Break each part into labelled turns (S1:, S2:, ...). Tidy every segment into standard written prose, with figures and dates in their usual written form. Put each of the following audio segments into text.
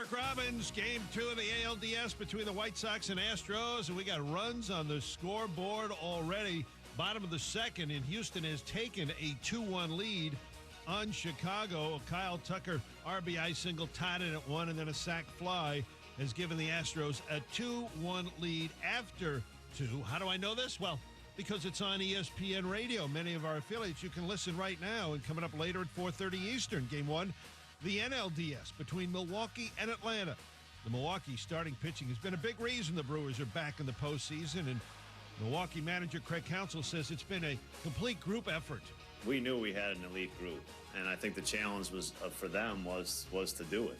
S1: Mark Robbins, Game 2 of the ALDS between the White Sox and Astros, and we got runs on the scoreboard already. Bottom of the second, and Houston has taken a 2-1 lead on Chicago. Kyle Tucker, RBI single, tied it at 1, and then a sac fly has given the Astros a 2-1 lead after 2. How do I know this? Well, because it's on ESPN Radio. Many of our affiliates, you can listen right now, and coming up later at 4:30 Eastern, Game 1. The NLDS between Milwaukee and Atlanta. The Milwaukee starting pitching has been a big reason the Brewers are back in the postseason, and Milwaukee manager Craig Counsell says it's been a complete group effort.
S2: We knew we had an elite group, and I think the challenge was for them was to do it.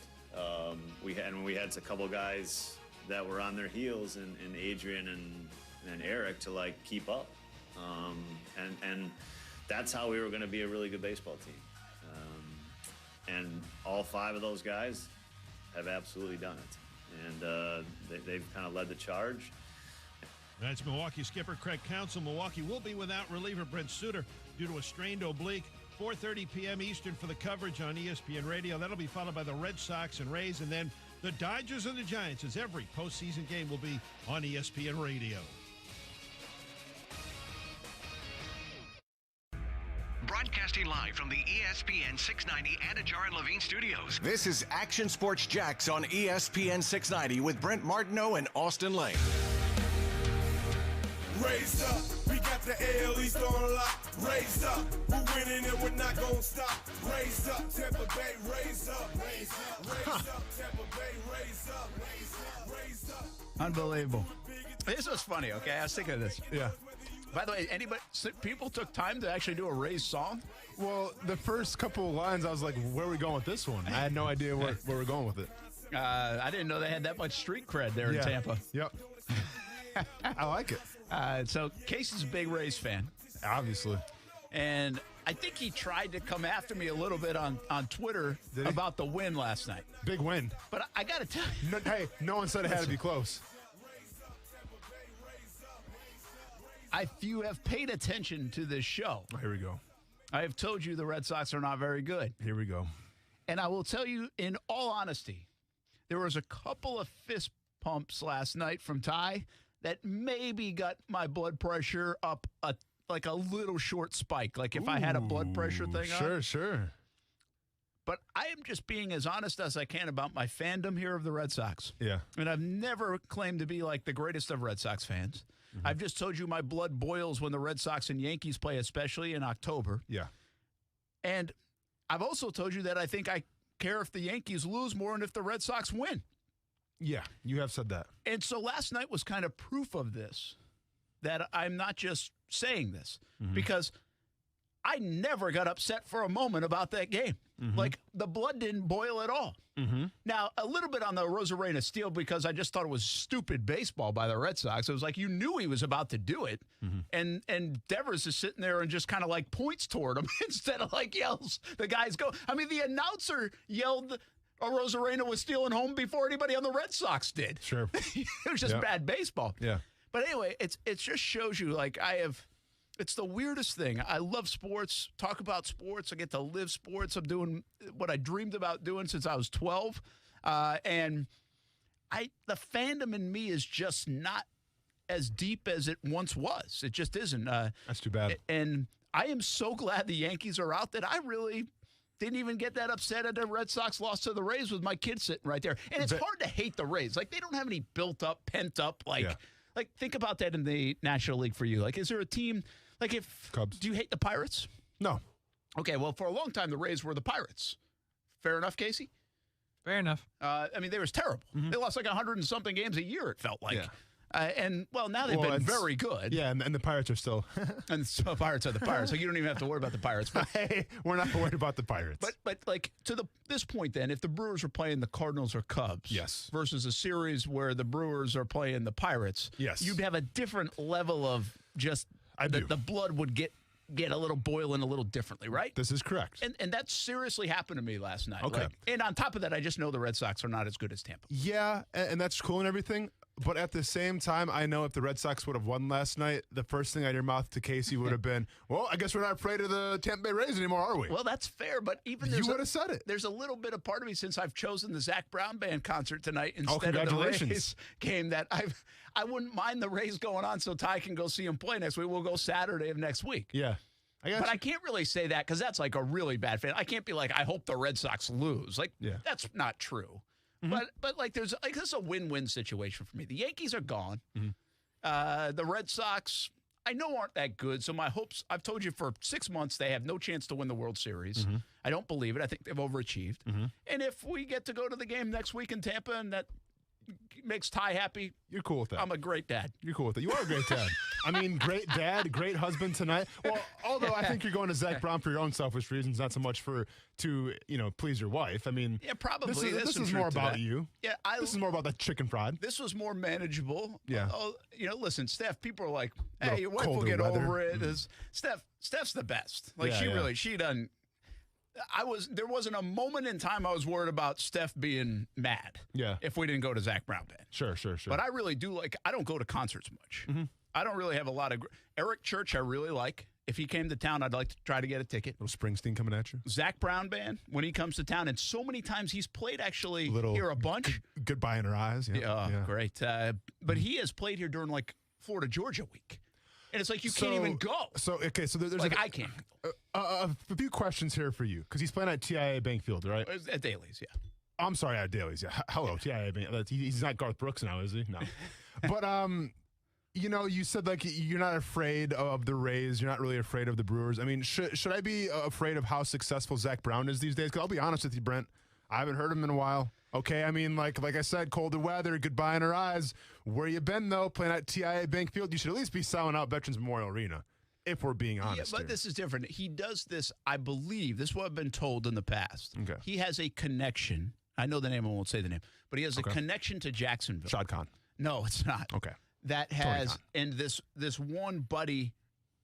S2: We had a couple guys that were on their heels, and Adrian and Eric to keep up, and that's how we were going to be a really good baseball team. And all 5 of those guys have absolutely done it. And they've kind of led the charge.
S1: That's Milwaukee skipper Craig Counsell. Milwaukee will be without reliever Brent Suter due to a strained oblique. 4:30 p.m. Eastern for the coverage on ESPN Radio. That'll be followed by the Red Sox and Rays, and then the Dodgers and the Giants, as every postseason game will be on ESPN Radio.
S3: Broadcasting live from the ESPN 690 Anajar and Levine studios.
S4: This is Action Sports Jax on ESPN 690 with Brent Martineau and Austin Lane.
S5: Raise up, we got the AL East on lock. Raise up, we're winning and we're not gonna stop. Raise up, Tampa Bay, raise up, raise up, raise up, Tampa Bay, raise up, raise up, raise up.
S6: Unbelievable. This was funny, okay? I was thinking of this.
S7: Yeah.
S6: By the way, people took time to actually do a Rays song?
S7: Well, the first couple of lines, I was like, where are we going with this one? I had no idea where we're going with it.
S6: I didn't know they had that much street cred there in Tampa.
S7: Yep. I like it.
S6: So Casey's a big Rays fan.
S7: Obviously.
S6: And I think he tried to come after me a little bit on Twitter about the win last night.
S7: Big win.
S6: But I got to tell you.
S7: No one said it had to be close.
S6: If you have paid attention to this show.
S7: Here we go.
S6: I have told you the Red Sox are not very good.
S7: Here we go.
S6: And I will tell you, in all honesty, there was a couple of fist pumps last night from Ty that maybe got my blood pressure up a little short spike. Like if I had a blood pressure thing on.
S7: Sure.
S6: But I am just being as honest as I can about my fandom here of the Red Sox.
S7: Yeah.
S6: And I've never claimed to be like the greatest of Red Sox fans. Mm-hmm. I've just told you my blood boils when the Red Sox and Yankees play, especially in October.
S7: Yeah.
S6: And I've also told you that I think I care if the Yankees lose more than if the Red Sox win.
S7: Yeah, you have said that.
S6: And so last night was kind of proof of this, that I'm not just saying this, because I never got upset for a moment about that game. Mm-hmm. Like, the blood didn't boil at all. Mm-hmm. Now, a little bit on the Rosarena steal because I just thought it was stupid baseball by the Red Sox. It was like you knew he was about to do it, and Devers is sitting there and just kind of like points toward him instead of like yells. The guys go. I mean, the announcer yelled Rosarena was stealing home before anybody on the Red Sox did.
S7: Sure.
S6: It was just bad baseball.
S7: Yeah.
S6: But anyway, it just shows you, like, it's the weirdest thing. I love sports, talk about sports. I get to live sports. I'm doing what I dreamed about doing since I was 12. And the fandom in me is just not as deep as it once was. It just isn't.
S7: That's too bad.
S6: And I am so glad the Yankees are out that I really didn't even get that upset at the Red Sox loss to the Rays with my kid sitting right there. And it's hard to hate the Rays. Like, they don't have any built up, pent up, Like, think about that in the National League for you. Like, is there a team, like,
S7: Cubs.
S6: Do you hate the Pirates?
S7: No.
S6: Okay, well, for a long time, the Rays were the Pirates. Fair enough, Casey?
S8: Fair enough.
S6: I mean, they was terrible. They lost like 100 and something games a year, it felt like.
S7: Yeah.
S6: Now they've been very good.
S7: Yeah, and the Pirates are still.
S6: And so Pirates are the Pirates. So you don't even have to worry about the Pirates. But,
S7: hey, we're not worried about the Pirates.
S6: But like, to this point then, if the Brewers were playing the Cardinals or Cubs versus a series where the Brewers are playing the Pirates, you'd have a different level of just the blood would get a little boiling a little differently, right?
S7: This is correct.
S6: And that seriously happened to me last night.
S7: Okay.
S6: And on top of that, I just know the Red Sox are not as good as Tampa.
S7: Yeah, and that's cool and everything. But at the same time, I know if the Red Sox would have won last night, the first thing out of your mouth to Casey would have been, well, I guess we're not afraid of the Tampa Bay Rays anymore, are we?
S6: Well, that's fair, but even
S7: you would have said it.
S6: There's a little bit of part of me since I've chosen the Zach Brown Band concert tonight instead of the
S7: congratulations.
S6: Rays game that I wouldn't mind the Rays going on so Ty can go see him play next week. We'll go Saturday of next week.
S7: Yeah.
S6: I can't really say that because that's like a really bad fan. I can't be like, I hope the Red Sox lose. Like, that's not true. But like, there's like, this is a win-win situation for me. The Yankees are gone. The Red Sox, I know, aren't that good. So my hopes, I've told you for 6 months, they have no chance to win the World Series. I don't believe it. I think they've overachieved. And if we get to go to the game next week in Tampa and that makes Ty happy,
S7: you're cool with that.
S6: I'm a great dad.
S7: You're cool with it. You are a great dad. I mean, great dad, great husband tonight. Well, although I think you're going to Zach Brown for your own selfish reasons, not so much to please your wife. I mean,
S6: yeah, probably.
S7: This is more about you.
S6: Yeah,
S7: this is more about the chicken fried.
S6: This was more manageable.
S7: Yeah.
S6: Listen, Steph. People are like, "Hey, your wife will get over it." Steph's the best. Like she doesn't. There wasn't a moment in time I was worried about Steph being mad.
S7: Yeah.
S6: If we didn't go to Zach Brown Band.
S7: Sure.
S6: But I really do I don't go to concerts much. I don't really have a lot of Eric Church. I really like. If he came to town, I'd like to try to get a ticket.
S7: Little Springsteen coming at you.
S6: Zach Brown Band when he comes to town, and so many times he's played actually here a bunch.
S7: Goodbye in her eyes. Yeah.
S6: Great. But he has played here during like Florida Georgia week. And it's like you can't even go.
S7: So there's
S6: like I can't.
S7: A few questions here for you because he's playing at TIA Bank Field, right?
S6: At Daly's, yeah.
S7: I'm sorry, at Daly's, yeah. Hello, TIA Bank. He's not Garth Brooks now, is he? No. But you said like you're not afraid of the Rays. You're not really afraid of the Brewers. I mean, should I be afraid of how successful Zach Brown is these days? Because I'll be honest with you, Brent, I haven't heard him in a while. Okay, I mean, like I said, colder weather, goodbye in her eyes. Where you been, though, playing at TIA Bank Field? You should at least be selling out Veterans Memorial Arena, if we're being honest.
S6: Yeah, but this is different. He does this, I believe, this is what I've been told in the past.
S7: Okay.
S6: He has a connection. I know the name, I won't say the name, but he has a connection to Jacksonville.
S7: Shad Khan.
S6: No, it's not.
S7: Okay.
S6: That has, and this one buddy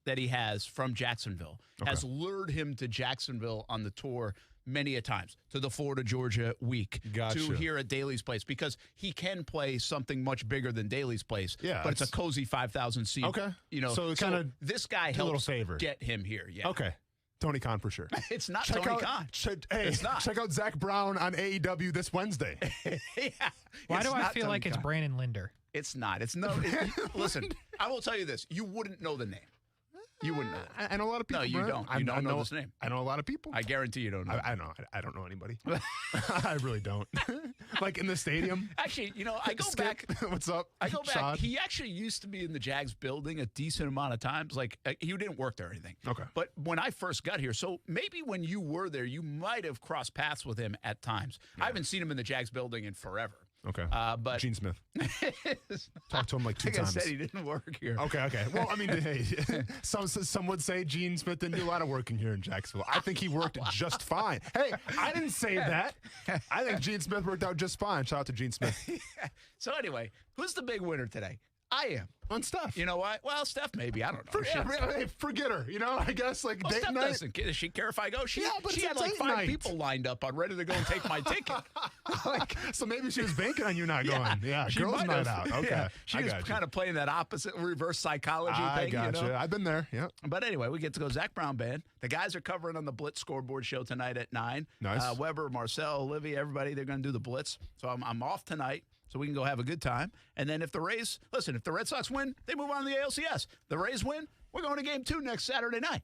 S6: that he has from Jacksonville has lured him to Jacksonville on the tour many a times, to the Florida Georgia week, to here at Daly's Place, because he can play something much bigger than Daly's Place.
S7: Yeah,
S6: but it's a cozy 5,000 seat.
S7: Okay,
S6: so
S7: kind of
S6: this guy helps get him here. Yeah.
S7: Okay. Tony Khan for sure.
S6: It's not Tony Khan.
S7: It's not. Check out Zach Brown on AEW this Wednesday.
S8: Why do I feel like it's Brandon Linder?
S6: It's not. Listen, I will tell you this. You wouldn't know the name. You wouldn't know.
S7: I know a lot of people.
S6: No, you don't. You don't know this name.
S7: I know a lot of people.
S6: I guarantee you don't know.
S7: I know. I don't know anybody. I really don't. Like in the stadium.
S6: Actually, I go back.
S7: What's up?
S6: I go back.
S7: Shad?
S6: He actually used to be in the Jags building a decent amount of times. Like he didn't work there or anything.
S7: Okay.
S6: But when I first got here, so maybe when you were there, you might have crossed paths with him at times. Yeah. I haven't seen him in the Jags building in forever.
S7: Okay.
S6: But
S7: Gene Smith. Talked to him like two times.
S6: I said, he didn't work here.
S7: Okay. Well, I mean, hey, some would say Gene Smith didn't do a lot of working here in Jacksonville. I think he worked just fine. Hey, I didn't say that. I think Gene Smith worked out just fine. Shout out to Gene Smith.
S6: So anyway, who's the big winner today? I am.
S7: On Steph.
S6: You know what? Well, Steph, maybe. I don't know.
S7: Forget her. I guess like date
S6: Steph
S7: night.
S6: Does she care if I go? She had
S7: it's
S6: like 5
S7: night.
S6: people lined up ready to go and take my ticket.
S7: So maybe she was banking on you not going. Yeah, girls night out. Okay.
S6: Yeah, she was kind of playing that opposite reverse psychology thing.
S7: I gotcha. I've been there. Yeah.
S6: But anyway, we get to go Zach Brown Band. The guys are covering on the Blitz scoreboard show tonight at 9.
S7: Nice.
S6: Weber, Marcel, Olivia, everybody, they're going to do the Blitz. So I'm off tonight. So we can go have a good time. And then if the Red Sox win, they move on to the ALCS. The Rays win, we're going to Game 2 next Saturday night.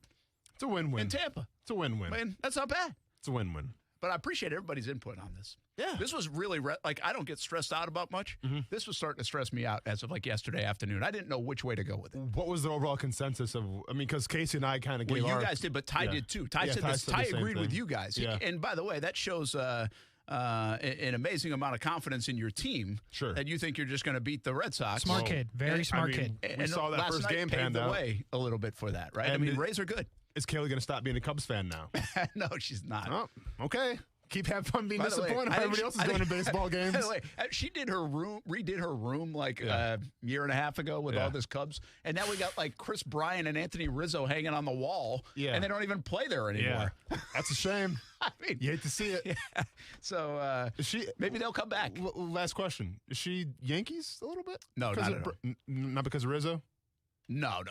S7: It's a win-win.
S6: In Tampa.
S7: It's a win-win.
S6: I mean, that's not bad.
S7: It's a win-win.
S6: But I appreciate everybody's input on this.
S7: Yeah.
S6: This was really, I don't get stressed out about much. Mm-hmm. This was starting to stress me out as of like yesterday afternoon. I didn't know which way to go with it.
S7: What was the overall consensus of, because Casey and I kind of gave
S6: you guys did, but Ty did too. Ty said this. Ty agreed with you guys.
S7: Yeah.
S6: And by the way, that shows an amazing amount of confidence in your team.
S7: Sure.
S6: That you think you're just going to beat the Red Sox.
S8: Smart kid. Very smart kid.
S7: We saw that first game
S6: paved the way a little bit for that, right?
S7: And
S6: Rays are good.
S7: Is Kaylee going to stop being a Cubs fan now?
S6: No, she's not.
S7: Oh, okay. Keep having fun being
S6: By the way,
S7: disappointed. Everybody else is going to baseball games.
S6: By the way, she did her room, redid her room like a year and a half ago with all this Cubs, and now we got like Chris Bryant and Anthony Rizzo hanging on the wall, and they don't even play there anymore.
S7: Yeah. That's a shame.
S6: I mean,
S7: you hate to see it.
S6: Yeah. So maybe they'll come back.
S7: Last question: is she Yankees a little bit?
S6: No, not at all.
S7: Not because of Rizzo.
S6: No.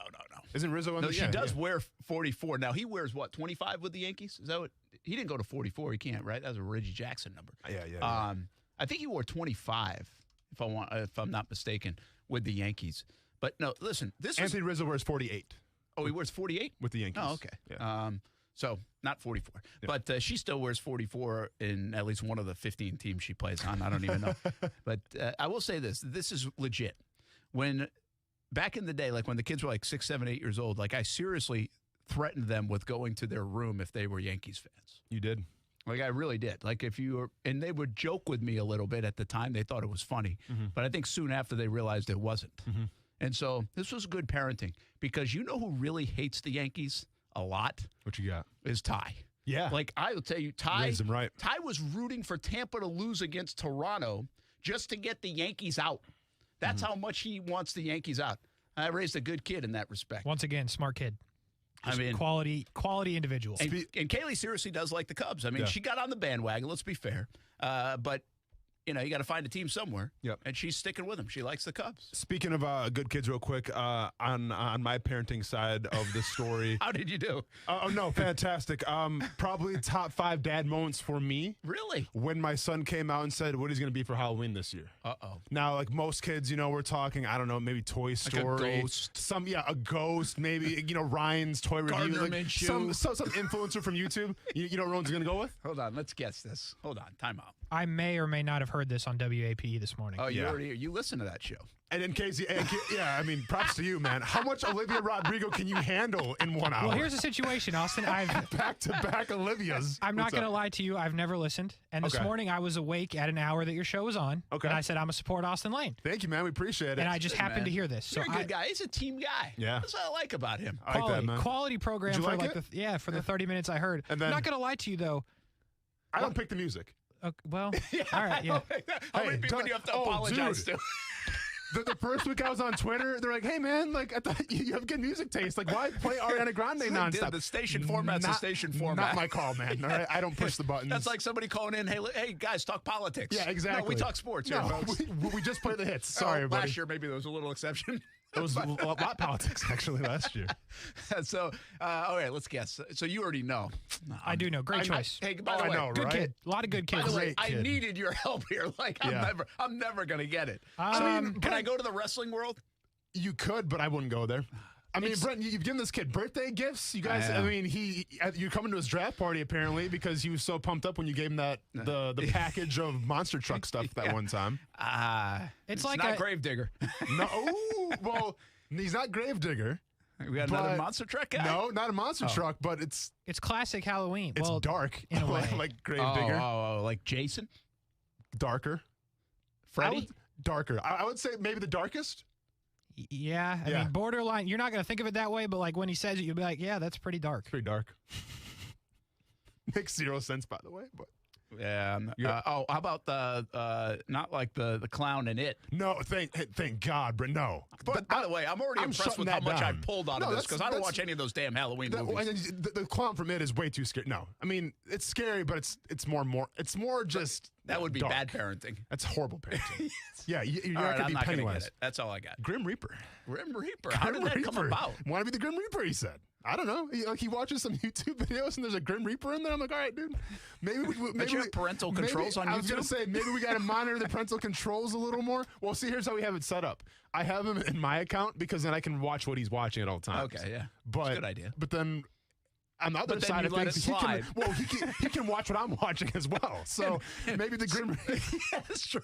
S7: Isn't Rizzo on
S6: no,
S7: the?
S6: She does wear 44. Now he wears what, 25 with the Yankees? Is that what? He didn't go to 44. He can't, right? That was a Reggie Jackson number.
S7: Yeah.
S6: I think he wore 25, if I'm not mistaken, with the Yankees. But no, listen,
S7: Anthony Rizzo wears 48.
S6: Oh, he wears 48
S7: with the Yankees.
S6: Oh, okay.
S7: Yeah.
S6: So not 44, but she still wears 44 in at least one of the 15 teams she plays on. I don't even know. But I will say this: this is legit. When back in the day, like when the kids were like 6, 7, 8 years old, like I seriously threatened them with going to their room if they were Yankees fans.
S7: You did.
S6: Like I really did. Like if you were, and they would joke with me a little bit at the time. They thought it was funny, but I think soon after they realized it wasn't. And so this was good parenting because you know who really hates the Yankees a lot?
S7: What you got?
S6: Is Ty.
S7: Yeah.
S6: Like I will tell you, Ty.
S7: Raised him right.
S6: Ty was rooting for Tampa to lose against Toronto just to get the Yankees out. That's how much he wants the Yankees out. I raised a good kid in that respect.
S8: Once again, smart kid.
S6: I mean,
S8: quality individual.
S6: And Kaylee seriously does like the Cubs. I mean, she got on the bandwagon. Let's be fair, but you know, you got to find a team somewhere.
S7: Yep.
S6: And she's sticking with them. She likes the Cubs.
S7: Speaking of good kids, real quick, on my parenting side of the story.
S6: How did you do?
S7: Oh, no, fantastic. Probably top 5 dad moments for me.
S6: Really?
S7: When my son came out and said what he's going to be for Halloween this year.
S6: Uh-oh.
S7: Now, like most kids, you know, we're talking, I don't know, maybe Toy Story.
S6: Like a ghost.
S7: A ghost, maybe, you know, Ryan's Toy Review.
S6: Gardner
S7: Like
S6: Minshew.
S7: some influencer from YouTube. You know what Rowan's going to go with?
S6: Hold on, let's guess this. Hold on, time out.
S8: I may or may not have heard this on WAPE this morning.
S6: Oh, you listen to that show.
S7: And in case, I mean, props to you, man. How much Olivia Rodrigo can you handle in 1 hour?
S8: Well, here's the situation, Austin. I've
S7: back-to-back Olivias.
S8: I'm not going to lie to you. I've never listened. And this morning I was awake at an hour that your show was on.
S7: Okay.
S8: And I said, I'm going to support Austin Lane.
S7: Thank you, man. We appreciate it.
S8: And I just happened to hear this.
S6: You're a good guy. He's a team guy.
S7: Yeah.
S6: That's what I like about him.
S7: I like that, man.
S8: Quality program
S7: Did you
S8: for
S7: like
S8: it? For the 30 minutes I heard.
S7: And then,
S8: I'm not going to lie to you, though.
S7: I don't pick the music.
S8: Well, all right, yeah.
S6: How many people do you have to apologize to?
S7: The first week I was on Twitter, they're like, "Hey man, like I thought you have good music taste. Like why play Ariana Grande nonstop?"
S6: The station format's a station format.
S7: Not my call, man. All right, I don't push the buttons.
S6: That's like somebody calling in, "Hey guys, talk politics."
S7: Yeah, exactly.
S6: No, we talk sports
S7: no,
S6: here, folks.
S7: We just play the hits. Sorry, everybody.
S6: Last year maybe there was a little exception.
S7: It was a lot politics actually last year.
S6: So, okay, let's guess. So you already know.
S8: I do know. Great choice.
S6: Hey, by the way,
S7: I know,
S8: good
S7: right?
S8: kid. A lot of good kids.
S6: By the way,
S7: Great
S6: I
S7: kid.
S6: needed your help here. Like I'm never gonna get it.
S8: Can
S6: I go to the wrestling world?
S7: You could, but I wouldn't go there. I mean, Brent, you've given this kid birthday gifts. You guys, I mean, you're coming to his draft party apparently because he was so pumped up when you gave him the package of monster truck stuff that one time.
S6: It's like not Gravedigger.
S7: No, well, he's not Gravedigger.
S6: We got another monster truck guy?
S7: No, not a monster truck, but it's
S8: classic Halloween.
S7: It's dark
S8: in a way,
S7: like Gravedigger.
S6: Oh, like Jason,
S7: darker.
S6: Freddy,
S7: darker. I would say maybe the darkest.
S8: Yeah, I mean, borderline. You're not going to think of it that way, but like when he says it, you'll be like, yeah, that's pretty dark.
S7: Pretty dark. Makes 0 sense, by the way. But
S6: yeah. How about the not like the clown in it?
S7: No, thank God, but no.
S6: But by the way, I'm already impressed with how much I pulled out of this because I don't watch any of those damn Halloween movies.
S7: The clown from it is way too scary. No, I mean it's scary, but it's more just.
S6: That would be
S7: dark.
S6: Bad parenting.
S7: That's horrible parenting. Yeah, you're
S6: all
S7: not
S6: right,
S7: going to be Pennywise.
S6: That's all I got.
S7: Grim Reaper.
S6: How did that come about?
S7: Want to be the Grim Reaper? He said. I don't know. He watches some YouTube videos and there's a Grim Reaper in there. I'm like, all right, dude. Maybe
S6: you have parental controls on YouTube.
S7: I was gonna say maybe we got to monitor the parental controls a little more. Well, see, here's how we have it set up. I have him in my account because then I can watch what he's watching at all times.
S6: Okay, yeah,
S7: but
S6: that's a good idea.
S7: But then. On the other side of things, he can watch what I'm watching as well. So maybe the Grim Reaper.
S6: Yeah, that's true.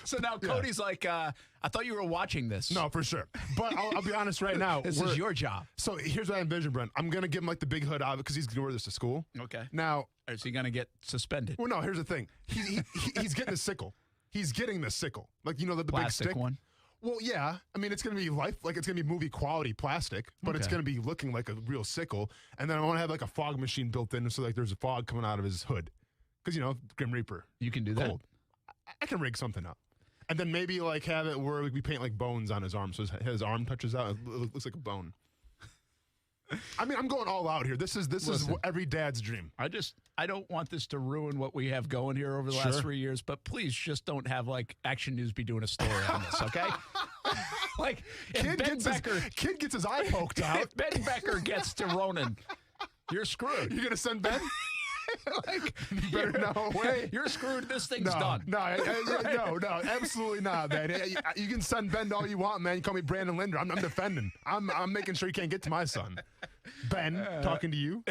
S6: So now Cody's like, I thought you were watching this.
S7: No, for sure. But I'll be honest right now.
S6: This is your job.
S7: So here's what I envision, Brent. I'm going to give him like the big hood out because he's going to wear this to school.
S6: Okay.
S7: Now.
S6: Is he going to get suspended?
S7: Well, no, here's the thing. He's getting the sickle. He's getting the sickle. Like, you know, the
S6: plastic
S7: big stick
S6: one?
S7: Well, yeah. I mean, it's going to be it's going to be movie quality plastic, but it's going to be looking like a real sickle. And then I want to have like a fog machine built in so like there's a fog coming out of his hood. because Grim Reaper.
S6: You can do that.
S7: Cold. I can rig something up, and then maybe like have it where we paint like bones on his arm, so his arm touches out. It looks like a bone. I mean, I'm going all out here. This is every dad's dream.
S6: I don't want this to ruin what we have going here over the last 3 years, but please just don't have like Action News be doing a story on this, okay? Like if
S7: kid gets his eye poked out.
S6: If Ben Becker gets to Ronan, you're screwed.
S7: You're gonna send Ben?
S6: Like,
S7: you better no way.
S6: You're screwed. This thing's done.
S7: No, no, absolutely not, man. You can send Ben all you want, man. You call me Brandon Linder. I'm defending. I'm making sure you can't get to my son. Ben, talking to you.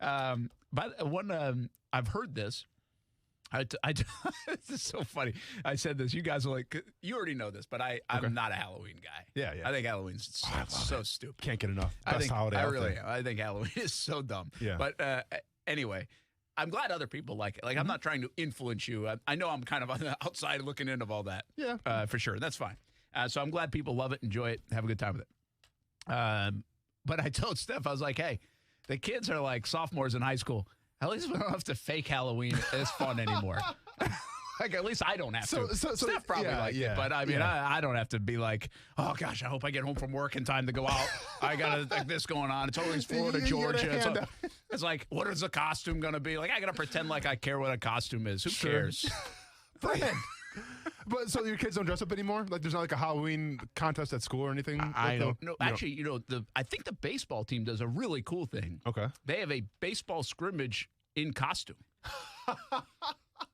S6: But I've heard this. This is so funny. I said this. You guys are like, you already know this, but I'm not a Halloween guy.
S7: Yeah.
S6: I think Halloween's so stupid.
S7: Can't get enough. Best holiday
S6: I
S7: out
S6: really
S7: there.
S6: am. I think Halloween is so dumb.
S7: Yeah.
S6: But anyway, I'm glad other people like it. Like, I'm not trying to influence you. I know I'm kind of on the outside looking in of all that.
S7: Yeah.
S6: For sure. That's fine. So I'm glad people love it, enjoy it, have a good time with it. But I told Steph, I was like, hey, the kids are like sophomores in high school. At least we don't have to fake Halloween as fun anymore. Like, at least I don't have to. Steph probably liked it, but I mean, I don't have to be like, oh, gosh, I hope I get home from work in time to go out. I got like this going on. It's always Florida, Georgia. It's like, what is the costume going to be? Like, I got to pretend like I care what a costume is. Who cares?
S7: But so your kids don't dress up anymore? Like there's not like a Halloween contest at school or anything?
S6: I don't know. Actually, I think the baseball team does a really cool thing.
S7: Okay.
S6: They have a baseball scrimmage in costume.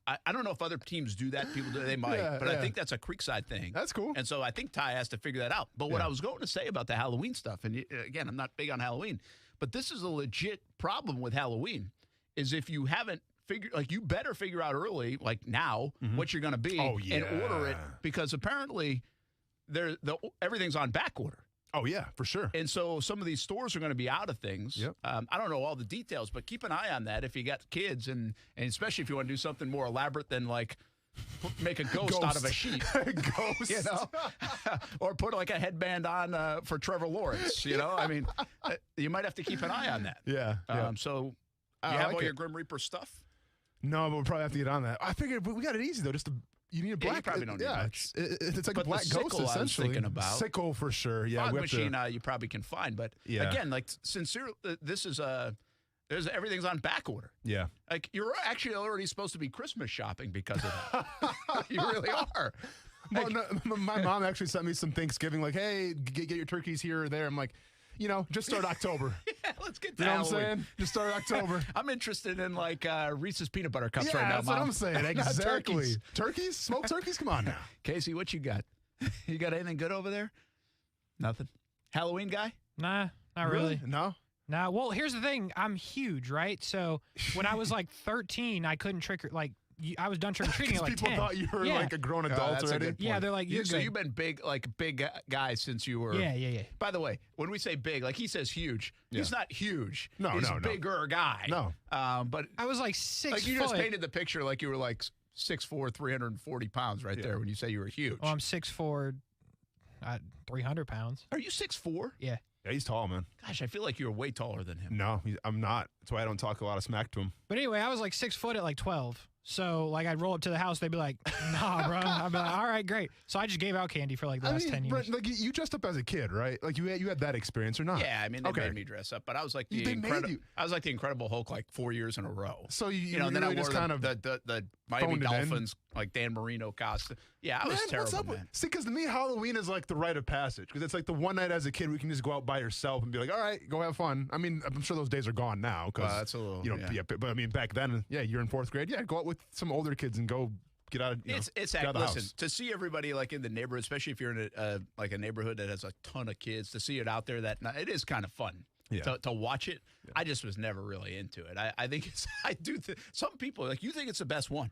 S6: I don't know if other teams do that. People do. They might. But I think that's a Creekside thing.
S7: That's cool.
S6: And so I think Ty has to figure that out. But what I was going to say about the Halloween stuff, and again, I'm not big on Halloween, but this is a legit problem with Halloween, is if you haven't figured, like, you better figure out early, like now, what you're going to be and order it, because apparently everything's on back order.
S7: Oh, yeah, for sure.
S6: And so some of these stores are going to be out of things.
S7: Yep.
S6: I don't know all the details, but keep an eye on that if you got kids, and especially if you want to do something more elaborate than, like, make a ghost out of a sheet.
S7: Ghost.
S6: Or put, like, a headband on for Trevor Lawrence, I mean, you might have to keep an eye on that.
S7: Yeah.
S6: So you have all your Grim Reaper stuff?
S7: No, but we'll probably have to get on that. I figured we got it easy, though. You need a black.
S6: You probably don't need much.
S7: It's like
S6: but
S7: a black
S6: the
S7: ghost,
S6: sickle
S7: essentially.
S6: I was thinking about.
S7: Sickle for sure. Yeah,
S6: fog machine you probably can find, but again, like, sincerely, this is everything's on back order.
S7: Yeah,
S6: like, you're actually already supposed to be Christmas shopping because of that. You really are.
S7: Well, my mom actually sent me some Thanksgiving, like, hey, get your turkeys here or there. I'm like, just start October.
S6: Yeah, let's get to
S7: Halloween.
S6: What I'm saying?
S7: Just start October.
S6: I'm interested in, like, Reese's peanut butter cups right now,
S7: that's
S6: Mom.
S7: what I'm saying. Exactly. Turkeys? Smoked turkeys? Come on now.
S6: Casey, what you got? You got anything good over there? Nothing. Halloween guy?
S8: Nah, not really.
S7: No?
S8: Nah. Well, here's the thing. I'm huge, right? So when I was like 13, I couldn't I was done trick-or-treating at like 10.
S7: People thought you were like a grown adult already?
S8: Yeah, they're like,
S6: so you've been big guy since you were.
S8: Yeah.
S6: By the way, when we say big, like, he says huge. He's not huge.
S7: No,
S6: he's
S7: no.
S6: a bigger guy.
S7: No.
S6: But
S8: I was like 6
S6: like, you
S8: foot.
S6: just painted the picture like you were like 6'4", 340 pounds right there when you say you were huge.
S8: Well, I'm 6'4", 300 pounds.
S6: Are you 6'4"?
S8: Yeah.
S7: Yeah, he's tall, man.
S6: Gosh, I feel like you're way taller than him.
S7: No, I'm not. That's why I don't talk a lot of smack to him.
S8: But anyway, I was like 6 foot at like 12. So, like, I'd roll up to the house. They'd be like, nah, bro. I'd be like, all right, great. So I just gave out candy for like the last 10 years.
S7: Brent, like, you dressed up as a kid, right? Like, you had that experience or not?
S6: Yeah, I mean, they made me dress up, but I was like the Incredible Hulk like 4 years in a row.
S7: So you
S6: then
S7: really
S6: I wore
S7: just kind of
S6: the Miami Dolphins like Dan Marino costume. Yeah, I was terrible, man.
S7: See, because to me, Halloween is like the rite of passage, because it's like the one night as a kid we can just go out by yourself and be like, all right, go have fun. I mean, I'm sure those days are gone now.
S6: That's a little,
S7: but I mean, back then, you're in 4th grade. Yeah, go out with some older kids and go get out of the house.
S6: To see everybody like in the neighborhood, especially if you're in a neighborhood that has a ton of kids, to see it out there that night, it is kind of fun.
S7: Yeah.
S6: To watch it. Yeah. I just was never really into it. I think some people, like, you think it's the best one.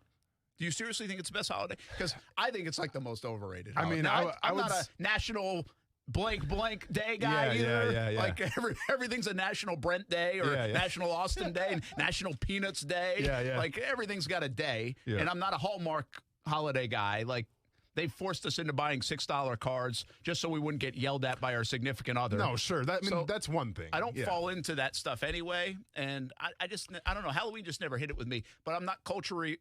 S6: Do you seriously think it's the best holiday? Because I think it's like the most overrated holiday.
S7: I mean,
S6: now, I'm not a national blank day guy either.
S7: Yeah.
S6: Like, everything's a National Brent Day or National Austin Day and National Peanuts Day.
S7: Yeah.
S6: Like, everything's got a day. Yeah. And I'm not a Hallmark holiday guy. Like, they forced us into buying $6 cards just so we wouldn't get yelled at by our significant other.
S7: No, sure. That's one thing.
S6: I don't fall into that stuff anyway, and I don't know. Halloween just never hit it with me. But I'm not culturally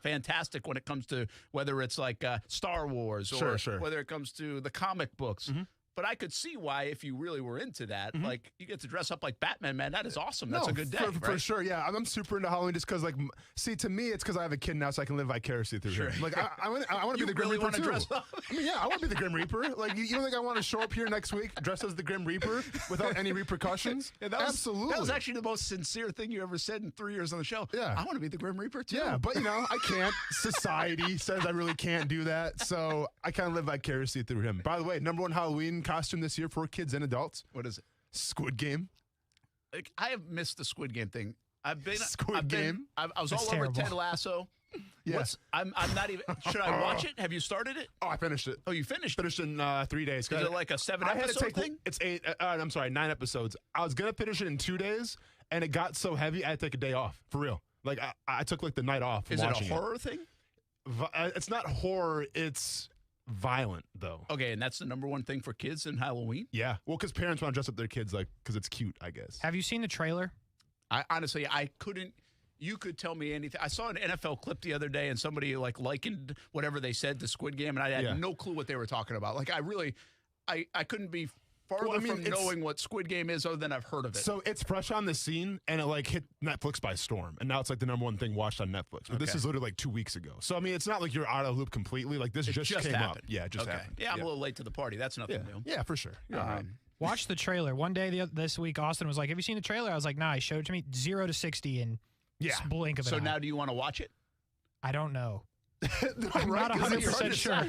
S6: fantastic when it comes to whether it's like Star Wars or whether it comes to the comic books. Mm-hmm. But I could see why, if you really were into that, like you get to dress up like Batman, man. That is awesome. That's a good day.
S7: For sure, yeah. I'm super into Halloween just because, like, see, to me, it's because I have a kid now, so I can live vicariously through him. Like, I want to be the Grim Reaper too.
S6: Dress up?
S7: I mean, yeah, I want to be the Grim Reaper. Like, you don't think I want to show up here next week dressed as the Grim Reaper without any repercussions? Absolutely.
S6: That was actually the most sincere thing you ever said in 3 years on the show.
S7: Yeah,
S6: I want to be the Grim Reaper too.
S7: Yeah, but I can't. Society says I really can't do that, so I kind of live vicariously through him. By the way, #1 Halloween costume this year for kids and adults.
S6: What is it?
S7: Squid Game.
S6: Like, I have missed the Squid Game thing. I was
S8: That's
S6: all
S8: terrible.
S6: over Ted Lasso.
S7: Yes.
S6: I'm not even. Should I watch it? Have you started it?
S7: Oh, I finished it.
S6: Oh, you finished it?
S7: Finished in 3 days.
S6: Is it like a 7-episode thing?
S7: It's 8. I'm sorry, 9 episodes. I was gonna finish it in 2 days, and it got so heavy I had to take a day off for real. Like I took like the night off.
S6: Is it a horror thing?
S7: It's not horror. It's violent though.
S6: Okay, and that's the #1 thing for kids in Halloween?
S7: Yeah. Well, because parents want to dress up their kids because it's cute, I guess.
S8: Have you seen the trailer?
S6: I couldn't. You could tell me anything. I saw an NFL clip the other day, and somebody likened whatever they said to Squid Game, and I had no clue what they were talking about. Like, I couldn't be farther from knowing what Squid Game is other than I've heard of it.
S7: So it's fresh on the scene, and it hit Netflix by storm, and now it's like the #1 thing watched on Netflix. But this is literally like 2 weeks ago. So I mean, it's not like you're out of the loop completely. Like this just came
S6: happened.
S7: up. Yeah, it just happened.
S6: Yeah, I'm a little late to the party. That's nothing new.
S7: Yeah, for sure.
S8: Watch the trailer. One day this week, Austin was like, "Have you seen the trailer?" I was like, "Nah." He showed it to me. 0 to 60 in blink of an eye.
S6: So now, do you want to watch it?
S8: I don't know. I'm not 100% sure.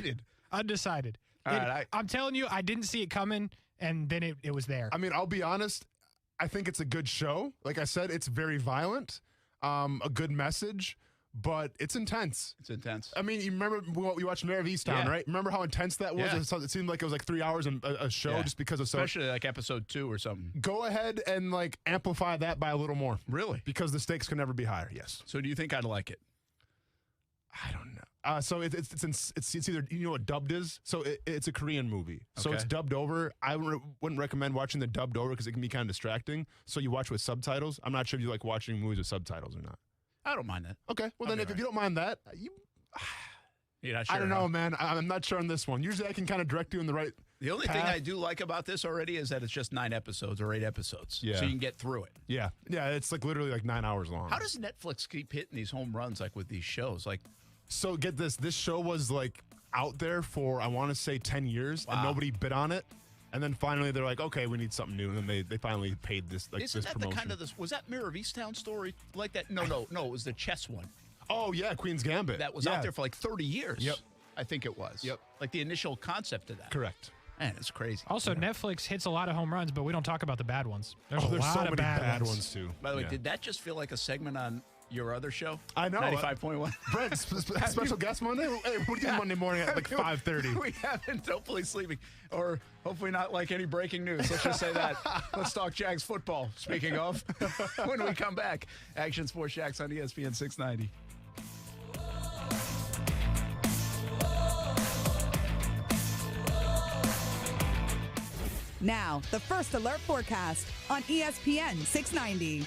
S8: Undecided.
S6: All right,
S8: I'm telling you, I didn't see it coming, and then it was there.
S7: I mean, I'll be honest. I think it's a good show. Like I said, it's very violent, a good message, but it's intense.
S6: It's intense.
S7: I mean, you remember we watched Mayor of Easttown, right? Remember how intense that was?
S6: Yeah.
S7: It seemed like it was like 3 hours in a show just because of
S6: especially like episode 2 or something.
S7: Go ahead and like amplify that by a little more.
S6: Really?
S7: Because the stakes can never be higher. Yes.
S6: So do you think I'd like it?
S7: I don't know. So it's either, you know what dubbed is? So it's a Korean movie. So it's dubbed over. I wouldn't recommend watching the dubbed over because it can be kind of distracting. So you watch with subtitles. I'm not sure if you like watching movies with subtitles or not.
S6: I don't mind that.
S7: Okay. Well, then if you don't mind that,
S6: You're not sure,
S7: I don't know, man. I'm not sure on this one. Usually I can kind of direct you in the right
S6: The only thing I do like about this already is that it's just 9 episodes or 8 episodes. Yeah. So you can get through it.
S7: Yeah. Yeah, it's like literally like 9 hours long.
S6: How does Netflix keep hitting these home runs like with these shows? Like,
S7: so get this. This show was like out there for, I want to say 10 years and nobody bid on it. And then finally they're like, okay, we need something new. And then they finally paid this like
S6: Isn't
S7: this
S6: that
S7: promotion.
S6: the kind of this, was that Mirror of Easttown story like that? No, it was the chess one.
S7: Oh yeah, Queen's Gambit.
S6: That was out there for like 30 years.
S7: Yep.
S6: I think it was.
S7: Yep.
S6: Like the initial concept of that.
S7: Correct.
S6: Man, it's crazy.
S8: Also, Netflix hits a lot of home runs, but we don't talk about the bad ones. There's
S7: there's
S8: lot
S7: so
S8: of
S7: many bad ones too.
S6: By the way, did that just feel like a segment on your other show?
S7: I know.
S6: 95.1.
S7: Brent, special guest Monday? Hey, what do you do Monday morning at like 5:30?
S6: We haven't, hopefully sleeping. Or hopefully not like any breaking news. Let's just say that. Let's talk Jags football, speaking of. When we come back, Action Sports Jax on ESPN 690.
S9: Now, the First Alert forecast on ESPN 690.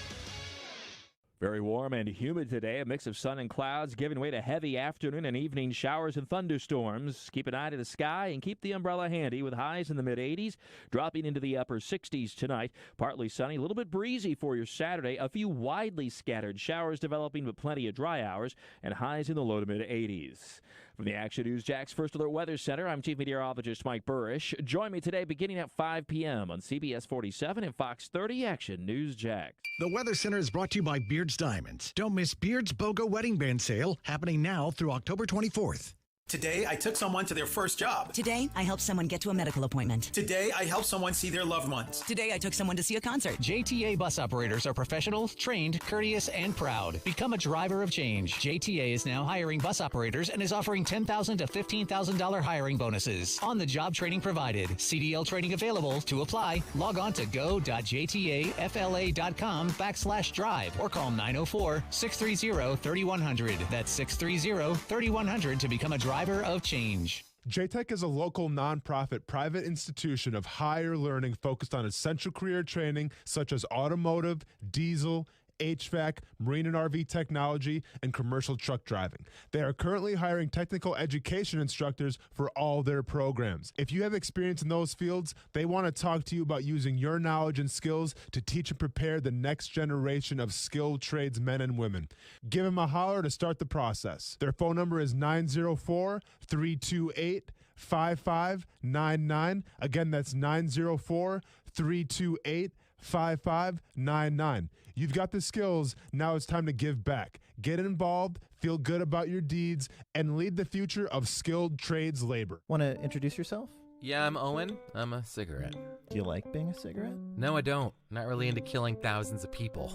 S10: Very warm and humid today. A mix of sun and clouds giving way to heavy afternoon and evening showers and thunderstorms. Keep an eye to the sky and keep the umbrella handy with highs in the mid-80s, dropping into the upper 60s tonight. Partly sunny, a little bit breezy for your Saturday. A few widely scattered showers developing, but plenty of dry hours and highs in the low to mid-80s. From the Action News Jax First Alert Weather Center, I'm Chief Meteorologist Mike Burrish. Join me today beginning at 5 p.m. on CBS 47 and Fox 30 Action News Jax.
S11: The Weather Center is brought to you by Beard's Diamonds. Don't miss Beard's BOGO Wedding Band Sale happening now through October 24th. Today, I took someone to their first job.
S12: Today, I helped someone get to a medical appointment.
S11: Today, I helped someone see their loved ones.
S12: Today, I took someone to see a concert.
S13: JTA bus operators are professional, trained, courteous, and proud. Become a driver of change. JTA is now hiring bus operators and is offering $10,000 to $15,000 hiring bonuses. On-the-job training provided. CDL training available. To apply, log on to go.jtafla.com/drive or call 904-630-3100. That's 630-3100 to become a driver of change.
S7: JTech is a local nonprofit private institution of higher learning focused on essential career training such as automotive, diesel, HVAC, marine and RV technology, and commercial truck driving. They are currently hiring technical education instructors for all their programs. If you have experience in those fields, they want to talk to you about using your knowledge and skills to teach and prepare the next generation of skilled tradesmen and women. Give them a holler to start the process. Their phone number is 904-328-5599. Again, that's 904-328-5599. You've got the skills. Now it's time to give back. Get involved, feel good about your deeds, and lead the future of skilled trades labor.
S14: Want to introduce yourself?
S15: Yeah, I'm Owen. I'm a cigarette.
S14: Do you like being a cigarette?
S15: No, I don't. Not really into killing thousands of people.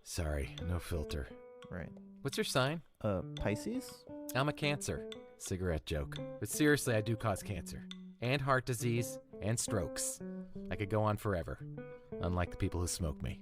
S15: Sorry, no filter.
S14: Right.
S15: What's your sign?
S14: Pisces?
S15: I'm a Cancer. Cigarette joke. But seriously, I do cause cancer. And heart disease. And strokes. I could go on forever. Unlike the people who smoke me.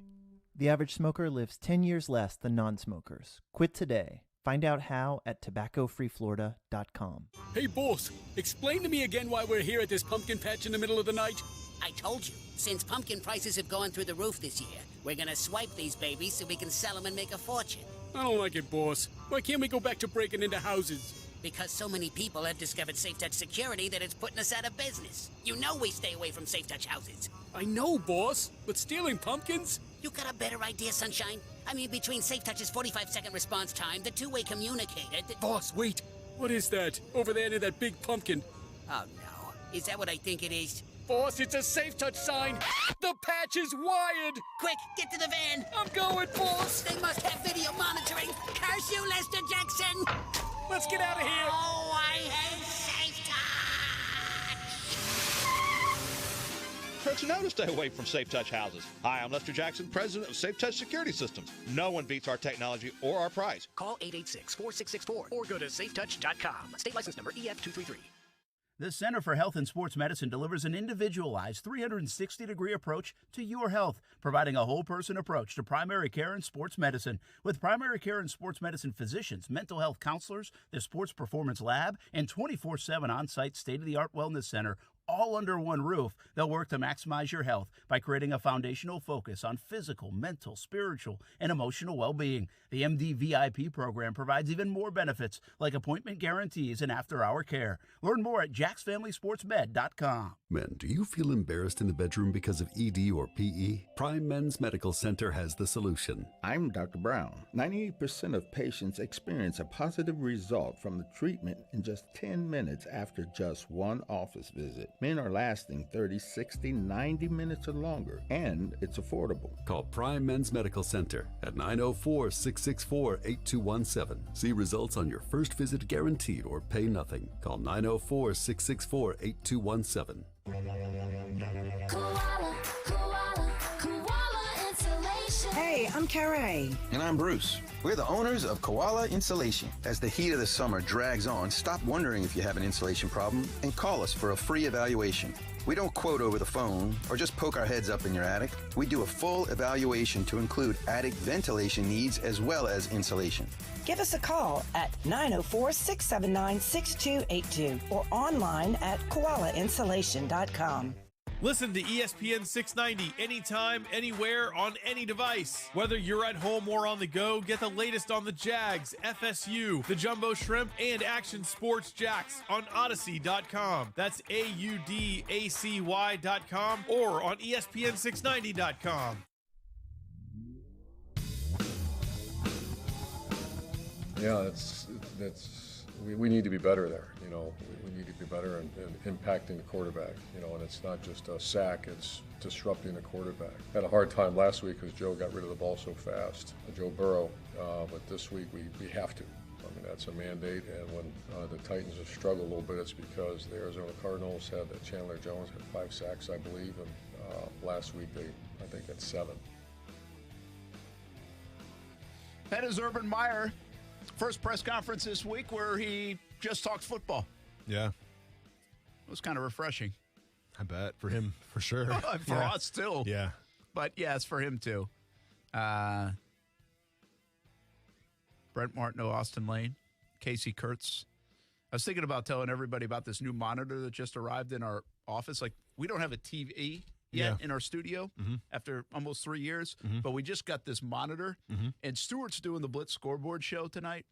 S14: The average smoker lives 10 years less than non-smokers. Quit today. Find out how at tobaccofreeflorida.com.
S16: Hey, boss, explain to me again why we're here at this pumpkin patch in the middle of the night.
S17: I told you, since pumpkin prices have gone through the roof this year, we're gonna swipe these babies so we can sell them and make a fortune.
S16: I don't like it, boss. Why can't we go back to breaking into houses?
S17: Because so many people have discovered Safe Touch security that it's putting us out of business. You know we stay away from Safe Touch houses.
S16: I know, boss, but stealing pumpkins?
S17: You got a better idea, Sunshine? I mean, between Safe Touch's 45-second response time, the two-way communicator...
S16: Boss, wait. What is that? Over there near that big pumpkin.
S17: Oh, no. Is that what I think it is?
S16: Boss, it's a Safe Touch sign. The patch is wired.
S17: Quick, get to the van.
S16: I'm going, boss.
S17: They must have video monitoring. Curse you, Lester Jackson.
S16: Let's get out of here.
S17: Oh, I hate Safe Touch.
S18: Folks know to stay away from Safe Touch houses. Hi, I'm Lester Jackson, president of Safe Touch Security Systems. No one beats our technology or our price.
S3: Call 886-4664 or go to safetouch.com. State license number EF233.
S6: The Center for Health and Sports Medicine delivers an individualized 360-degree approach to your health, providing a whole-person approach to primary care and sports medicine. With primary care and sports medicine physicians, mental health counselors, the sports performance lab, and 24/7 on-site state-of-the-art wellness center, all under one roof, they'll work to maximize your health by creating a foundational focus on physical, mental, spiritual, and emotional well-being. The MD VIP program provides even more benefits like appointment guarantees and after-hour care. Learn more at jacksfamilysportsmed.com.
S19: Men, do you feel embarrassed in the bedroom because of ED or PE? Prime Men's Medical Center has the solution.
S20: I'm Dr. Brown. 98% of patients experience a positive result from the treatment in just 10 minutes after just one office visit. Men are lasting 30, 60, 90 minutes or longer, and it's affordable.
S19: Call Prime Men's Medical Center at 904-664-8217. See results on your first visit guaranteed or pay nothing. Call 904-664-8217.
S21: Hey, I'm Carrie.
S22: And I'm Bruce. We're the owners of Koala Insulation. As the heat of the summer drags on, stop wondering if you have an insulation problem and call us for a free evaluation. We don't quote over the phone or just poke our heads up in your attic. We do a full evaluation to include attic ventilation needs as well as insulation.
S21: Give us a call at 904-679-6282 or online at koalainsulation.com.
S23: Listen to ESPN 690 anytime, anywhere, on any device. Whether you're at home or on the go, get the latest on the Jags, FSU, the Jumbo Shrimp, and Action Sports Jacks on Odyssey.com. That's AUDACY.com or on ESPN690.com.
S24: Yeah, we need to be better there. You know, we need to be better in impacting the quarterback. You know, and it's not just a sack; it's disrupting the quarterback. Had a hard time last week because Joe got rid of the ball so fast, Joe Burrow. But this week we have to. I mean, that's a mandate, and when the Titans have struggled a little bit, it's because the Arizona Cardinals had Chandler Jones had 5 sacks, I believe, and last week I think had 7.
S6: That is Urban Meyer. First press conference this week where he just talks football.
S7: Yeah.
S6: It was kind of refreshing.
S7: I bet. For him, for sure.
S6: For us, too.
S7: Yeah.
S6: But, yes, for him, too. Brent Martineau, Austin Lane, Casey Kurtz. I was thinking about telling everybody about this new monitor that just arrived in our office. Like, we don't have a TV yet in our studio after almost 3 years, but we just got this monitor, and Stewart's doing the Blitz scoreboard show tonight.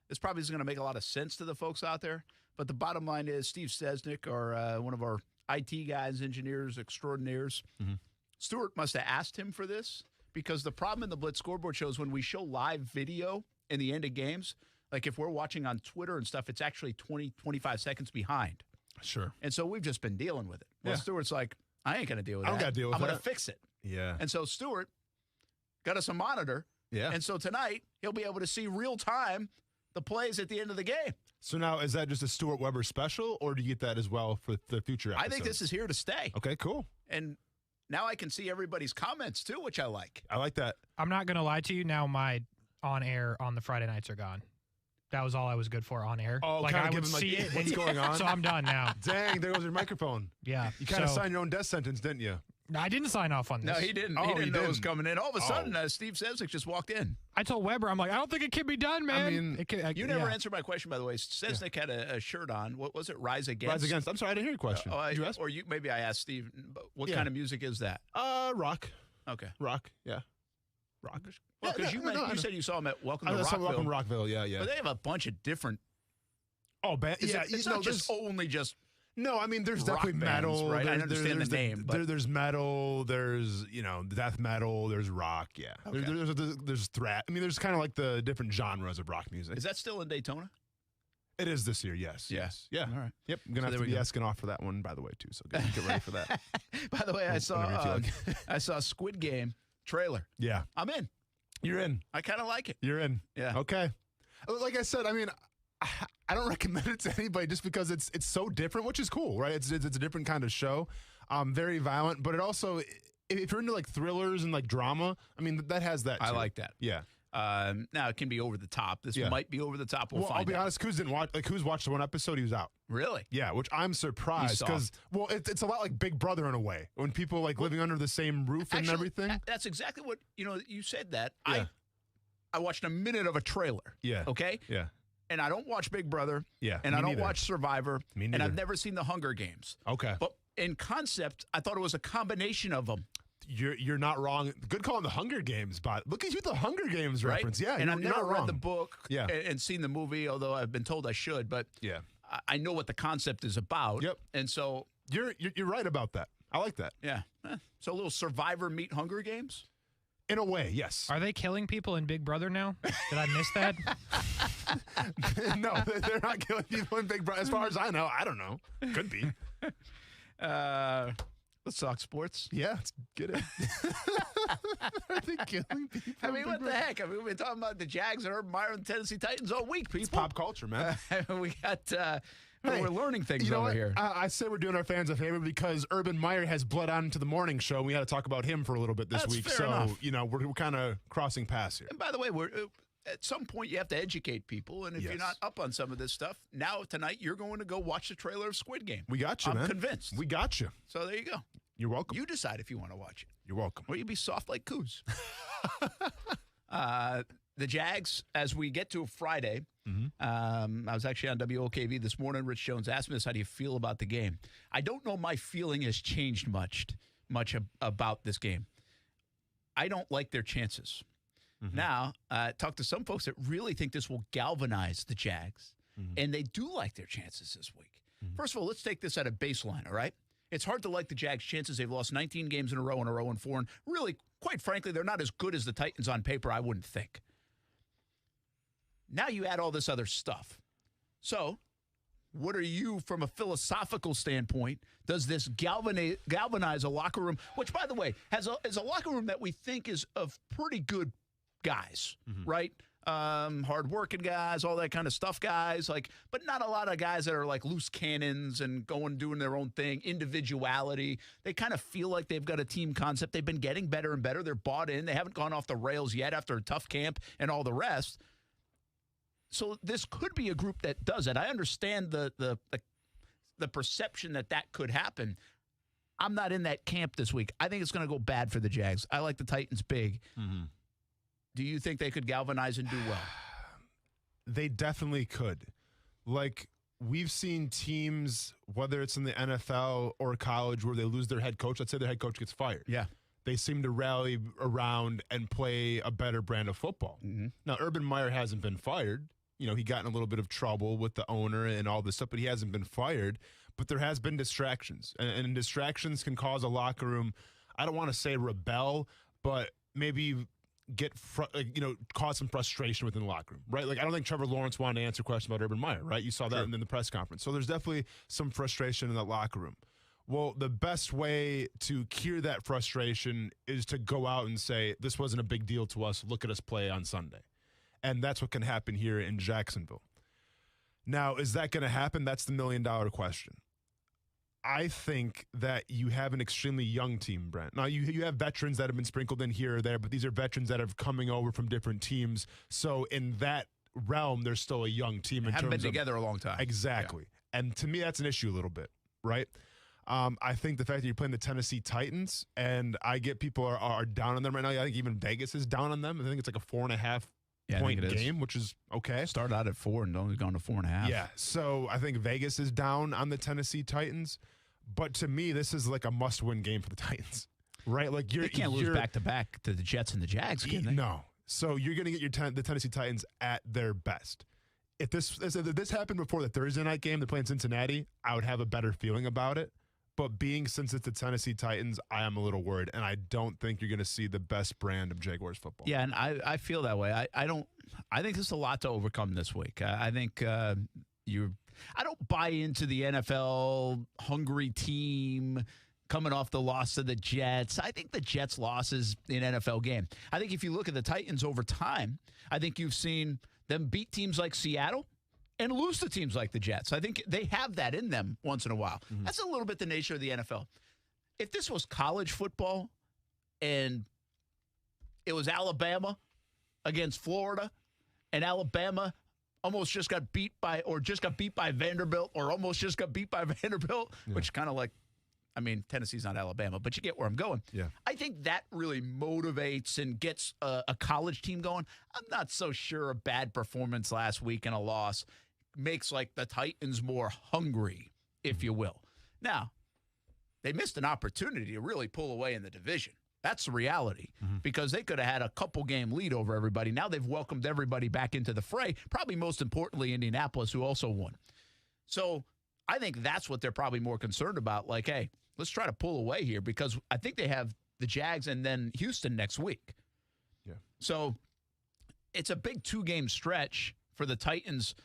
S6: This probably isn't going to make a lot of sense to the folks out there, but the bottom line is Steve Stesnick, one of our IT guys, engineers, extraordinaires, Stewart must have asked him for this because the problem in the Blitz scoreboard show is when we show live video in the end of games, like if we're watching on Twitter and stuff, it's actually 20, 25 seconds behind.
S7: Sure.
S6: And so we've just been dealing with it. Well, Stewart's like, I ain't going to deal with that.
S7: I don't got to deal with
S6: I'm
S7: that.
S6: going to fix it.
S7: Yeah.
S6: And so Stewart got us a monitor.
S7: Yeah.
S6: And so tonight he'll be able to see real time the plays at the end of the game.
S7: So now, is that just a Stuart Weber special, or do you get that as well for the future episodes?
S6: I think this is here to stay.
S7: Okay, cool.
S6: And now I can see everybody's comments, too, which I like.
S7: I like that.
S8: I'm not going to lie to you. Now my on-air on the Friday nights are gone. That was all I was good for on air.
S7: Oh,
S8: like I would see it.
S7: What's going on?
S8: So I'm done now.
S7: Dang, there goes your microphone.
S8: Yeah.
S7: You kind of signed your own death sentence, didn't you?
S8: I didn't sign off on this.
S6: No, he didn't. He didn't know it was coming in. All of a sudden, Steve Stesnick just walked in.
S8: I told Weber, I'm like, I don't think it can be done, man.
S7: I mean,
S6: you never answered my question, by the way. Stesnick had a shirt on. What was it? Rise Against?
S7: Rise Against. I'm sorry, I didn't hear your question.
S6: Did you ask? Or maybe I asked Steve, what kind of music is that?
S7: Rock.
S6: Okay.
S7: Rock, yeah. Rock.
S6: Well, because you said you saw him at Welcome to
S7: I saw
S6: Rockville.
S7: Welcome to Rockville, yeah.
S6: But they have a bunch of different.
S7: It's
S6: not just only just.
S7: No, I mean, there's
S6: rock
S7: definitely
S6: bands,
S7: metal.
S6: Right? I understand the name. But
S7: there's metal. There's death metal. There's rock. Yeah.
S6: Okay.
S7: There's thrash. I mean, there's kind of like the different genres of rock music.
S6: Is that still in Daytona?
S7: It is this year. Yes.
S6: Yeah.
S7: Yes. Yeah.
S6: All right.
S7: Yep. I'm gonna have to be asking off for that one, by the way, too. So get ready for that.
S6: By the way, I saw Squid Game trailer.
S7: Yeah.
S6: I'm in.
S7: You're in.
S6: I kind of like it.
S7: You're in.
S6: Yeah.
S7: Okay. Like I said, I mean, I don't recommend it to anybody just because it's so different, which is cool, right? It's a different kind of show, very violent, but it also, if you're into like thrillers and like drama, I mean that has that too.
S6: I like that.
S7: Yeah.
S6: Now it can be over the top. This might be over the top. We'll find
S7: I'll be
S6: out.
S7: honest. Kuz watched the one episode. He was out.
S6: Really?
S7: Yeah, which I'm surprised because it's a lot like Big Brother in a way. When people like living under the same roof and everything.
S6: That's exactly what you said. That I watched a minute of a trailer.
S7: Yeah.
S6: Okay.
S7: Yeah.
S6: And I don't watch Big Brother.
S7: Yeah.
S6: And I don't watch Survivor.
S7: Me
S6: and
S7: neither.
S6: I've never seen the Hunger Games.
S7: Okay.
S6: But in concept, I thought it was a combination of them.
S7: You're not wrong. Good call on the Hunger Games, but look at you, the Hunger Games
S6: Right?
S7: reference. Yeah.
S6: And I've
S7: you're
S6: never
S7: not
S6: read
S7: wrong.
S6: the book and seen the movie, although I've been told I should. But
S7: yeah,
S6: I know what the concept is about.
S7: Yep.
S6: And so
S7: you're right about that. I like that.
S6: Yeah. So a little Survivor meet Hunger Games.
S7: In a way, yes.
S8: Are they killing people in Big Brother now? Did I miss that?
S7: No, they're not killing people in Big Brother. As far as I know, I don't know. Could be.
S6: Let's talk sports.
S7: Yeah, let's get it. Are they killing people?
S6: I mean, what the heck? I mean, we've been talking about the Jags and Urban Meyer and the Tennessee Titans all week, people.
S7: It's pop culture, man.
S6: We got. We're learning things over here.
S7: I say we're doing our fans a favor because Urban Meyer has bled on to the morning show. We had to talk about him for a little bit this
S6: That's
S7: week.
S6: fair
S7: So,
S6: enough.
S7: we're kind of crossing paths here.
S6: And by the way, we're at some point you have to educate people, and if you're not up on some of this stuff, now tonight you're going to go watch the trailer of Squid Game.
S7: We got you,
S6: I'm
S7: man.
S6: convinced.
S7: We got you.
S6: So there you go.
S7: You're welcome.
S6: You decide if you want to watch it.
S7: You're welcome.
S6: Or you be soft like Kuz. The Jags, as we get to Friday, I was actually on WOKV this morning. Rich Jones asked me this, how do you feel about the game? I don't know my feeling has changed much about this game. I don't like their chances. Now, talk to some folks that really think this will galvanize the Jags, and they do like their chances this week. First of all, let's take this at a baseline, all right? It's hard to like the Jags' chances. They've lost 19 games in a row and 0-4. And really, quite frankly, they're not as good as the Titans on paper, I wouldn't think. Now you add all this other stuff. So, what are you, from a philosophical standpoint, does this galvanize a locker room, which, by the way, is a locker room that we think is of pretty good guys, right? hard-working guys, all that kind of stuff guys, but not a lot of guys that are like loose cannons and doing their own thing, individuality. They kind of feel like they've got a team concept. They've been getting better and better. They're bought in. They haven't gone off the rails yet after a tough camp and all the rest. So this could be a group that does it. I understand the perception that could happen. I'm not in that camp this week. I think it's going to go bad for the Jags. I like the Titans big.
S7: Mm-hmm.
S6: Do you think they could galvanize and do well?
S7: They definitely could. We've seen teams, whether it's in the NFL or college, where they lose their head coach. Let's say their head coach gets fired.
S6: Yeah.
S7: They seem to rally around and play a better brand of football.
S6: Mm-hmm.
S7: Now, Urban Meyer hasn't been fired. He got in a little bit of trouble with the owner and all this stuff, but he hasn't been fired. But there has been distractions, and distractions can cause a locker room, I don't want to say rebel, but maybe cause some frustration within the locker room, right? I don't think Trevor Lawrence wanted to answer questions about Urban Meyer, right? You saw that in the press conference. So there's definitely some frustration in that locker room. Well, the best way to cure that frustration is to go out and say, this wasn't a big deal to us. Look at us play on Sunday. And that's what can happen here in Jacksonville. Now, is that going to happen? That's the million-dollar question. I think that you have an extremely young team, Brent. Now, you have veterans that have been sprinkled in here or there, but these are veterans that are coming over from different teams. So in that realm, there's still a young team.
S6: Haven't been together a long time.
S7: Exactly. Yeah. And to me, that's an issue a little bit, right? I think the fact that you're playing the Tennessee Titans, and I get people are down on them right now. I think even Vegas is down on them. I think it's like a 4.5 point game, which is okay.
S6: Started out at 4 and only gone to 4.5.
S7: Yeah, so I think Vegas is down on the Tennessee Titans. But to me, this is like a must-win game for the Titans, right?
S6: They can't lose back-to-back to the Jets and the Jags, can they?
S7: No. So you're going to get the Tennessee Titans at their best. If this happened before the Thursday night game, they're playing Cincinnati, I would have a better feeling about it. But since it's the Tennessee Titans, I am a little worried, and I don't think you're going to see the best brand of Jaguars football.
S6: Yeah, and I feel that way. I think there's a lot to overcome this week. I think I don't buy into the NFL hungry team coming off the loss to the Jets. I think the Jets' loss is an NFL game. I think if you look at the Titans over time, I think you've seen them beat teams like Seattle and lose to teams like the Jets. I think they have that in them once in a while. Mm-hmm. That's a little bit the nature of the NFL. If this was college football and it was Alabama against Florida and Alabama almost just got beat by Vanderbilt or almost just got beat by Vanderbilt, which kind of Tennessee's not Alabama, but you get where I'm going.
S7: Yeah.
S6: I think that really motivates and gets a college team going. I'm not so sure a bad performance last week and a loss makes the Titans more hungry, if you will. Now, they missed an opportunity to really pull away in the division. That's the reality, because they could have had a couple-game lead over everybody. Now they've welcomed everybody back into the fray, probably most importantly Indianapolis, who also won. So I think that's what they're probably more concerned about. Hey, let's try to pull away here, because I think they have the Jags and then Houston next week.
S7: Yeah.
S6: So it's a big 2-game stretch for the Titans.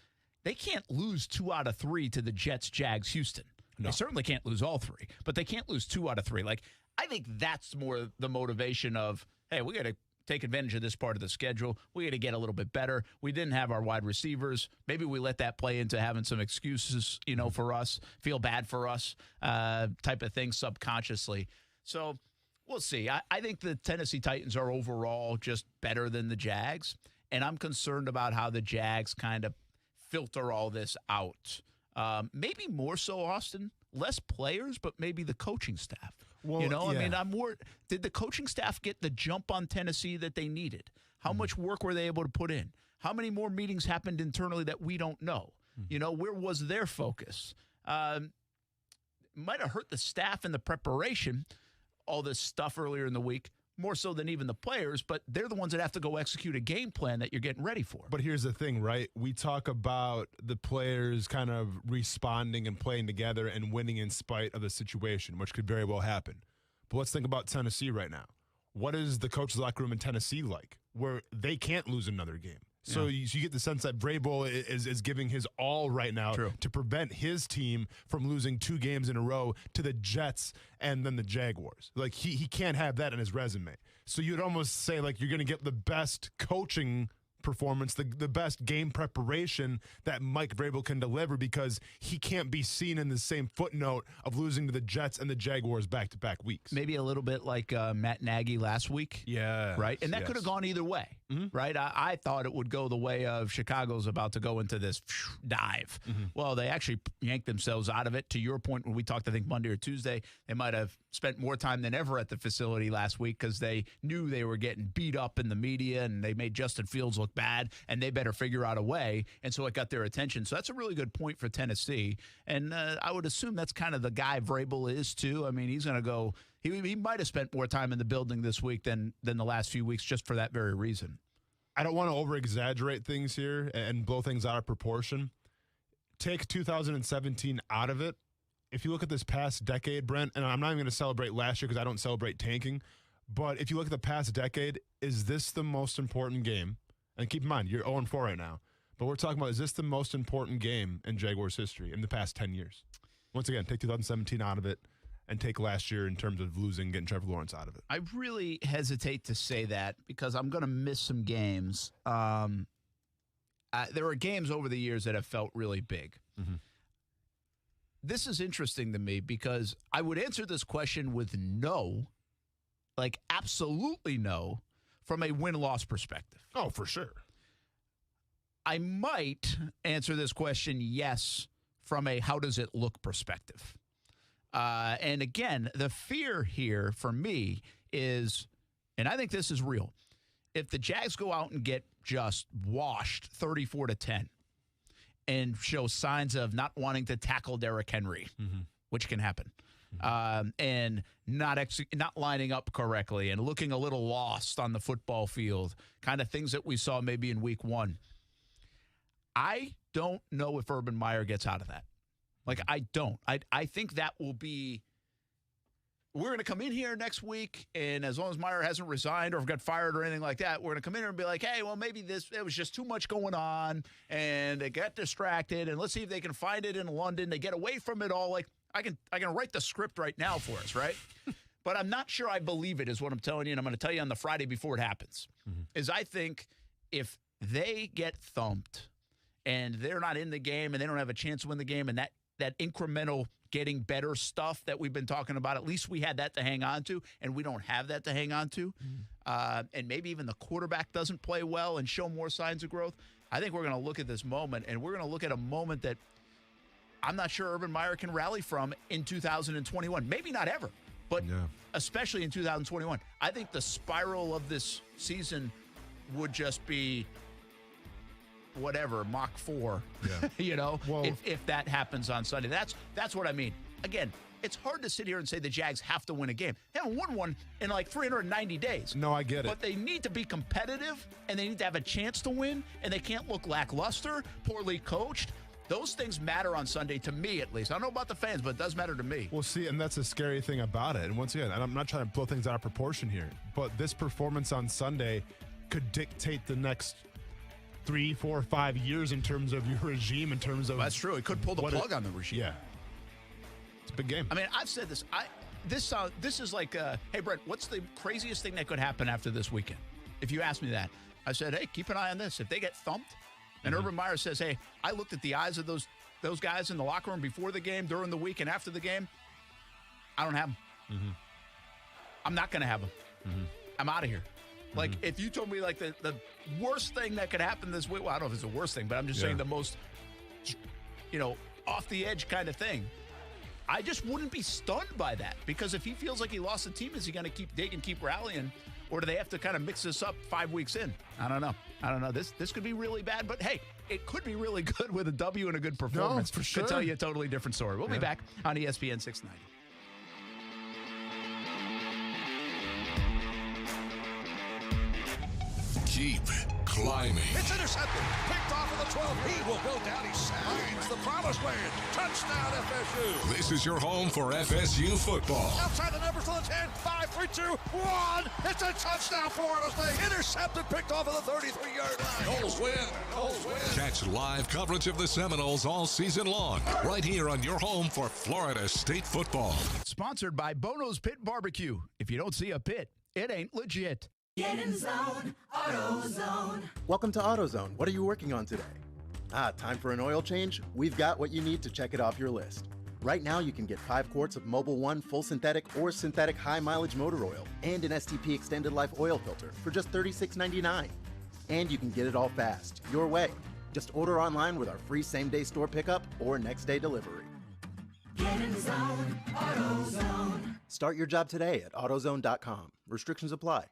S6: They can't lose 2 out of 3 to the Jets, Jags, Houston. No. They certainly can't lose all 3, but they can't lose 2 out of 3. I think that's more the motivation of, hey, we got to take advantage of this part of the schedule. We got to get a little bit better. We didn't have our wide receivers. Maybe we let that play into having some excuses, for us, feel bad for us, type of thing subconsciously. So we'll see. I think the Tennessee Titans are overall just better than the Jags, and I'm concerned about how the Jags kind of filter all this out. Maybe more so, Austin, less players, but maybe the coaching staff.
S7: Well,
S6: I'm more. Did the coaching staff get the jump on Tennessee that they needed? How much work were they able to put in? How many more meetings happened internally that we don't know? Where was their focus? Might have hurt the staff in the preparation, all this stuff earlier in the week, more so than even the players, but they're the ones that have to go execute a game plan that you're getting ready for.
S7: But here's the thing, right? We talk about the players kind of responding and playing together and winning in spite of the situation, which could very well happen. But let's think about Tennessee right now. What is the coach's locker room in Tennessee like, where they can't lose another game? So you get the sense that Vrabel is giving his all right now to prevent his team from losing 2 games in a row to the Jets and then the Jaguars. He can't have that in his resume. So you'd almost say you're going to get the best coaching performance, the best game preparation that Mike Vrabel can deliver, because he can't be seen in the same footnote of losing to the Jets and the Jaguars back-to-back weeks.
S6: Maybe a little bit like Matt Nagy last week.
S7: Yeah.
S6: Right? And that could have gone either way, right? I thought it would go the way of Chicago's about to go into this dive. Well, they actually yanked themselves out of it. To your point, when we talked, I think, Monday or Tuesday, they might have spent more time than ever at the facility last week because they knew they were getting beat up in the media, and they made Justin Fields look bad, and they better figure out a way. And so it got their attention. So that's a really good point for Tennessee. And I would assume that's kind of the guy Vrabel is, too. I mean, he's going to go – he might have spent more time in the building this week than the last few weeks just for that very reason.
S7: I don't want to over-exaggerate things here and blow things out of proportion. Take 2017 out of it. If you look at this past decade, Brent, and I'm not even going to celebrate last year because I don't celebrate tanking, but if you look at the past decade, is this the most important game? And keep in mind, you're 0-4 right now. But we're talking about, is this the most important game in Jaguars history in the past 10 years? Once again, take 2017 out of it and take last year in terms of losing, getting Trevor Lawrence out of it.
S6: I really hesitate to say that because I'm going to miss some games. There are games over the years that have felt really big. This is interesting to me because I would answer this question with no, like absolutely no, from a win-loss perspective.
S7: Oh, for sure.
S6: I might answer this question yes from a how does it look perspective. And again, the fear here for me is, and I think this is real, if the Jags go out and get just washed 34-10 and show signs of not wanting to tackle Derrick Henry, which can happen, and not lining up correctly and looking a little lost on the football field, kind of things that we saw maybe in week 1. I don't know if Urban Meyer gets out of that. Like, I don't. I think that will be – we're going to come in here next week, and as long as Meyer hasn't resigned or got fired or anything like that, we're going to come in here and be like, hey, well, maybe it was just too much going on, and they got distracted, and let's see if they can find it in London. They get away from it all. Like, I can write the script right now for us, right? But I'm not sure I believe it is what I'm telling you, and I'm going to tell you on the Friday before it happens, is I think if they get thumped and they're not in the game and they don't have a chance to win the game, and that incremental getting better stuff that we've been talking about, at least we had that to hang on to, and we don't have that to hang on to. And maybe even the quarterback doesn't play well and show more signs of growth. I think we're going to look at this moment, and we're going to look at a moment that I'm not sure Urban Meyer can rally from in 2021. Maybe not ever, but especially in 2021. I think the spiral of this season would just be whatever, Mach 4, you know, if that happens on Sunday. That's what I mean. Again, it's hard to sit here and say the Jags have to win a game. They haven't won one in like 390 days.
S7: No, I get it.
S6: But they need to be competitive, and they need to have a chance to win, and they can't look lackluster, poorly coached. Those things matter on Sunday, to me at least. I don't know about the fans, but it does matter to me.
S7: Well, see, and that's a scary thing about it. And once again, and I'm not trying to blow things out of proportion here, but this performance on Sunday could dictate the next 3, 4, 5 years in terms of your regime, in terms of...
S6: That's true. It could pull the plug on the regime.
S7: Yeah. It's a big game.
S6: I mean, I've said this. This is like, hey, Brett, what's the craziest thing that could happen after this weekend? If you ask me that, I said, hey, keep an eye on this. If they get thumped, and Urban Meyer says, hey, I looked at the eyes of those guys in the locker room before the game, during the week, and after the game, I don't have them. I'm not going to have them. I'm out of here. Like, if you told me, like, the worst thing that could happen this week, well, I don't know if it's the worst thing, but I'm just saying the most, off-the-edge kind of thing, I just wouldn't be stunned by that. Because if he feels like he lost the team, is he going to keep digging, keep rallying, or do they have to kind of mix this up 5 weeks in? I don't know. This could be really bad, but, hey, it could be really good with a W and a good performance.
S7: No, for sure.
S6: Could tell you a totally different story. We'll be back on ESPN 690.
S1: Keep climbing.
S2: It's intercepted. Picked off of the 12. He will go down. He signs the promised land. Touchdown, FSU.
S1: This is your home for FSU football.
S2: Outside the numbers to the 10. 5, 3, 2, 1. It's a touchdown, Florida State. Intercepted. Picked off of the 33-yard line. Noles win. Noles win.
S1: Catch live coverage of the Seminoles all season long, right here on your home for Florida State football.
S6: Sponsored by Bono's Pit Barbecue. If you don't see a pit, it ain't legit.
S4: Get in zone, AutoZone.
S5: Welcome to AutoZone. What are you working on today? Time for an oil change? We've got what you need to check it off your list. Right now, you can get 5 quarts of Mobil 1 full synthetic or synthetic high mileage motor oil and an STP extended life oil filter for just $36.99. And you can get it all fast, your way. Just order online with our free same-day store pickup or next-day delivery.
S4: Get in zone, AutoZone.
S5: Start your job today at AutoZone.com. Restrictions apply.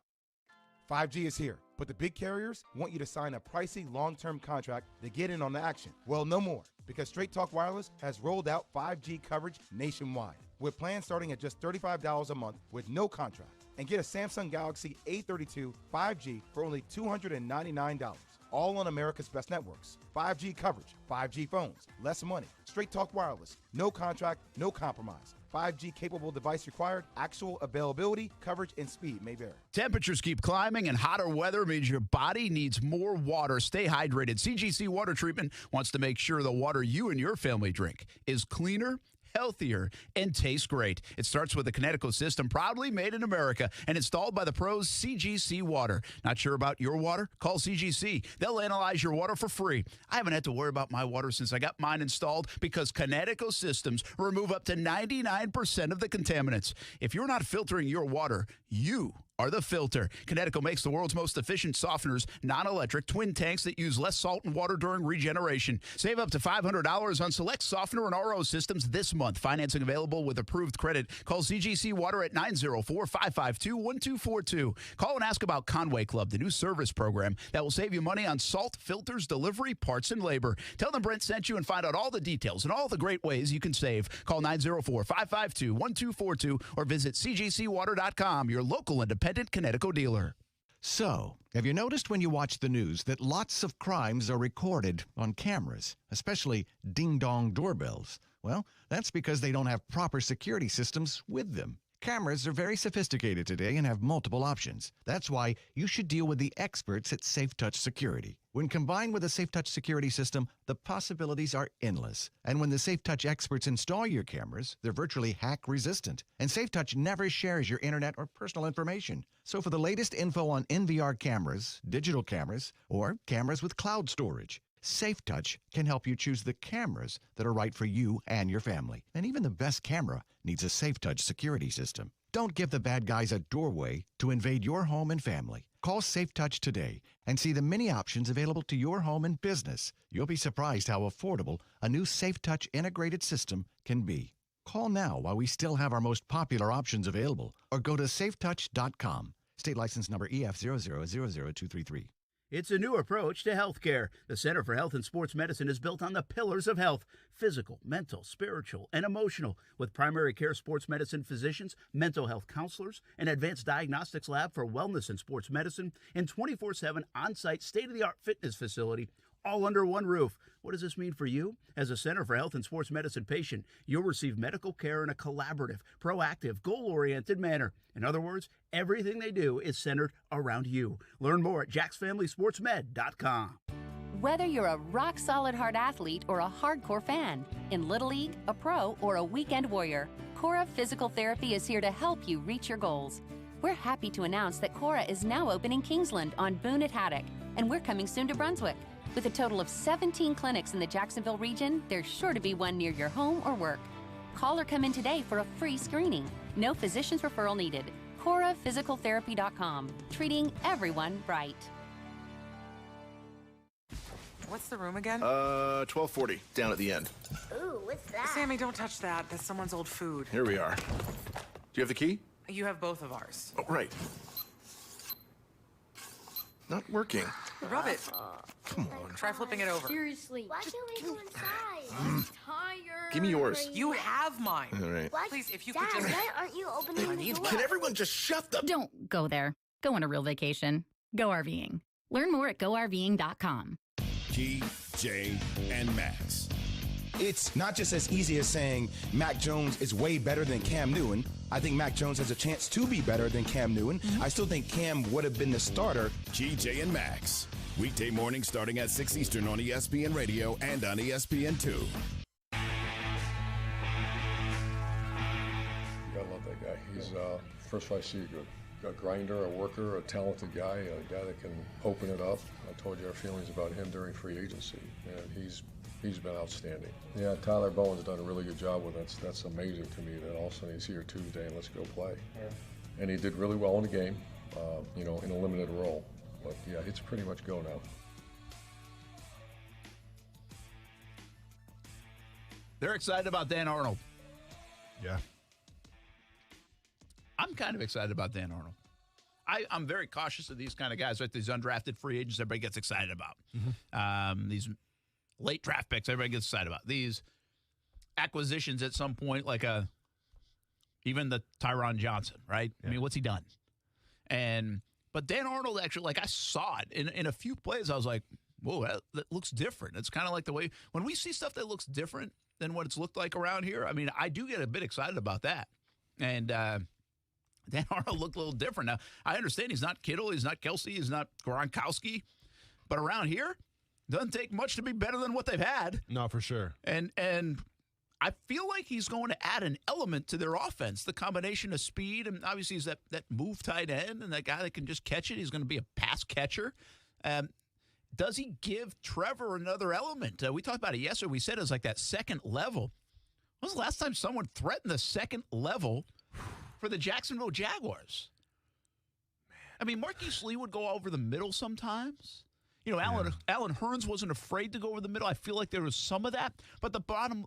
S9: 5G is here, but the big carriers want you to sign a pricey long-term contract to get in on the action. Well, no more, because Straight Talk Wireless has rolled out 5G coverage nationwide, with plans starting at just $35 a month with no contract. And get a Samsung Galaxy A32 5G for only $299, all on America's best networks. 5G coverage, 5G phones, less money. Straight Talk Wireless, no contract, no compromise. 5G capable device required, actual availability, coverage, and speed may vary.
S6: Temperatures keep climbing, and hotter weather means your body needs more water. Stay hydrated. CGC Water Treatment wants to make sure the water you and your family drink is cleaner, healthier, and tastes great. It starts with the Connecticut system, proudly made in America and installed by the pros CGC Water. Not sure about your water? Call CGC. They'll analyze your water for free. I haven't had to worry about my water since I got mine installed because Connecticut systems remove up to 99% of the contaminants. If you're not filtering your water, you are the filter. Connecticut makes the world's most efficient softeners, non-electric twin tanks that use less salt and water during regeneration. Save up to $500 on select softener and RO systems this month. Financing available with approved credit. Call CGC Water at 904-552-1242. Call and ask about Conway Club, the new service program that will save you money on salt, filters, delivery, parts, and labor. Tell them Brent sent you and find out all the details and all the great ways you can save. Call 904-552-1242 or visit cgcwater.com, your local independent Connecticut dealer.
S10: So, have you noticed when you watch the news that lots of crimes are recorded on cameras, especially ding-dong doorbells? Well, that's because they don't have proper security systems with them. Cameras are very sophisticated today and have multiple options. That's why you should deal with the experts at SafeTouch Security. When combined with a SafeTouch security system, the possibilities are endless. And when the SafeTouch experts install your cameras, they're virtually hack-resistant. And SafeTouch never shares your internet or personal information. So for the latest info on NVR cameras, digital cameras, or cameras with cloud storage, SafeTouch can help you choose the cameras that are right for you and your family. And even the best camera needs a SafeTouch security system. Don't give the bad guys a doorway to invade your home and family. Call SafeTouch today and see the many options available to your home and business. You'll be surprised how affordable a new SafeTouch integrated system can be. Call now while we still have our most popular options available, or go to safetouch.com. State license number EF0000233.
S6: It's a new approach to healthcare. The Center for Health and Sports Medicine is built on the pillars of health: physical, mental, spiritual, and emotional, with primary care sports medicine physicians, mental health counselors, an advanced diagnostics lab for wellness and sports medicine, and 24/7 on-site state-of-the-art fitness facility, all under one roof. What does this mean for you? As a Center for Health and Sports Medicine patient, you'll receive medical care in a collaborative, proactive, goal-oriented manner. In other words, everything they do is centered around you. Learn more at jacksfamilysportsmed.com.
S25: Whether you're a rock-solid hard athlete or a hardcore fan, in Little League, a pro, or a weekend warrior, Cora Physical Therapy is here to help you reach your goals. We're happy to announce that Cora is now open in Kingsland on Boone at Haddock, and we're coming soon to Brunswick. With a total of 17 clinics in the Jacksonville region, there's sure to be one near your home or work. Call or come in today for a free screening. No physician's referral needed. CoraPhysicalTherapy.com. Treating everyone right.
S26: What's the room again?
S27: 1240, down at the end.
S26: Ooh, what's that? Sammy, don't touch that. That's someone's old food.
S27: Here we are. Do you have the key?
S26: You have both of ours.
S27: Oh, right. Not working.
S26: Rub it.
S27: Come on.
S26: Try flipping it over.
S28: Seriously. Why can't we go inside? I'm tired.
S27: Give me yours.
S26: You have mine.
S27: All right.
S28: What?
S26: Please, if you
S28: Dad,
S26: could just...
S28: why aren't you opening the door?
S27: Can everyone just shut the...
S29: Don't go there. Go on a real vacation. Go RVing. Learn more at GoRVing.com.
S30: GJ and Max. It's not just as easy as saying Mac Jones is way better than Cam Newton. I think Mac Jones has a chance to be better than Cam Newton. I still think Cam would have been the starter. GJ and Max. Weekday morning starting at 6 Eastern on ESPN Radio and on ESPN2.
S24: You gotta love that guy. He's, first of all, I see you good. a grinder, a worker, a talented guy, a guy that can open it up. I told you our feelings about him during free agency, and he's been outstanding. Yeah, Tyler Bowen's done a really good job with us. That's amazing to me that all of a sudden he's here Tuesday and let's go play. Yeah. And he did really well in the game, in a limited role. But yeah, it's pretty much go now.
S6: They're excited about Dan Arnold.
S7: Yeah.
S6: I'm kind of excited about Dan Arnold. I'm very cautious of these kind of guys, right? These undrafted free agents everybody gets excited about. Mm-hmm. These late draft picks everybody gets excited about. These acquisitions at some point, like even the Tyron Johnson, right? Yeah. I mean, what's he done? But Dan Arnold actually, like I saw it in a few plays. I was like, whoa, that looks different. It's kind of like the way when we see stuff that looks different than what it's looked like around here. I mean, I do get a bit excited about that. And Dan Arnold looked a little different. Now, I understand he's not Kittle, he's not Kelsey, he's not Gronkowski, but around here, doesn't take much to be better than what they've had.
S7: No, for sure.
S6: And I feel like he's going to add an element to their offense, the combination of speed, and obviously he's that move tight end and that guy that can just catch it. He's going to be a pass catcher. Does he give Trevor another element? We talked about it yesterday. We said it was like that second level. When was the last time someone threatened the second level for the Jacksonville Jaguars? Man. I mean, Marquise Lee would go over the middle sometimes. You know, Alan Hearns wasn't afraid to go over the middle. I feel like there was some of that. But the problem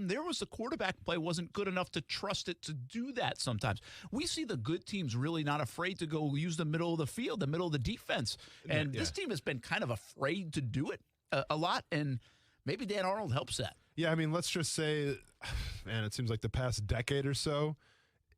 S6: there was the quarterback play wasn't good enough to trust it to do that sometimes. We see the good teams really not afraid to go use the middle of the field, the middle of the defense. And this team has been kind of afraid to do it a lot. And maybe Dan Arnold helps that.
S7: Yeah, I mean, let's just say, man, it seems like the past decade or so,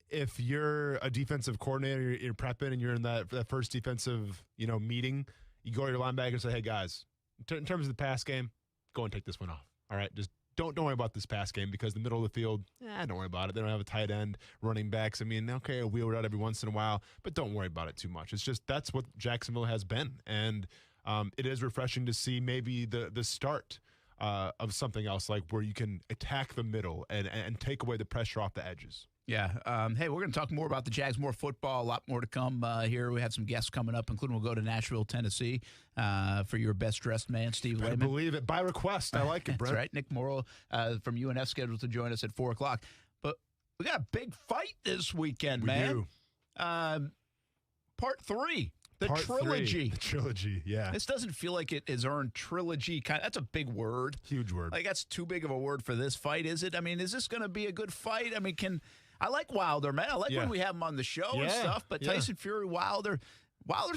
S7: if you're a defensive coordinator, you're prepping and you're in that first defensive, meeting, you go to your linebacker and say, hey, guys, in terms of the pass game, go and take this one off. All right, just don't worry about this pass game because the middle of the field, don't worry about it. They don't have a tight end, running backs. I mean, okay, I'll wheel it out every once in a while, but don't worry about it too much. It's just that's what Jacksonville has been, and it is refreshing to see maybe the start of something else, like where you can attack the middle and take away the pressure off the edges.
S6: Yeah. Hey, we're going to talk more about the Jags, more football, a lot more to come here. We have some guests coming up, including we'll go to Nashville, Tennessee for your best-dressed man, Steve Lehman.
S7: I believe it. By request. I like it, Brent.
S6: That's right. Nick Morrow from UNF scheduled to join us at 4 o'clock. But we got a big fight this weekend, man.
S7: We
S6: do. Part 3. Part trilogy.
S7: 3, the trilogy, yeah.
S6: This doesn't feel like it has earned trilogy. That's a big word.
S7: Huge word.
S6: Like, that's too big of a word for this fight, is it? I mean, is this going to be a good fight? I mean, I like Wilder, man. I like when we have him on the show and stuff, but Tyson Fury, Wilder's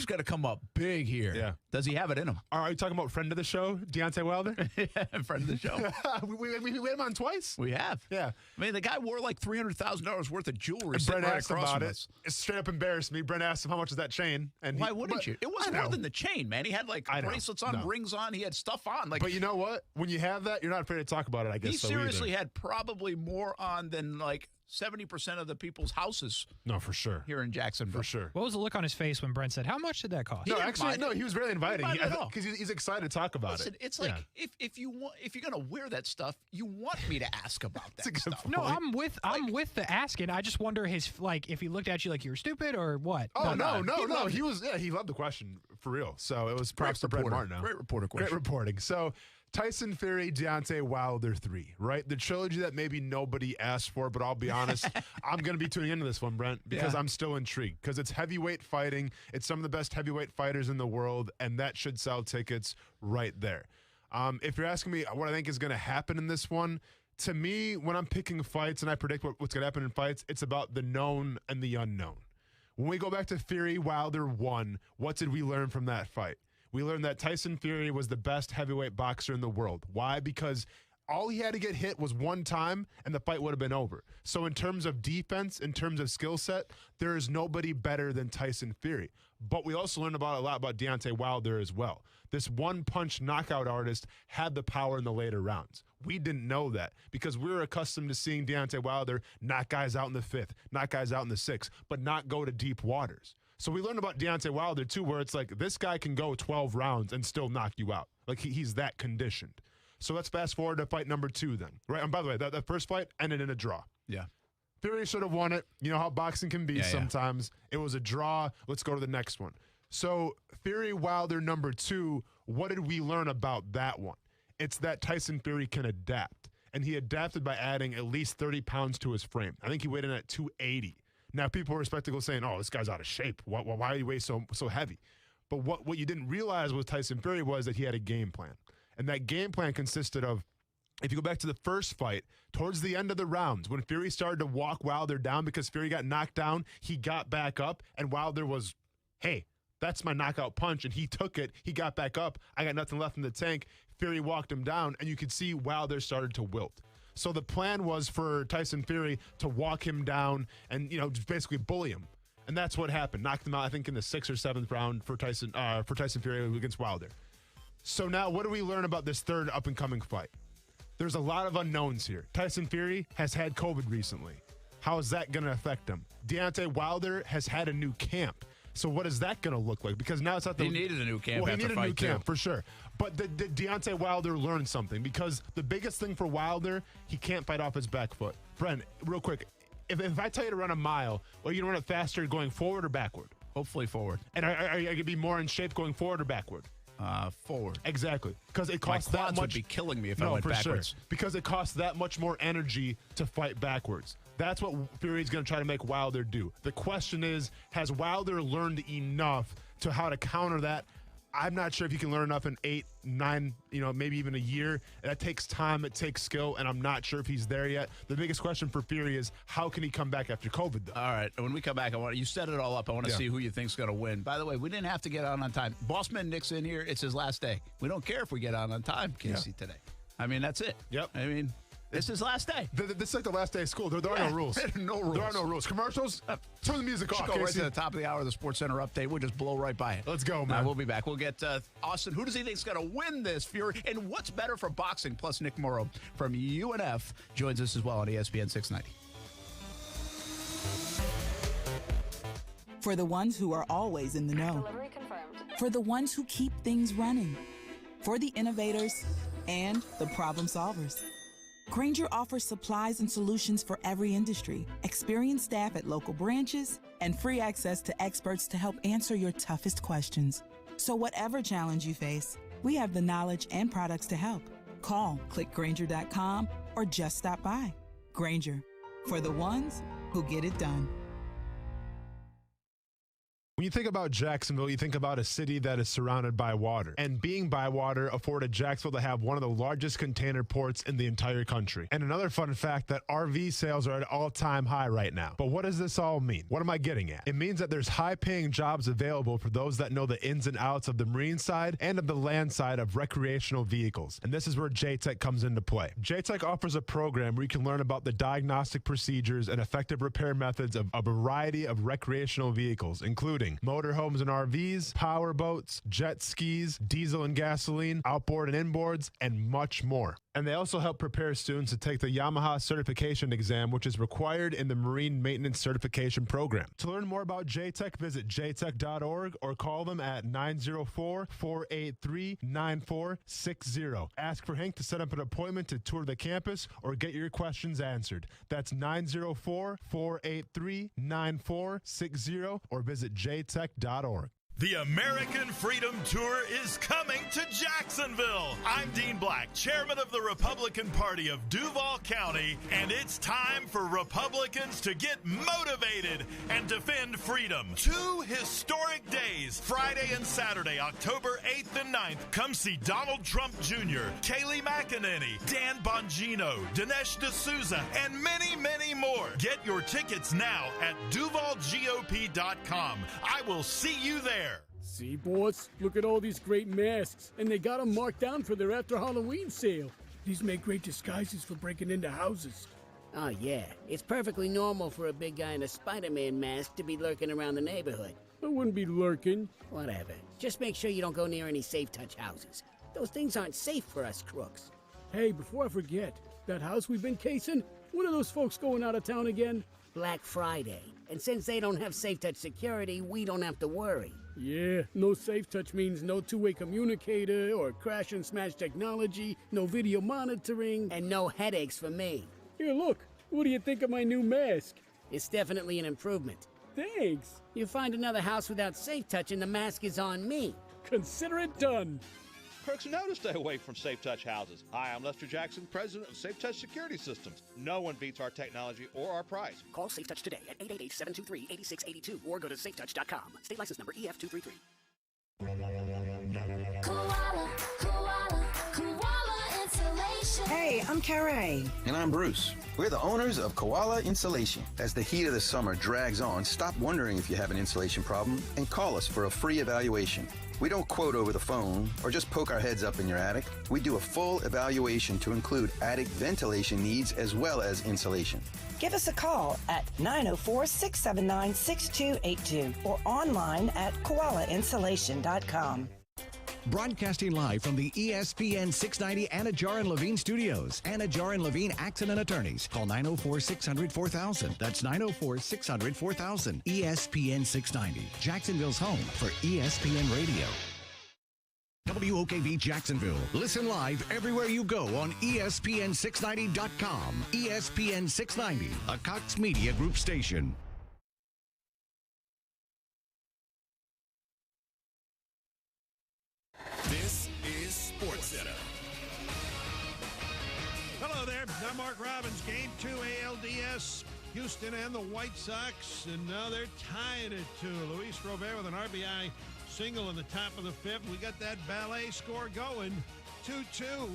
S6: got to come up big here.
S7: Yeah.
S6: Does he have it in him?
S7: Are you talking about friend of the show, Deontay Wilder?
S6: Yeah, friend of the show.
S7: we had him on twice.
S6: We have.
S7: Yeah.
S6: I mean, the guy wore like $300,000 worth of jewelry.
S7: Brent
S6: right
S7: asked
S6: across
S7: about
S6: from
S7: it.
S6: us.
S7: It straight up embarrassed me. Brent asked him how much is that chain, and
S6: why wouldn't you? It was more than the chain, man. He had like bracelets on, rings on. He had stuff on. Like,
S7: but you know what? When you have that, you're not afraid to talk about it. I guess
S6: he seriously had probably more on than like 70% of the people's houses.
S7: No, for sure.
S6: Here in Jacksonville.
S7: For sure.
S8: What was the look on his face when Brent said, how much did that cost?
S7: No, actually, no, he was really inviting. Because he's excited to talk about it.
S6: It's like, if you're going to wear that stuff, you want me to ask about that stuff.
S8: No, I'm with the asking. I just wonder if he looked at you like you were stupid or what.
S7: Oh, no. He loved the question for real. So it was props to Brent Martineau.
S6: Great reporter question.
S7: Great reporting. So Tyson Fury, Deontay Wilder 3, right? The trilogy that maybe nobody asked for, but I'll be honest, I'm going to be tuning into this one, Brent, because I'm still intrigued. Because it's heavyweight fighting. It's some of the best heavyweight fighters in the world, and that should sell tickets right there. If you're asking me what I think is going to happen in this one, to me, when I'm picking fights and I predict what's going to happen in fights, it's about the known and the unknown. When we go back to Fury Wilder 1, what did we learn from that fight? We learned that Tyson Fury was the best heavyweight boxer in the world. Why? Because all he had to get hit was one time and the fight would have been over. So in terms of defense, in terms of skill set, there is nobody better than Tyson Fury. But we also learned a lot about Deontay Wilder as well. This one-punch knockout artist had the power in the later rounds. We didn't know that because we were accustomed to seeing Deontay Wilder knock guys out in the 5th, knock guys out in the 6th, but not go to deep waters. So we learned about Deontay Wilder, too, where it's like this guy can go 12 rounds and still knock you out. Like, he's that conditioned. So let's fast forward to fight number 2 then. Right? And by the way, that first fight ended in a draw.
S6: Yeah.
S7: Fury should have won it. You know how boxing can be sometimes. It was a draw. Let's go to the next one. So Fury Wilder number 2, what did we learn about that one? It's that Tyson Fury can adapt. And he adapted by adding at least 30 pounds to his frame. I think he weighed in at 280. Now, people were spectacle saying, oh, this guy's out of shape. Why do he weigh so heavy? But what you didn't realize with Tyson Fury was that he had a game plan. And that game plan consisted of, if you go back to the first fight, towards the end of the rounds, when Fury started to walk Wilder down because Fury got knocked down, he got back up, and Wilder was, hey, that's my knockout punch, and he took it. He got back up. I got nothing left in the tank. Fury walked him down, and you could see Wilder started to wilt. So the plan was for Tyson Fury to walk him down and, just basically bully him. And that's what happened. Knocked him out, I think, in the 6th or 7th round for Tyson Fury against Wilder. So now what do we learn about this third up-and-coming fight? There's a lot of unknowns here. Tyson Fury has had COVID recently. How is that going to affect him? Deontay Wilder has had a new camp. So what is that going to look like? Because now it's not the...
S6: He needed a new camp
S7: Well, he
S6: after
S7: needed a new
S6: fight two.
S7: camp, for sure. But Deontay Wilder learned something, because the biggest thing for Wilder, he can't fight off his back foot. Brent, real quick, if I tell you to run a mile, are you going to run it faster going forward or backward?
S6: Hopefully forward.
S7: And are you going to be more in shape going forward or backward?
S6: Forward.
S7: Exactly. Because it
S6: My
S7: costs that
S6: quads
S7: much.
S6: would be killing me if I went
S7: for
S6: backwards.
S7: Sure. Because it costs that much more energy to fight backwards. That's what Fury's going to try to make Wilder do. The question is, has Wilder learned enough to how to counter that? I'm not sure if you can learn enough in 8, 9, maybe even a year. That takes time, it takes skill, and I'm not sure if he's there yet. The biggest question for Fury is, how can he come back after COVID, though?
S6: All right, when we come back, you set it all up. I want to see who you think's going to win. By the way, we didn't have to get on time. Bossman Nick's in here. It's his last day. We don't care if we get on time, Casey, today. I mean, that's it.
S7: Yep.
S6: I mean, this is last day.
S7: This is like the last day of school. There are no rules.
S6: No rules.
S7: There are no rules. Commercials? Turn the music off,
S6: Go right
S7: Casey.
S6: to the top of the hour of the Sports Center update. We'll just blow right by it.
S7: Let's go, man.
S6: We'll be back. We'll get Austin. Who does he think's going to win this, Fury? And what's better for boxing? Plus, Nick Morrow from UNF joins us as well on ESPN 690.
S3: For the ones who are always in the know.
S28: Delivery confirmed.
S3: For the ones who keep things running. For the innovators and the problem solvers. Grainger offers supplies and solutions for every industry, experienced staff at local branches, and free access to experts to help answer your toughest questions. So whatever challenge you face, we have the knowledge and products to help. Call, click Grainger.com, or just stop by. Grainger, for the ones who get it done.
S7: When you think about Jacksonville, you think about a city that is surrounded by water. And being by water afforded Jacksonville to have one of the largest container ports in the entire country. And another fun fact, that RV sales are at an all-time high right now. But what does this all mean? What am I getting at? It means that there's high-paying jobs available for those that know the ins and outs of the marine side and of the land side of recreational vehicles. And this is where JTech comes into play. JTech offers a program where you can learn about the diagnostic procedures and effective repair methods of a variety of recreational vehicles, including motorhomes and RVs, power boats, jet skis, diesel and gasoline, outboard and inboards, and much more. And they also help prepare students to take the Yamaha certification exam, which is required in the Marine Maintenance Certification Program. To learn more about JTech, visit jtech.org or call them at 904-483-9460. Ask for Hank to set up an appointment to tour the campus or get your questions answered. That's 904-483-9460 or visit jtech.org.
S11: The American Freedom Tour is coming to Jacksonville. I'm Dean Black, chairman of the Republican Party of Duval County, and it's time for Republicans to get motivated and defend freedom. 2 historic days, Friday and Saturday, October 8th and 9th. Come see Donald Trump Jr., Kayleigh McEnany, Dan Bongino, Dinesh D'Souza, and many, many more. Get your tickets now at DuvalGOP.com. I will see you there.
S12: See, boss, look at all these great masks, and they got them marked down for their after Halloween sale. These make great disguises for breaking into houses.
S13: Oh, yeah. It's perfectly normal for a big guy in a Spider-Man mask to be lurking around the neighborhood.
S12: I wouldn't be lurking.
S13: Whatever. Just make sure you don't go near any safe-touch houses. Those things aren't safe for us crooks.
S12: Hey, before I forget, that house we've been casing, when are those folks going out of town again?
S13: Black Friday. And since they don't have safe-touch security, we don't have to worry.
S12: Yeah, no safe touch means no two-way communicator or crash and smash technology, no video monitoring,
S13: and no headaches for me.
S12: Here, look, What do you think of my new mask?
S13: It's definitely an improvement.
S12: Thanks.
S13: You find another house without Safe Touch and the mask is on me.
S12: Consider it done.
S2: Crooks know to stay away from Safe Touch houses. Hi, I'm Lester Jackson, president of Safe Touch Security Systems. No one beats our technology or our price.
S14: Call Safe Touch today at 888-723-8682 or go to safetouch.com. State license number EF233.
S4: Koala Insulation.
S15: Hey, I'm Carrie.
S16: And I'm Bruce. We're the owners of Koala Insulation. As the heat of the summer drags on, stop wondering if you have an insulation problem and call us for a free evaluation. We don't quote over the phone or just poke our heads up in your attic. We do a full evaluation to include attic ventilation needs as well as insulation.
S15: Give us a call at 904-679-6282 or online at koalainsulation.com.
S10: Broadcasting live from the ESPN 690 Anajar and Levine studios. Anajar and Levine Accident Attorneys. Call 904-600-4000. That's 904-600-4000. ESPN 690. Jacksonville's home for ESPN Radio. WOKV Jacksonville. Listen live everywhere you go on ESPN690.com. ESPN 690, a Cox Media Group station.
S17: This is SportsCenter.
S18: Hello there. I'm Mark Robbins. Game 2 ALDS. Houston and the White Sox. And now they're tying it to Luis Robert with an RBI single in the top of the fifth. We got that ballet score going. 2-2.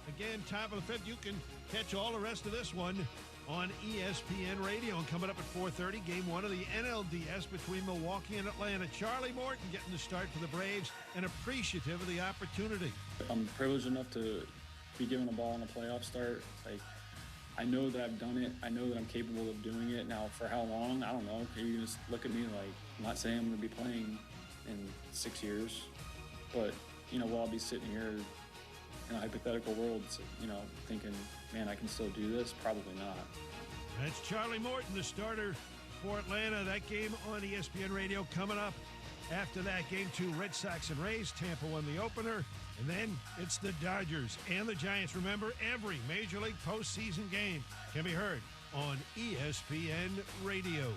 S18: Again, top of the fifth. You can catch all the rest of this one on ESPN Radio. And coming up at 4:30, game 1 of the NLDS between Milwaukee and Atlanta. Charlie Morton getting the start for the Braves and appreciative of the opportunity.
S19: I'm privileged enough to be given a ball in a playoff start. Like, I know that I've done it. I know that I'm capable of doing it. Now, for how long, I don't know. You can just look at me like, I'm not saying I'm going to be playing in 6 years, but, you know, while I'll be sitting here in a hypothetical world, you know, thinking, man, I can still do this, probably not.
S18: That's Charlie Morton, the starter for Atlanta. That game on ESPN Radio coming up. After that, game 2, Red Sox and Rays. Tampa won the opener. And then it's the Dodgers and the Giants. Remember, every Major League postseason game can be heard on ESPN Radio.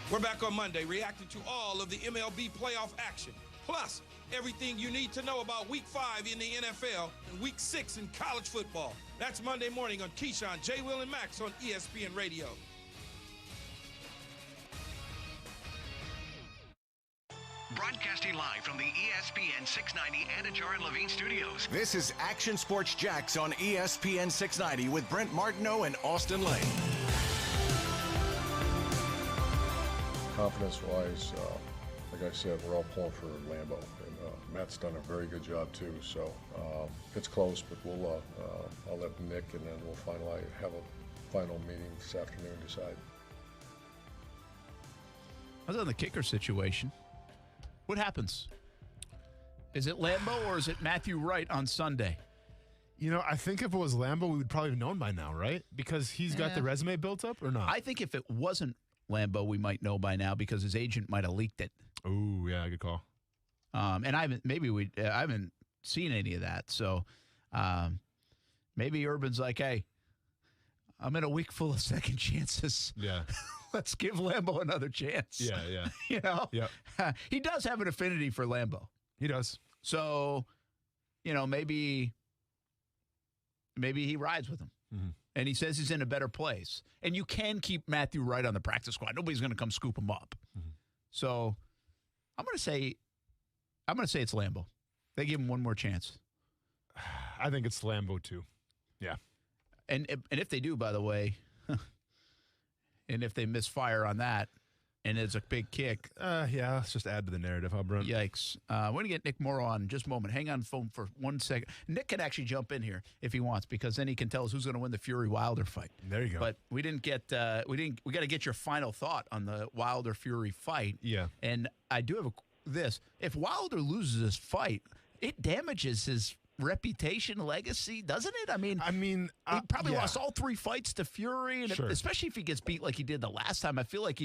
S20: We're back on Monday reacting to all of the MLB playoff action. Plus, everything you need to know about Week 5 in the NFL and Week 6 in college football. That's Monday morning on Keyshawn, J. Will, and Max on ESPN Radio.
S10: Broadcasting live from the ESPN 690 Anajar and Levine studios.
S21: This is Action Sports Jacks on ESPN 690 with Brent Martineau and Austin Lane.
S24: Confidence-wise, like I said, we're all pulling for Lambeau, and Matt's done a very good job too. So it's close, but we'll I'll let Nick, and then we'll have a final meeting this afternoon and decide.
S6: I was on the kicker situation. What happens? Is it Lambeau or is it Matthew Wright on Sunday?
S7: You know, I think if it was Lambeau, we would probably have known by now, right? Because he's got the resume built up, or not?
S6: I think if it wasn't Lambeau, we might know by now because his agent might have leaked it.
S7: Oh, yeah, good call.
S6: And I haven't seen any of that. So maybe Urban's like, hey, I'm in a week full of second chances.
S7: Yeah.
S6: Let's give Lambeau another chance.
S7: Yeah, yeah.
S6: You know?
S7: Yeah.
S6: He does have an affinity for Lambeau.
S7: He does.
S6: So, you know, maybe he rides with him. Mm-hmm. And he says he's in a better place. And you can keep Matthew Wright on the practice squad. Nobody's going to come scoop him up. Mm-hmm. So I'm going to say it's Lambeau. They give him one more chance.
S7: I think it's Lambeau too. Yeah.
S6: And if they do, by the way, and if they misfire on that, and it's a big kick.
S7: Yeah, let's just add to the narrative, huh, Brent?
S6: Yikes. We're going to get Nick Morrow on in just a moment. Hang on the phone for 1 second. Nick can actually jump in here if he wants, because then he can tell us who's going to win the Fury-Wilder fight.
S7: There you go.
S6: But we got to get your final thought on the Wilder-Fury fight.
S7: Yeah.
S6: And I do have this. If Wilder loses this fight, it damages his reputation, legacy, doesn't it? I mean, he probably lost all 3 fights to Fury, and especially if he gets beat like he did the last time. I feel like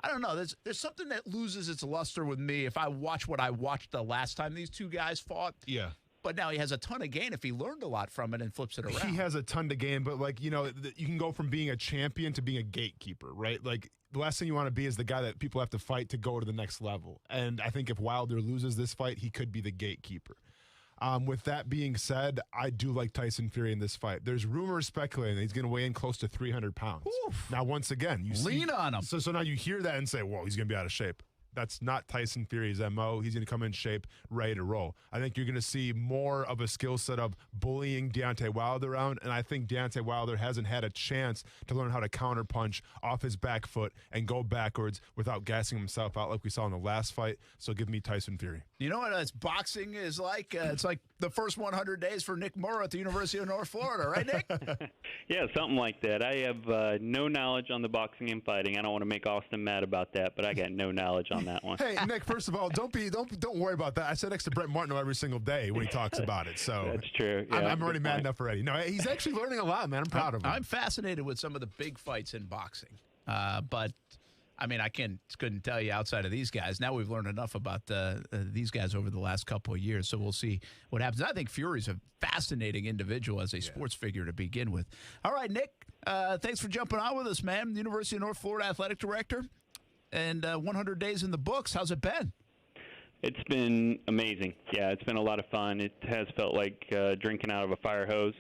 S6: I don't know. There's something that loses its luster with me if I watch what I watched the last time these two guys fought.
S7: Yeah.
S6: But now he has a ton of gain if he learned a lot from it and flips it around.
S7: He has a ton to gain, but you can go from being a champion to being a gatekeeper, right? Like the last thing you want to be is the guy that people have to fight to go to the next level. And I think if Wilder loses this fight, he could be the gatekeeper. With that being said, I do like Tyson Fury in this fight. There's rumors speculating that he's going to weigh in close to 300 pounds.
S6: Oof.
S7: Now, once again, you
S6: lean on him.
S7: So now you hear that and say, whoa, he's going to be out of shape. That's not Tyson Fury's MO. He's going to come in shape, ready to roll. I think you're going to see more of a skill set of bullying Deontay Wilder around, and I think Deontay Wilder hasn't had a chance to learn how to counterpunch off his back foot and go backwards without gassing himself out like we saw in the last fight. So give me Tyson Fury.
S6: You know what boxing is like? It's like the first 100 days for Nick Morrow at the University of North Florida, right, Nick?
S1: Yeah, something like that. I have no knowledge on the boxing and fighting. I don't want to make Austin mad about that, but I got no knowledge on that one.
S7: Hey, Nick, first of all, don't worry about that. I sit next to Brent Martineau every single day when he talks about it. So
S1: that's true. Yeah,
S7: I'm already mad enough already. No, he's actually learning a lot, man. I'm proud of him.
S6: I'm fascinated with some of the big fights in boxing, but I mean, I couldn't tell you outside of these guys. Now we've learned enough about these guys over the last couple of years, so we'll see what happens. I think Fury's a fascinating individual as a sports figure to begin with. All right, Nick, thanks for jumping on with us, man. University of North Florida athletic director, and 100 days in the books. How's it been?
S1: It's been amazing. Yeah, it's been a lot of fun. It has felt like drinking out of a fire hose.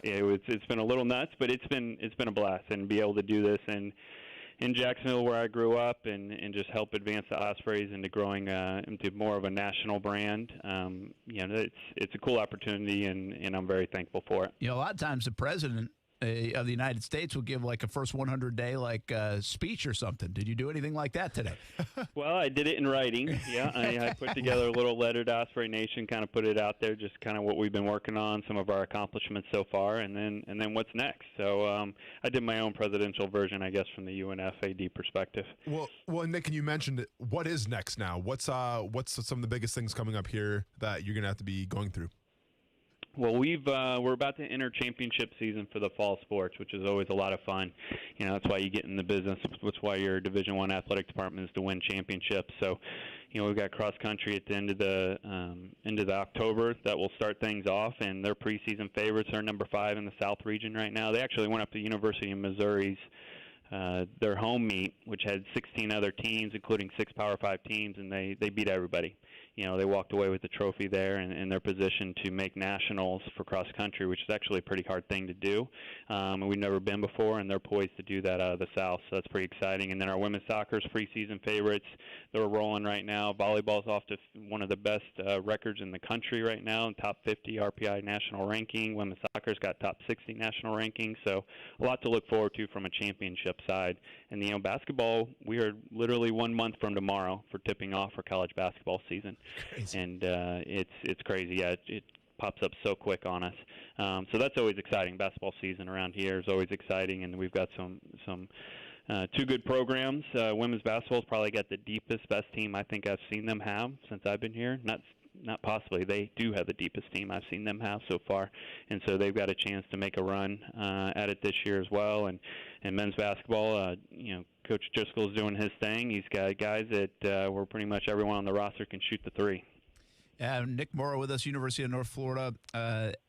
S1: It's been a little nuts, but it's been a blast, and be able to do this in Jacksonville, where I grew up, and just help advance the Ospreys into growing into more of a national brand. It's a cool opportunity, and I'm very thankful for it.
S6: You know, a lot of times the president of the United States will give like a first 100-day speech or something. Did you do anything like that today?
S1: Well, I did it in writing. Yeah, I put together a little letter to Osprey Nation, kind of put it out there, just kind of what we've been working on, some of our accomplishments so far, and then what's next. So I did my own presidential version, I guess, from the UNFAD perspective.
S7: Well, Nick, and you mentioned what is next now? What's some of the biggest things coming up here that you're going to have to be going through?
S1: Well, we're about to enter championship season for the fall sports, which is always a lot of fun. You know, that's why you get in the business. That's why your Division I athletic department is to win championships. So, you know, we've got cross country at the end of the October that will start things off, and their preseason favorites are number 5 in the South region right now. They actually went up to University of Missouri's their home meet, which had 16 other teams, including 6 Power 5 teams, and they beat everybody. You know, they walked away with the trophy there, and they're positioned to make nationals for cross country, which is actually a pretty hard thing to do. And we've never been before, and they're poised to do that out of the South, so that's pretty exciting. And then our women's soccer's preseason favorites, they're rolling right now. Volleyball's off to one of the best records in the country right now, in top 50 RPI national ranking. Women's soccer's got top 60 national ranking, so a lot to look forward to from a championship side. And, you know, basketball, we are literally 1 month from tomorrow for tipping off for college basketball season. Crazy. And it's crazy. Yeah, it pops up so quick on us. So that's always exciting. Basketball season around here is always exciting, and we've got some 2 good programs. Women's basketball's probably got the deepest, best team I think I've seen them have since I've been here. Not possibly. They do have the deepest team I've seen them have so far, and so they've got a chance to make a run at it this year as well. And men's basketball, you know, Coach Driscoll's doing his thing. He's got guys that where pretty much everyone on the roster can shoot the 3.
S6: Nick Morrow with us, University of North Florida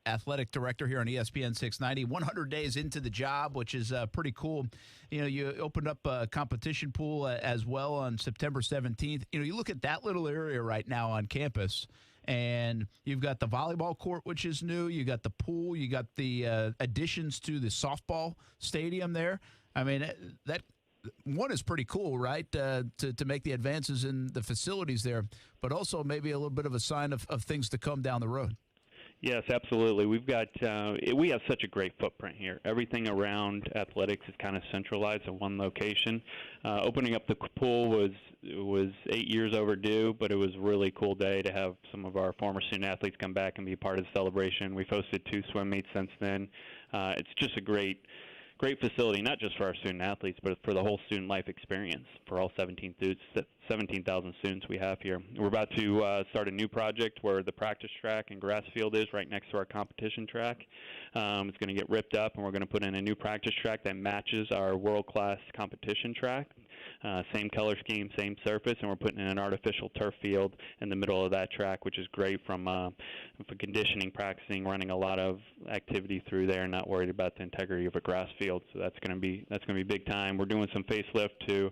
S6: athletic director here on ESPN 690. 100 days into the job, which is pretty cool. You know, you opened up a competition pool as well on September 17th. You know, you look at that little area right now on campus, and you've got the volleyball court, which is new. You got the pool. You got the additions to the softball stadium there. I mean, that one is pretty cool, right, to make the advances in the facilities there, but also maybe a little bit of a sign of things to come down the road.
S1: Yes, absolutely. We've got we have such a great footprint here. Everything around athletics is kind of centralized in one location. Opening up the pool was 8 years overdue, but it was a really cool day to have some of our former student athletes come back and be part of the celebration. We've hosted 2 swim meets since then. It's just a great facility, not just for our student athletes, but for the whole student life experience for all 17,000 students we have here. We're about to start a new project where the practice track and grass field is right next to our competition track. It's going to get ripped up, and we're going to put in a new practice track that matches our world-class competition track. Same color scheme, same surface, and we're putting in an artificial turf field in the middle of that track, which is great for conditioning, practicing, running a lot of activity through there, not worried about the integrity of a grass field. So that's going to be big time. We're doing some facelift to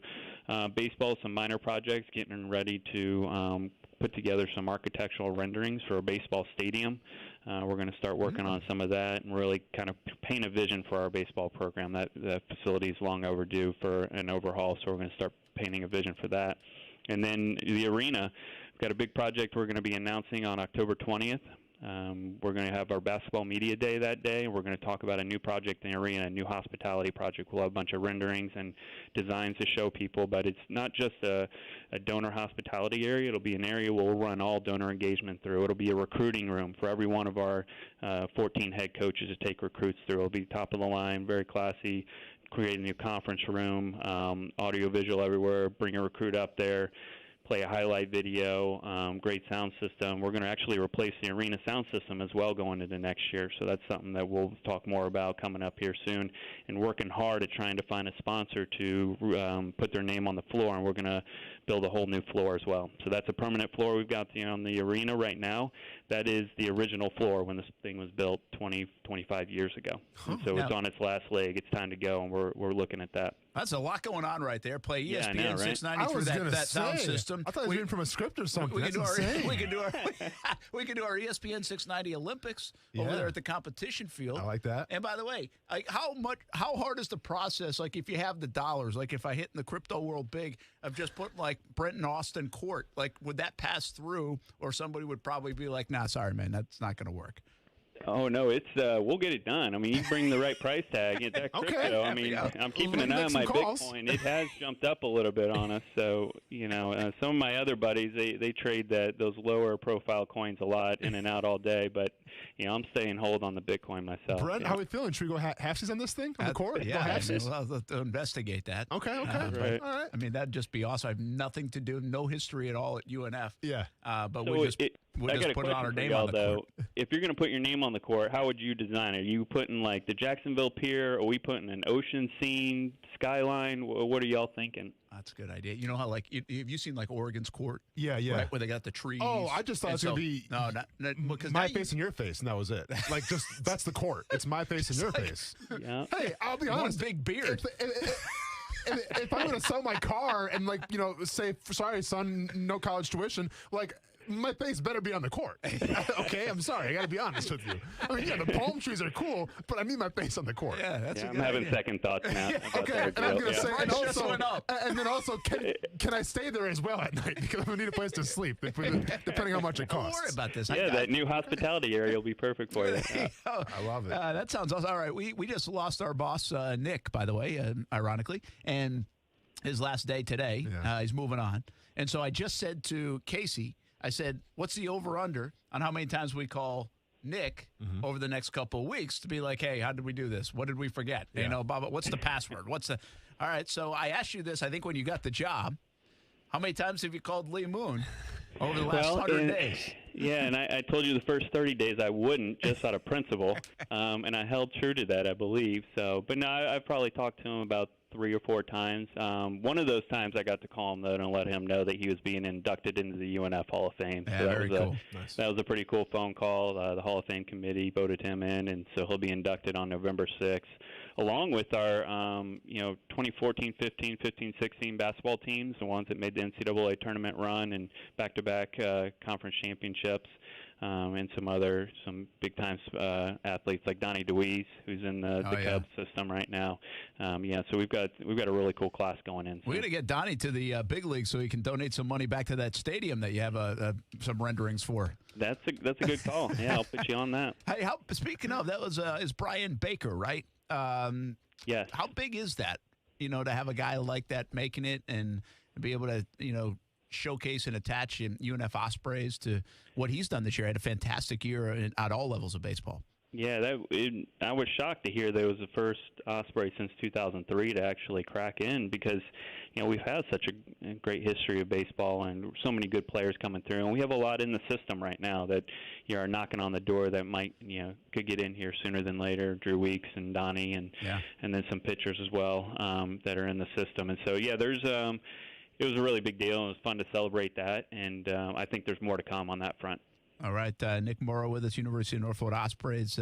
S1: baseball, some minor projects, getting ready to put together some architectural renderings for a baseball stadium. We're going to start working on some of that and really kind of paint a vision for our baseball program. That facility is long overdue for an overhaul, so we're going to start painting a vision for that. And then the arena, we've got a big project we're going to be announcing on October 20th. We're going to have our basketball media day that day. We're going to talk about a new project in the arena, a new hospitality project. We'll have a bunch of renderings and designs to show people, but it's not just a donor hospitality area. It'll be an area we'll run all donor engagement through. It'll be a recruiting room for every one of our 14 head coaches to take recruits through. It'll be top of the line, very classy, create a new conference room, audio visual everywhere, bring a recruit up there, play a highlight video, great sound system. We're going to actually replace the arena sound system as well going into next year, so that's something that we'll talk more about coming up here soon, and working hard at trying to find a sponsor to put their name on the floor, and we're going to build a whole new floor as well. So that's a permanent floor we've got on the arena right now. That is the original floor when this thing was built 25 years ago. And so it's on its last leg. It's time to go, and we're looking at that.
S6: That's a lot going on right there. Play ESPN
S1: I know, right?
S6: 690 through that sound system.
S7: I thought it was reading from a script or something.
S6: We
S7: That's
S6: can do our
S7: insane.
S6: we can do our ESPN 690 Olympics over there at the competition field.
S7: I like that.
S6: And by the way, like how hard is the process? Like if you have the dollars, like if I hit in the crypto world big of just putting like Brenton Austin court, like would that pass through, or somebody would probably be like, nah, sorry, man, that's not going to work.
S1: Oh no, it's we'll get it done. I mean, you bring the right price tag. Get that crypto.
S7: Okay.
S1: I mean, I'm keeping an eye on my Bitcoin. It has jumped up a little bit on us. So some of my other buddies they trade those lower profile coins a lot in and out all day. But I'm staying hold on the Bitcoin myself.
S7: Brent, how are we feeling? Should we go halfsies on this thing on the court?
S6: Yeah,
S7: go halfsies?
S6: I'll have to investigate that.
S7: Okay.
S1: Right.
S7: All right.
S6: I mean, that'd just be awesome. I have nothing to do, no history at all at UNF.
S7: Yeah.
S6: But
S1: so
S6: we just put it on our name on the court.
S1: If you're going to put your name on the court, how would you design it? Are you putting like the Jacksonville Pier? Are we putting an ocean scene, skyline? What are y'all thinking?
S6: That's a good idea. You know how have you seen like Oregon's court?
S7: Yeah.
S6: Right, where they got the trees.
S7: Oh, I just thought it was going to be
S6: because
S7: my face and your face, and that was it. Like, just that's the court. It's my face and your face.
S1: Yeah.
S7: Hey, I'll be honest.
S6: One big beard.
S7: If I'm going to sell my car and say, sorry, son, no college tuition, like, my face better be on the court. Okay, I'm sorry. I got to be honest with you. I mean, the palm trees are cool, but I need my face on the court.
S6: Yeah, that's
S1: I'm having second thoughts now.
S7: Okay, and I'm going to say, and then also, can I stay there as well at night? Because I need a place to sleep, depending on how much it costs.
S6: Don't worry about this.
S1: Yeah, that new hospitality area will be perfect for you.
S7: I love it.
S6: That sounds awesome. All right, we just lost our boss, Nick, by the way, ironically, and his last day today.
S7: Yeah.
S6: He's moving on. And so I just said to Casey, I said, what's the over-under on how many times we call Nick over the next couple of weeks to be like, hey, how did we do this? What did we forget?
S7: Yeah.
S6: Bob, what's the password? All right, so I asked you this, I think, when you got the job. How many times have you called Lee Moon over the last 100 days?
S1: Yeah, and I told you the first 30 days I wouldn't, just out of principle, and I held true to that, I believe. So, but no, I've probably talked to him about 3 or 4 times. One of those times I got to call him, though, and let him know that he was being inducted into the UNF Hall of Fame.
S6: Yeah,
S1: so that
S6: very
S1: was
S6: cool.
S7: Nice.
S1: That was a pretty cool phone call. The Hall of Fame committee voted him in, and so he'll be inducted on November 6th, along with our 2014, 15, 15, 16 basketball teams, the ones that made the NCAA tournament run and back-to-back conference championships. And some big time athletes like Donnie DeWeese, who's in the Cubs system right now. So we've got a really cool class going in.
S6: We're gonna get Donnie to the big league so he can donate some money back to that stadium that you have some renderings for.
S1: That's a good call. Yeah, I'll put you on that.
S6: Hey, speaking of, that was is Brian Baker, right?
S1: Yes.
S6: How big is that? To have a guy like that making it and be able to showcase and attach UNF Ospreys to what he's done this year. Had a fantastic year at all levels of baseball.
S1: Yeah, I was shocked to hear that it was the first Osprey since 2003 to actually crack in, because we've had such a great history of baseball and so many good players coming through, and we have a lot in the system right now that are knocking on the door that might could get in here sooner than later. Drew Weeks and Donnie and then some pitchers as well that are in the system, and so it was a really big deal, and it was fun to celebrate that, and I think there's more to come on that front.
S6: All right, Nick Morrow with us, University of North Florida Ospreys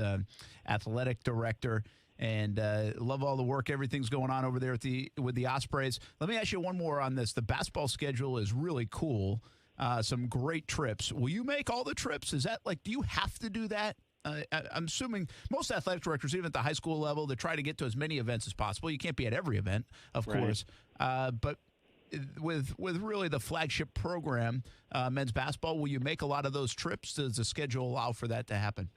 S6: athletic director, and love all the work. Everything's going on over there with the Ospreys. Let me ask you one more on this. The basketball schedule is really cool. Some great trips. Will you make all the trips? Is that do you have to do that? I'm assuming most athletic directors, even at the high school level, they try to get to as many events as possible. You can't be at every event, of course, but with really the flagship program, men's basketball, will you make a lot of those trips? Does the schedule allow for that to happen?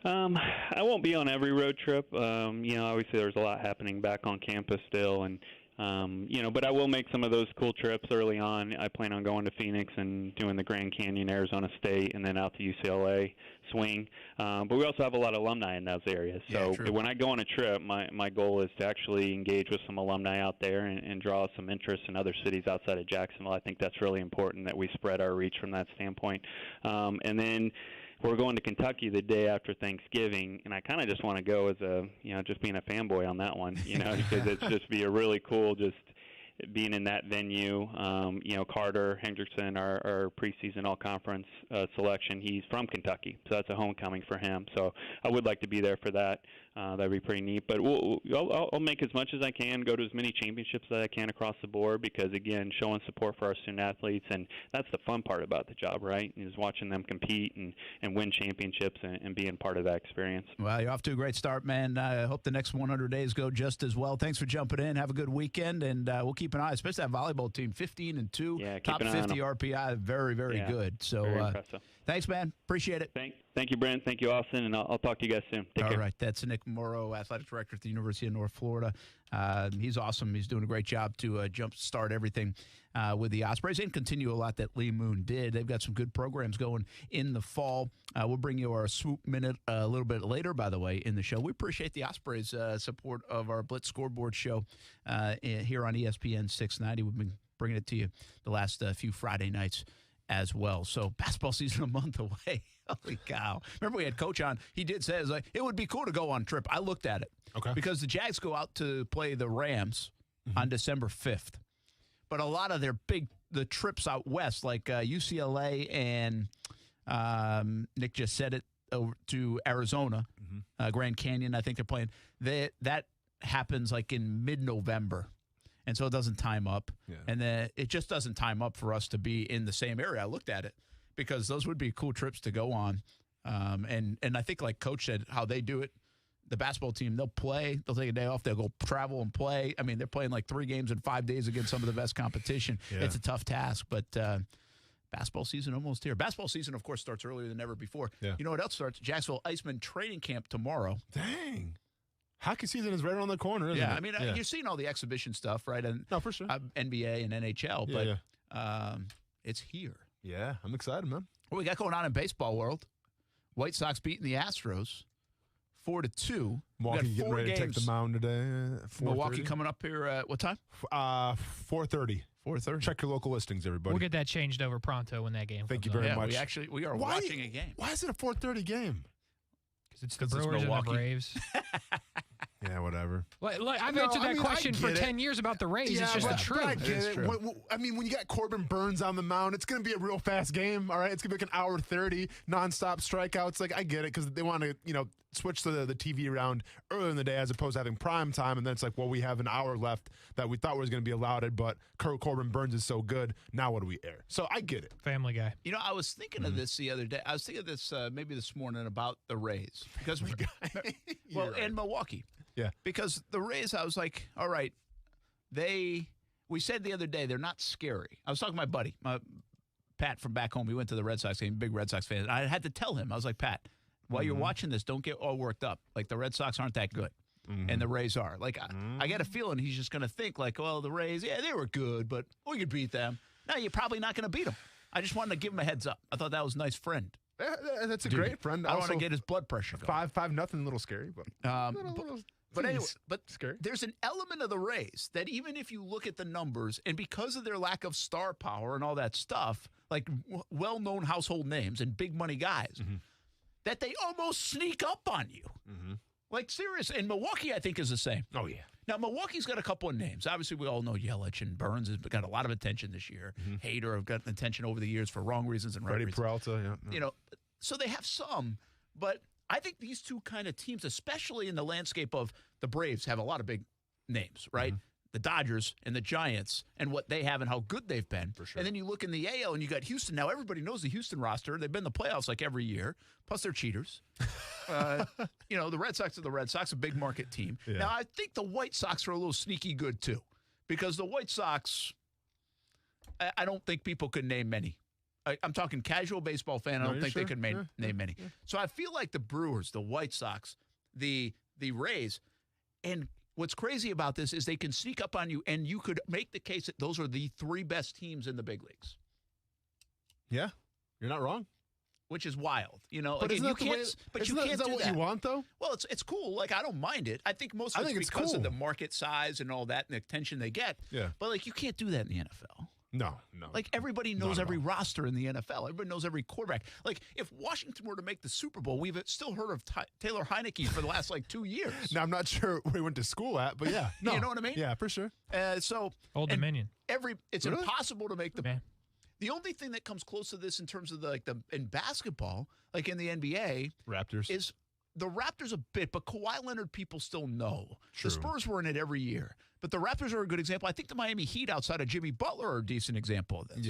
S1: I won't be on every road trip. Obviously there's a lot happening back on campus still, and but I will make some of those cool trips early on. I plan on going to Phoenix and doing the Grand Canyon, Arizona State, and then out to UCLA, swing. But we also have a lot of alumni in those areas. So when I go on a trip, my goal is to actually engage with some alumni out there and draw some interest in other cities outside of Jacksonville. I think that's really important that we spread our reach from that standpoint. And then we're going to Kentucky the day after Thanksgiving, and I kind of just want to go as just being a fanboy on that one, because it's just be a really cool just being in that venue. Carter Hendrickson, our preseason all-conference selection, he's from Kentucky, so that's a homecoming for him. So I would like to be there for that. That'd be pretty neat. But I'll make as much as I can, go to as many championships that I can across the board, because, again, showing support for our student athletes, and that's the fun part about the job, right, is watching them compete and win championships and being part of that experience.
S6: Well, you're off to a great start, man. I hope the next 100 days go just as well. Thanks for jumping in. Have a good weekend, and we'll keep an eye, especially that volleyball team, 15-2, top 50 RPI, very, very good. So
S1: very impressive.
S6: Thanks, man. Appreciate it.
S1: Thank you, Brent. Thank you, Austin, and I'll talk to you guys soon. Take care.
S6: All right, that's Nick Morrow, athletic director at the University of North Florida. He's awesome. He's doing a great job to jumpstart everything with the Ospreys and continue a lot that Lee Moon did. They've got some good programs going in the fall. We'll bring you our swoop minute a little bit later, by the way, in the show. We appreciate the Ospreys' support of our Blitz scoreboard show here on ESPN 690. We've been bringing it to you the last few Friday nights as well. So basketball season a month away. Holy cow. Remember we had Coach on. He did say it would be cool to go on a trip. I looked at it.
S7: Okay.
S6: Because the Jags go out to play the Rams on December 5th. But a lot of the trips out west, like UCLA and Nick just said it, over to Arizona, Grand Canyon, I think they're playing. That happens like in mid-November. And so it doesn't time up. Yeah. And then it just doesn't time up for us to be in the same area. I looked at it because those would be cool trips to go on. And I think like Coach said, how they do it, the basketball team, they'll play, they'll take a day off, they'll go travel and play. I mean, they're playing like 3 games in 5 days against some of the best competition. Yeah. It's a tough task, but basketball season almost here. Basketball season, of course, starts earlier than ever before. Yeah. You know what else starts? Jacksonville Iceman training camp tomorrow.
S7: Dang. Hockey season is right around the corner, isn't it?
S6: I mean, you've seen all the exhibition stuff, right? And
S7: no, for sure.
S6: NBA and NHL, but it's here.
S7: Yeah, I'm excited, man.
S6: What we got going on in baseball world? White Sox beating the Astros 4-2.
S7: Milwaukee getting ready to take the mound today.
S6: Milwaukee coming up here at what time?
S7: 4:30.
S6: 4:30.
S7: Check your local listings, everybody.
S5: We'll get that changed over pronto when that game
S7: Thank
S5: comes
S7: you very
S5: up.
S7: much.
S6: We are watching a game.
S7: Why is it a 4:30 game?
S5: Because it's the Brewers and the Braves.
S7: Yeah, whatever.
S5: I've answered that question for 10 years about the Rays.
S7: Yeah,
S5: it's just the truth.
S7: I get it. I mean, when you got Corbin Burns on the mound, it's going to be a real fast game, all right? It's going to be like an hour 30, nonstop strikeouts. Like, I get it because they want to, switch the TV around earlier in the day as opposed to having prime time. And then it's like, well, we have an hour left that we thought was going to be allotted, but Corbin Burns is so good. Now what do we air? So I get it.
S5: Family Guy.
S6: I was thinking of this the other day. I was thinking of this maybe this morning about the Rays. Because and Milwaukee.
S7: Yeah.
S6: Because the Rays, I was like, all right, we said the other day, they're not scary. I was talking to my buddy, Pat from back home. We went to the Red Sox game, big Red Sox fan. I had to tell him, I was like, Pat, while you're watching this, don't get all worked up. Like, the Red Sox aren't that good, and the Rays are. Like, I get a feeling he's just going to think, like, well, the Rays, yeah, they were good, but we could beat them. No, you're probably not going to beat them. I just wanted to give him a heads up. I thought that was a nice friend
S7: That's a great friend.
S6: I want to get his blood pressure going.
S7: 5-0, a little scary, but
S6: but anyway, scary. There's an element of the Rays that even if you look at the numbers, and because of their lack of star power and all that stuff, like well-known household names and big money guys, that they almost sneak up on you. Like, serious. And Milwaukee, I think, is the same.
S7: Oh, yeah.
S6: Now, Milwaukee's got a couple of names. Obviously, we all know Yelich, and Burns has got a lot of attention this year. Hader have gotten attention over the years for wrong reasons and right reasons.
S7: Peralta, yeah.
S6: You know, so they have some, but I think these two kind of teams, especially in the landscape of the Braves, have a lot of big names, right? The Dodgers and the Giants and what they have and how good they've been.
S7: For sure.
S6: And then you look in the AL and you got Houston. Now, everybody knows the Houston roster. They've been in the playoffs like every year. Plus, they're cheaters. You know, the Red Sox are the Red Sox, a big market team.
S7: Yeah.
S6: Now, I think the White Sox are a little sneaky good, too, because the White Sox, I don't think people could name many. I'm talking casual baseball fan. I don't think they could name many. Yeah. So I feel like the Brewers, the White Sox, the Rays, and what's crazy about this is they can sneak up on you, and you could make the case that those are the three best teams in the big leagues.
S7: Yeah, you're not wrong.
S6: Which is wild, you know.
S7: But
S6: Again,
S7: you can't
S6: do
S7: that what you want, though?
S6: Well, it's cool. Like, I don't mind it. I think mostly it's because of the market size and all that and the attention they get.
S7: Yeah.
S6: But, like, you can't do that in the NFL.
S7: No.
S6: Like, everybody knows every roster in the NFL. Everybody knows every quarterback. Like, if Washington were to make the Super Bowl, we've still heard of Taylor Heineke for the last, 2 years.
S7: Now, I'm not sure where he went to school at, but yeah. No.
S6: You know what I mean?
S7: Yeah, for sure.
S5: Old Dominion.
S6: It's impossible to make the only thing that comes close to this in terms of in basketball, like in the NBA,
S7: Raptors,
S6: is the Raptors a bit, but Kawhi Leonard people still know.
S7: True.
S6: The Spurs were in it every year, but the Raptors are a good example. I think the Miami Heat outside of Jimmy Butler are a decent example of this.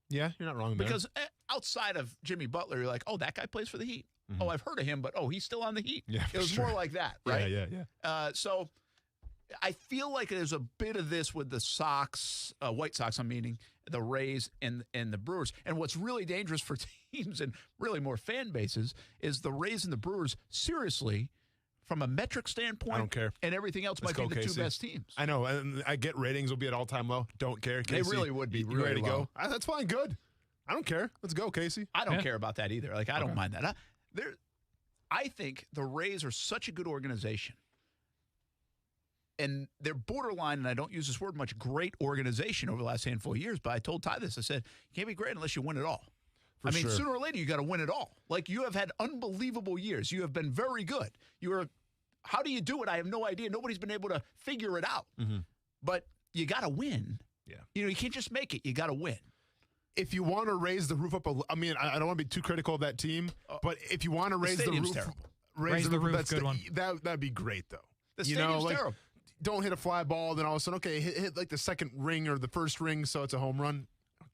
S7: Yeah, you're not wrong there.
S6: Because outside of Jimmy Butler, you're like, oh, that guy plays for the Heat. Oh, I've heard of him, but he's still on the Heat.
S7: Yeah,
S6: it was more like that, right?
S7: Yeah.
S6: So I feel like there's a bit of this with the Sox, White Sox, I'm meaning, the Rays and the Brewers. And what's really dangerous for teams and really more fan bases is the Rays and the Brewers, seriously, from a metric standpoint,
S7: I don't care.
S6: And everything else might be the two best teams.
S7: I know. And I get ratings will be at all-time low. Don't care, Casey.
S6: They really would be
S7: You
S6: really
S7: ready to
S6: low.
S7: go? That's fine. Good. I don't care. Let's go, Casey.
S6: I don't care about that either. Like, I don't mind that. I think the Rays are such a good organization. And they're borderline, and I don't use this word much, great organization over the last handful of years. But I told Ty this. I said, you can't be great unless you win it all.
S7: Sure.
S6: Sooner or later, you got to win it all. Like, you have had unbelievable years. You have been very good. How do you do it? I have no idea. Nobody's been able to figure it out. But you got to win.
S7: Yeah.
S6: You can't just make it. You got to win.
S7: If you want to raise the roof up, I don't want to be too critical of that team, but if you want to raise the roof,
S6: terrible.
S7: raise the roof, that's
S5: good one.
S7: That'd be great, though.
S6: The stadium's terrible.
S7: Don't hit a fly ball, then all of a sudden, okay, hit like the second ring or the first ring, so it's a home run.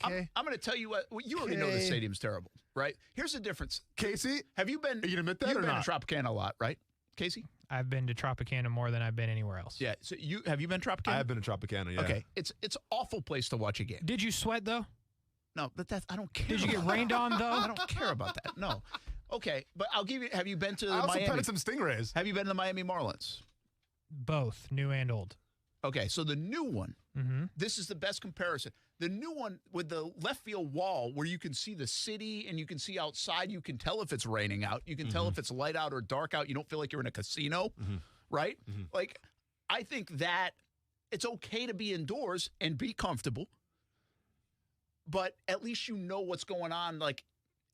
S7: Okay.
S6: I'm going to tell you what. You already know the stadium's terrible, right? Here's the difference.
S7: Casey,
S6: have you been?
S7: Are you going to admit that or not?
S6: You've been to Tropicana a lot, right, Casey?
S5: I've been to Tropicana more than I've been anywhere else.
S6: Yeah. So have you been to Tropicana?
S7: I have been to Tropicana, yeah.
S6: Okay. It's an awful place to watch a game.
S5: Did you sweat, though?
S6: No, but I don't care.
S5: Did you get rained on, though?
S6: I don't care about that. No. Okay, but I'll give you. Have you been to
S7: I also
S6: Miami?
S7: petted some stingrays.
S6: Have you been to the Miami Marlins?
S5: Both, new and old.
S6: Okay, so the new one, this is the best comparison. The new one with the left field wall where you can see the city and you can see outside. You can tell if it's raining out. You can tell if it's light out or dark out. You don't feel like you're in a casino, right? Like, I think that it's okay to be indoors and be comfortable, but at least you know what's going on, like,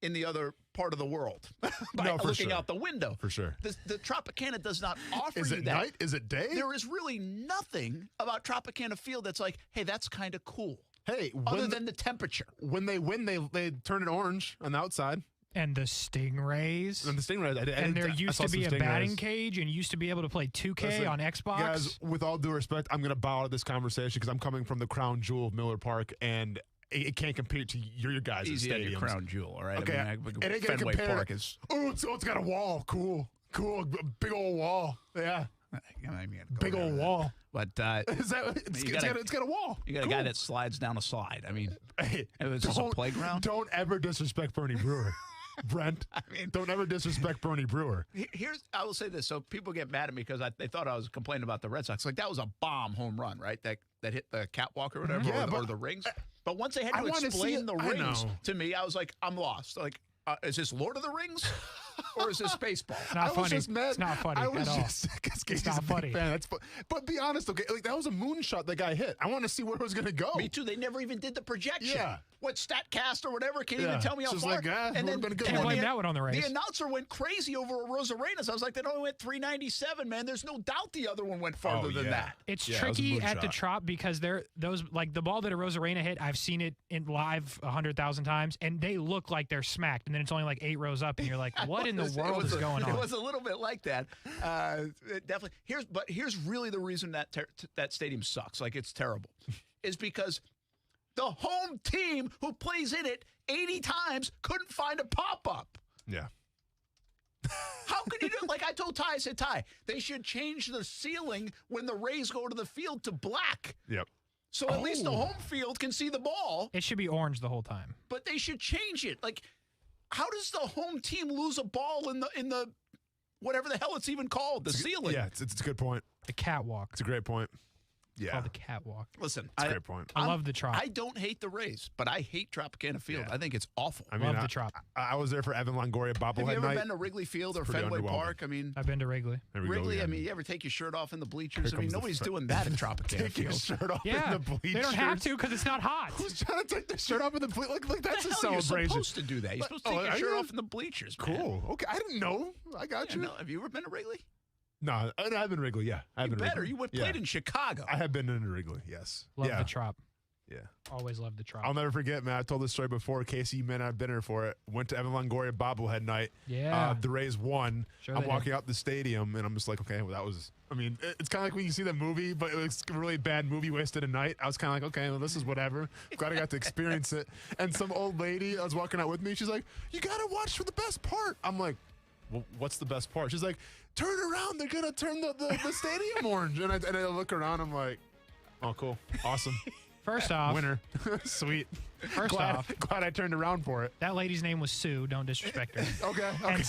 S6: in the other part of the world by looking out the window.
S7: For sure.
S6: The Tropicana does not offer
S7: Is
S6: you
S7: it
S6: that.
S7: night? Is it day?
S6: There is really nothing about Tropicana Field that's like, hey, that's kind of cool.
S7: Hey,
S6: other than the temperature.
S7: When they win, they turn it orange on the outside.
S5: And the Stingrays.
S7: And the Stingrays.
S5: And there used to be a batting cage and used to be able to play 2K on Xbox.
S7: Guys, with all due respect, I'm going to bow out of this conversation because I'm coming from the crown jewel of Miller Park, and it can't compare to your guys'
S6: Easy
S7: stadiums.
S6: Your crown jewel, all right?
S7: Okay,
S6: I mean,
S7: it ain't gonna
S6: Fenway
S7: compare.
S6: Park is.
S7: It's got a wall. Cool, big old wall. Yeah, big old wall.
S6: But
S7: it's got a wall.
S6: You got a guy that slides down a slide. I mean,
S7: hey,
S6: is this a playground?
S7: Don't ever disrespect Bernie Brewer. Brent, don't ever disrespect Bernie Brewer.
S6: I will say this. So people get mad at me because they thought I was complaining about the Red Sox. Like, that was a bomb home run, right? That hit the catwalk or whatever, or the rings. But once they had to explain the rings to me, I was like, I'm lost. Like, Is this Lord of the Rings? Or is this baseball?
S5: It's not funny. It's not funny
S7: I was
S5: at all.
S7: just because
S5: It's not
S7: a big
S5: funny.
S7: fan. But be honest, okay? Like, that was a moonshot that guy hit. I want to see where it was going to go.
S6: Me too. They never even did the projection.
S7: Yeah.
S6: What StatCast or whatever can't
S7: Yeah.
S6: even tell me how
S7: It's
S6: far.
S7: just like,
S6: and then
S7: been a good
S5: Can't
S7: one.
S5: blame that one on the race.
S6: The announcer went crazy over Rosarena's. I was like, that only went 397, man. There's no doubt the other one went farther than that.
S5: It's
S7: Yeah, it was a
S5: tricky at the
S7: moonshot.
S5: Trop because they're those like the ball that a Rosarena hit. I've seen it in live 100,000 times, and they look like they're smacked, and then it's only like 8 rows up, and you're like, what in the world is going on?
S6: It was a little bit like that. It definitely. Here's really the reason that that stadium sucks. Like, it's terrible, is because the home team who plays in it 80 times couldn't find a pop-up.
S7: Yeah.
S6: How could you do it? Like I told Ty, I said, Ty, they should change the ceiling when the Rays go to the field to black.
S7: Yep.
S6: So at least the home field can see the ball.
S5: It should be orange the whole time.
S6: But they should change it. Like, how does the home team lose a ball in the whatever the hell it's even called, the ceiling?
S7: Yeah, it's a good point.
S5: The catwalk.
S7: It's a great point.
S5: It's called the catwalk.
S6: Listen,
S7: That's a great point.
S5: I love the Trop.
S6: I don't hate the Rays, but I hate Tropicana Field.
S7: Yeah.
S6: I think it's awful.
S7: I mean,
S5: Love the Trop.
S7: I was there for Evan Longoria bobblehead
S6: Have you ever
S7: night.
S6: been to Wrigley Field or
S7: It's pretty
S6: Fenway
S7: underwhelming.
S6: Park? I mean,
S5: I've been to Wrigley.
S7: There we go
S6: Wrigley, I
S7: again.
S6: mean, you ever take your shirt off in the bleachers?
S7: Here
S6: I mean,
S7: comes the
S6: nobody's
S7: fr-
S6: doing that at Tropicana
S7: Take your
S6: Field.
S7: shirt off
S5: Yeah,
S7: in the bleachers.
S5: they don't have to because it's not hot.
S7: Who's trying to take their shirt off in the bleachers? Like that's a
S6: The hell, you're
S7: celebration.
S6: supposed to do that. You're supposed to take your
S7: are
S6: shirt
S7: you?
S6: off in the bleachers, man.
S7: Cool. Okay, I didn't know. I got
S6: Yeah,
S7: you.
S6: no, have you ever been to Wrigley?
S7: No, I've been to Wrigley. Yeah, I've
S6: You
S7: been to
S6: better.
S7: Wrigley.
S6: You played in Chicago.
S7: I have been in Wrigley. Yes.
S5: Love
S7: yeah.
S5: the Trop.
S7: Yeah.
S5: Always love the Trop.
S7: I'll never forget, man. I told this story before. Casey, you may not have been here for it. Went to Evan Longoria bobblehead night.
S5: Yeah.
S7: The Rays won.
S5: Sure
S7: I'm
S5: they
S7: walking out the stadium, and I'm just like, okay, well, that was. I mean, it's kind of like when you see the movie, but it was a really bad movie, wasted a night. I was kind of like, okay, well, this is whatever. Glad I got to experience it. And some old lady, I was walking out with me. She's like, you got to watch for the best part. I'm like, well, what's the best part? She's like, turn around. They're going to turn the stadium orange. And I look around. I'm like, oh, cool. Awesome.
S5: First off,
S7: Winner. Sweet.
S5: First
S7: glad,
S5: off,
S7: glad I turned around for it.
S5: that lady's name was Sue. Don't disrespect her.
S7: Okay.
S5: And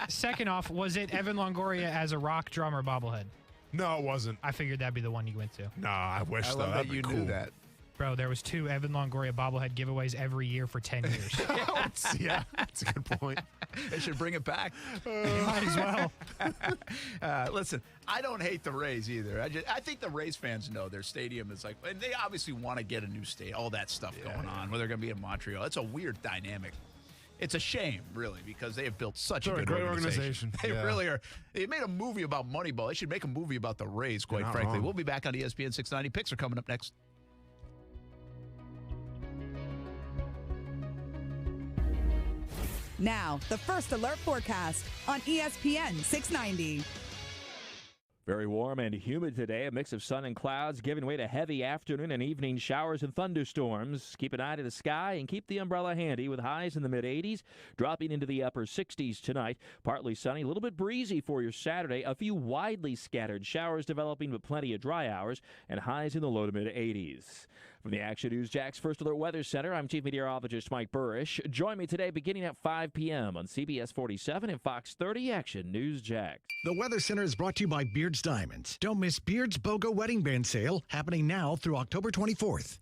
S5: second off, was it Evan Longoria as a rock drummer bobblehead?
S7: No, it wasn't.
S5: I figured that'd be the one you went to.
S7: Nah, I wish
S6: I
S7: though.
S6: love
S7: That'd
S6: that
S7: be
S6: you
S7: cool.
S6: knew that.
S5: Bro, there was 2 Evan Longoria bobblehead giveaways every year for 10 years.
S7: Yeah, that's a good point.
S6: They should bring it back.
S5: Might as well.
S6: Listen, I don't hate the Rays either. I think the Rays fans know their stadium is like, and they obviously want to get a new state, all that stuff going on, where they're going to be in Montreal. It's a weird dynamic. It's a shame, really, because they have built such a
S7: They're a
S6: good
S7: great organization.
S6: They
S7: Yeah.
S6: really are. They made a movie about Moneyball. They should make a movie about the Rays, quite
S7: not
S6: frankly.
S7: wrong.
S6: We'll be back on ESPN 690. Picks are coming up next.
S8: Now, the First Alert forecast on ESPN 690.
S9: Very warm and humid today. A mix of sun and clouds giving way to heavy afternoon and evening showers and thunderstorms. Keep an eye to the sky and keep the umbrella handy with highs in the mid-80s, dropping into the upper 60s tonight. Partly sunny, a little bit breezy for your Saturday. A few widely scattered showers developing, but plenty of dry hours and highs in the low to mid-80s. From the Action News Jax First Alert Weather Center, I'm Chief Meteorologist Mike Burrish. Join me today beginning at 5 p.m. on CBS 47 and Fox 30 Action News Jax.
S10: The Weather Center is brought to you by Beard's Diamonds. Don't miss Beard's BOGO Wedding Band Sale happening now through October 24th.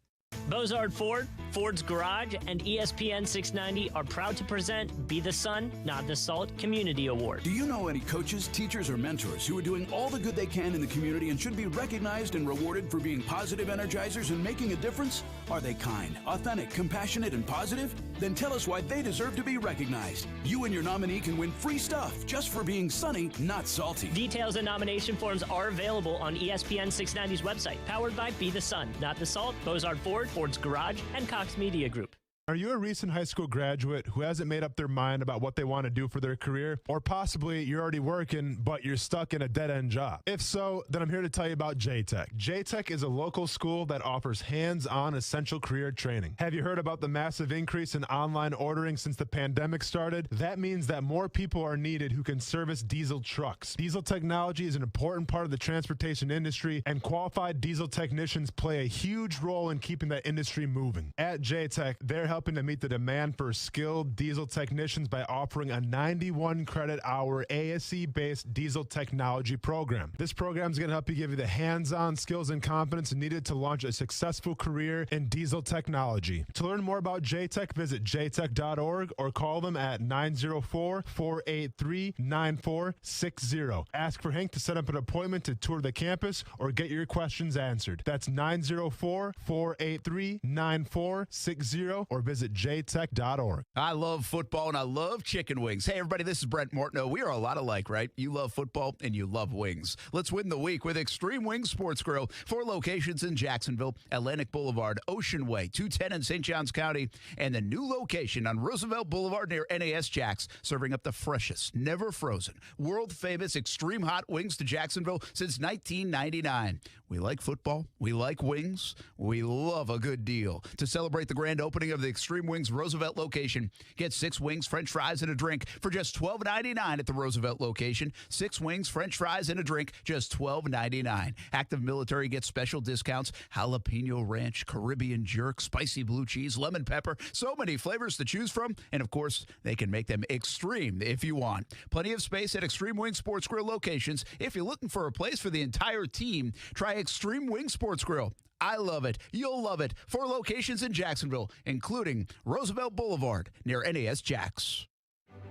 S22: Bozard Ford, Ford's Garage, and ESPN 690 are proud to present Be the Sun, Not the Salt Community Award.
S23: Do you know any coaches, teachers, or mentors who are doing all the good they can in the community and should be recognized and rewarded for being positive energizers and making a difference? Are they kind, authentic, compassionate, and positive? Then tell us why they deserve to be recognized. You and your nominee can win free stuff just for being sunny, not salty.
S22: Details and nomination forms are available on ESPN 690's website, powered by Be the Sun, Not the Salt, Bozard Ford, Ford's Garage, and Cox Media Group.
S7: Are you a recent high school graduate who hasn't made up their mind about what they want to do for their career? Or possibly you're already working, but you're stuck in a dead-end job? If so, then I'm here to tell you about J-Tech. J-Tech is a local school that offers hands-on essential career training. Have you heard about the massive increase in online ordering since the pandemic started? That means that more people are needed who can service diesel trucks. Diesel technology is an important part of the transportation industry, and qualified diesel technicians play a huge role in keeping that industry moving. At J-Tech, they're helping helping to meet the demand for skilled diesel technicians by offering a 91 credit hour ASE-based diesel technology program. This program is going to help you give you the hands-on skills and confidence needed to launch a successful career in diesel technology. To learn more about JTech, visit jtech.org or call them at 904-483-9460. Ask for Hank to set up an appointment to tour the campus or get your questions answered. That's 904-483-9460 or visit jtech.org.
S6: I love football and I love chicken wings. Hey, everybody, this is Brent Mortno. We are a lot alike, right? You love football and you love wings. Let's win the week with Extreme Wings Sports Grill. 4 locations in Jacksonville, Atlantic Boulevard, Ocean Way, 210 in St. Johns County, and the new location on Roosevelt Boulevard near NAS Jax, serving up the freshest, never frozen, world-famous extreme hot wings to Jacksonville since 1999. We like football. We like wings. We love a good deal. To celebrate the grand opening of the Extreme Wings Roosevelt location, get 6 wings, french fries, and a drink for just $12.99 at the Roosevelt location. 6 wings, french fries, and a drink, just $12.99. Active military gets special discounts: jalapeno ranch, Caribbean jerk, spicy blue cheese, lemon pepper. So many flavors to choose from. And, of course, they can make them extreme if you want. Plenty of space at Extreme Wings Sports Grill locations. If you're looking for a place for the entire team, try Extreme Wings Sports Grill. I love it. You'll love it. 4 locations in Jacksonville, including Roosevelt Boulevard near NAS Jax.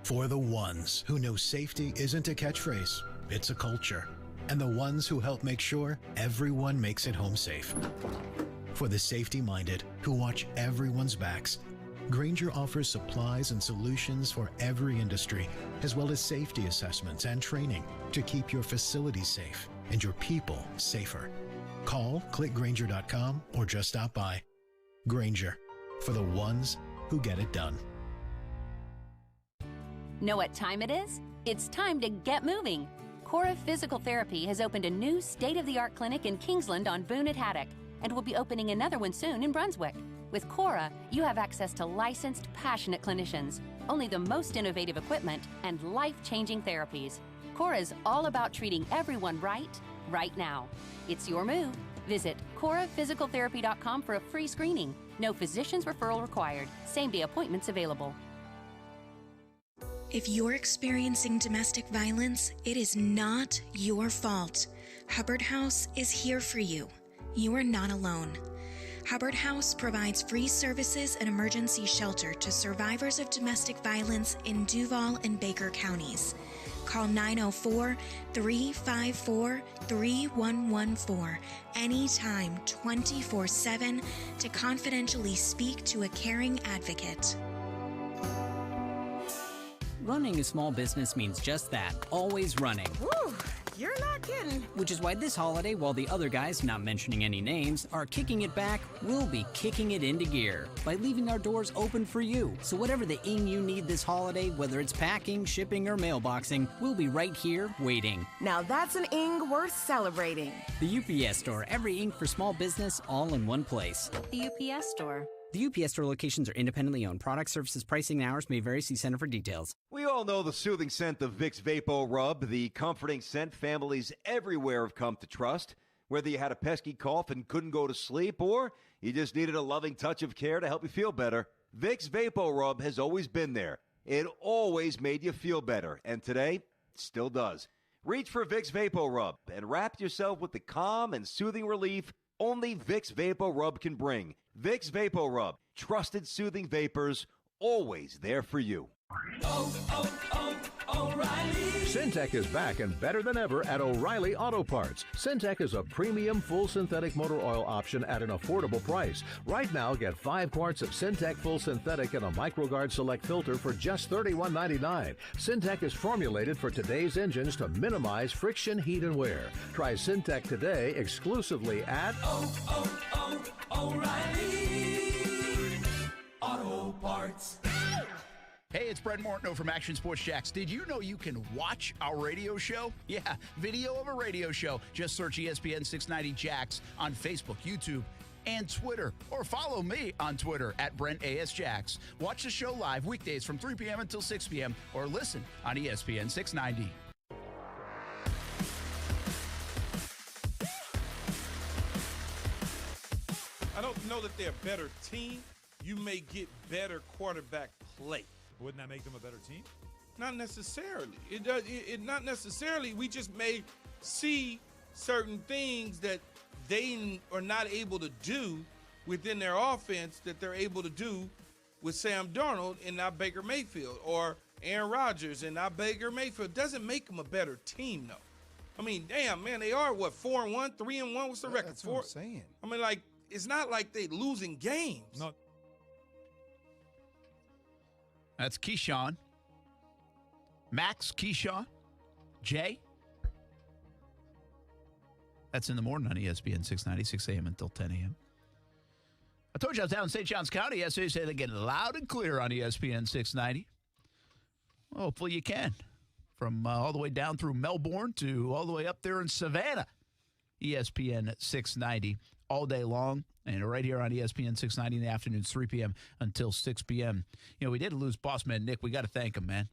S3: For the ones who know safety isn't a catchphrase, it's a culture. And the ones who help make sure everyone makes it home safe. For the safety-minded who watch everyone's backs, Grainger offers supplies and solutions for every industry, as well as safety assessments and training to keep your facilities safe and your people safer. Call, click Grainger.com, or just stop by. Grainger, for the ones who get it done.
S11: Know what time it is? It's time to get moving. Cora Physical Therapy has opened a new state-of-the-art clinic in Kingsland on Boone at Haddock, and will be opening another one soon in Brunswick. With Cora, you have access to licensed, passionate clinicians, only the most innovative equipment, and life-changing therapies. Cora is all about treating everyone right now. It's your move. Visit coraphysicaltherapy.com for a free screening. No physician's referral required. Same-day appointments available.
S12: If you're experiencing domestic violence, it is not your fault. Hubbard House is here for you. You are not alone. Hubbard House provides free services and emergency shelter to survivors of domestic violence in Duval and Baker counties. Call 904-354-3114 anytime, 24/7 to confidentially speak to a caring advocate.
S13: Running a small business means just that, always running.
S25: Woo, you're not kidding.
S13: Which is why this holiday, while the other guys, not mentioning any names, are kicking it back, we'll be kicking it into gear by leaving our doors open for you. So whatever the ing you need this holiday, whether it's packing, shipping, or mailboxing, we'll be right here waiting.
S25: Now that's an ing worth celebrating.
S13: The UPS Store, every ing for small business, all in one place.
S11: The UPS Store.
S13: The UPS Store locations are independently owned. Product, services, pricing, and hours may vary. See Center for details.
S26: We all know the soothing scent of Vicks Vapo Rub, the comforting scent families everywhere have come to trust. Whether you had a pesky cough and couldn't go to sleep, or you just needed a loving touch of care to help you feel better, Vicks Vapo Rub has always been there. It always made you feel better, and today, it still does. Reach for Vicks Vapo Rub and wrap yourself with the calm and soothing relief only Vicks Vapo Rub can bring. Vicks Vapo Rub, trusted soothing vapors, always there for you.
S27: O'Reilly. Syntec is back and better than ever at O'Reilly Auto Parts. Syntec is a premium full synthetic motor oil option at an affordable price. Right now, get 5 quarts of Syntec full synthetic and a MicroGuard Select filter for just $31.99. Syntec is formulated for today's engines to minimize friction, heat, and wear. Try Syntec today exclusively at
S2: O'Reilly Auto Parts.
S6: Hey, it's Brent Mortno from Action Sports Jax. Did you know you can watch our radio show? Yeah, video of a radio show. Just search ESPN 690 Jax on Facebook, YouTube, and Twitter. Or follow me on Twitter at Brent A.S. Jax. Watch the show live weekdays from 3 p.m. until 6 p.m. or listen on ESPN 690.
S20: I don't know that they're a better team, you may get better quarterback play.
S4: Wouldn't that make them a better team?
S20: Not necessarily. It does. It not necessarily. We just may see certain things that they are not able to do within their offense that they're able to do with Sam Darnold and not Baker Mayfield, or Aaron Rodgers and not Baker Mayfield. Doesn't make them a better team, though. I mean, damn, man, they are, 4-1, 3-1? What's the record?
S14: That's what I'm saying.
S20: I mean, like, it's not like they losing games.
S4: No.
S6: That's Keyshawn. Max, Keyshawn, Jay. That's in the morning on ESPN 690, 6 a.m. until 10 a.m. I told you I was down in St. Johns County yesterday. Say they get loud and clear on ESPN 690. Well, hopefully you can. From all the way down through Melbourne to all the way up there in Savannah. ESPN 690 all day long. And right here on ESPN 690 in the afternoon, 3 p.m. until 6 p.m. You know, we did lose boss man Nick. We got to thank him, man.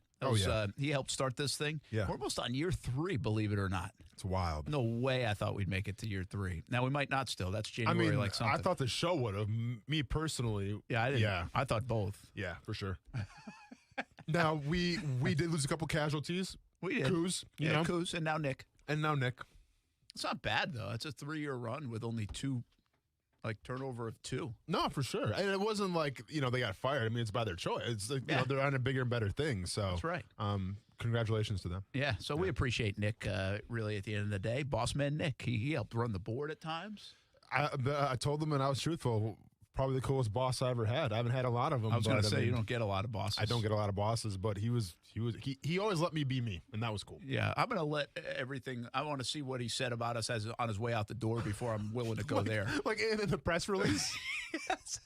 S6: He helped start this thing.
S7: Yeah.
S6: We're almost on year 3, believe it or not.
S7: It's wild.
S6: No way I thought we'd make it to year 3. Now, we might not still. That's January like something.
S7: I thought the show would have. Me personally.
S6: Yeah, I didn't.
S7: Yeah.
S6: I thought both.
S7: Yeah, for sure. Now, we did lose a couple casualties.
S6: We did.
S7: Coos.
S6: Coos, and now Nick.
S7: It's
S6: not bad, though. It's a 3-year run with only 2, turnover of 2.
S7: No, for sure. And it wasn't like, they got fired. I mean, it's by their choice. It's like, they're on a bigger and better thing. So
S6: that's right.
S7: Congratulations to them.
S6: Yeah, so we appreciate Nick, really, at the end of the day. Boss man Nick, he helped run the board at times.
S7: I told them, and I was truthful, probably the coolest boss I ever had. I haven't had a lot of them.
S6: I was going to say, you don't get a lot of bosses.
S7: I don't get a lot of bosses, but he always let me be me, and that was cool.
S6: Yeah, I'm going to let everything. I want to see what he said about us on his way out the door before I'm willing to go there.
S7: Like in the press release?
S6: Yes.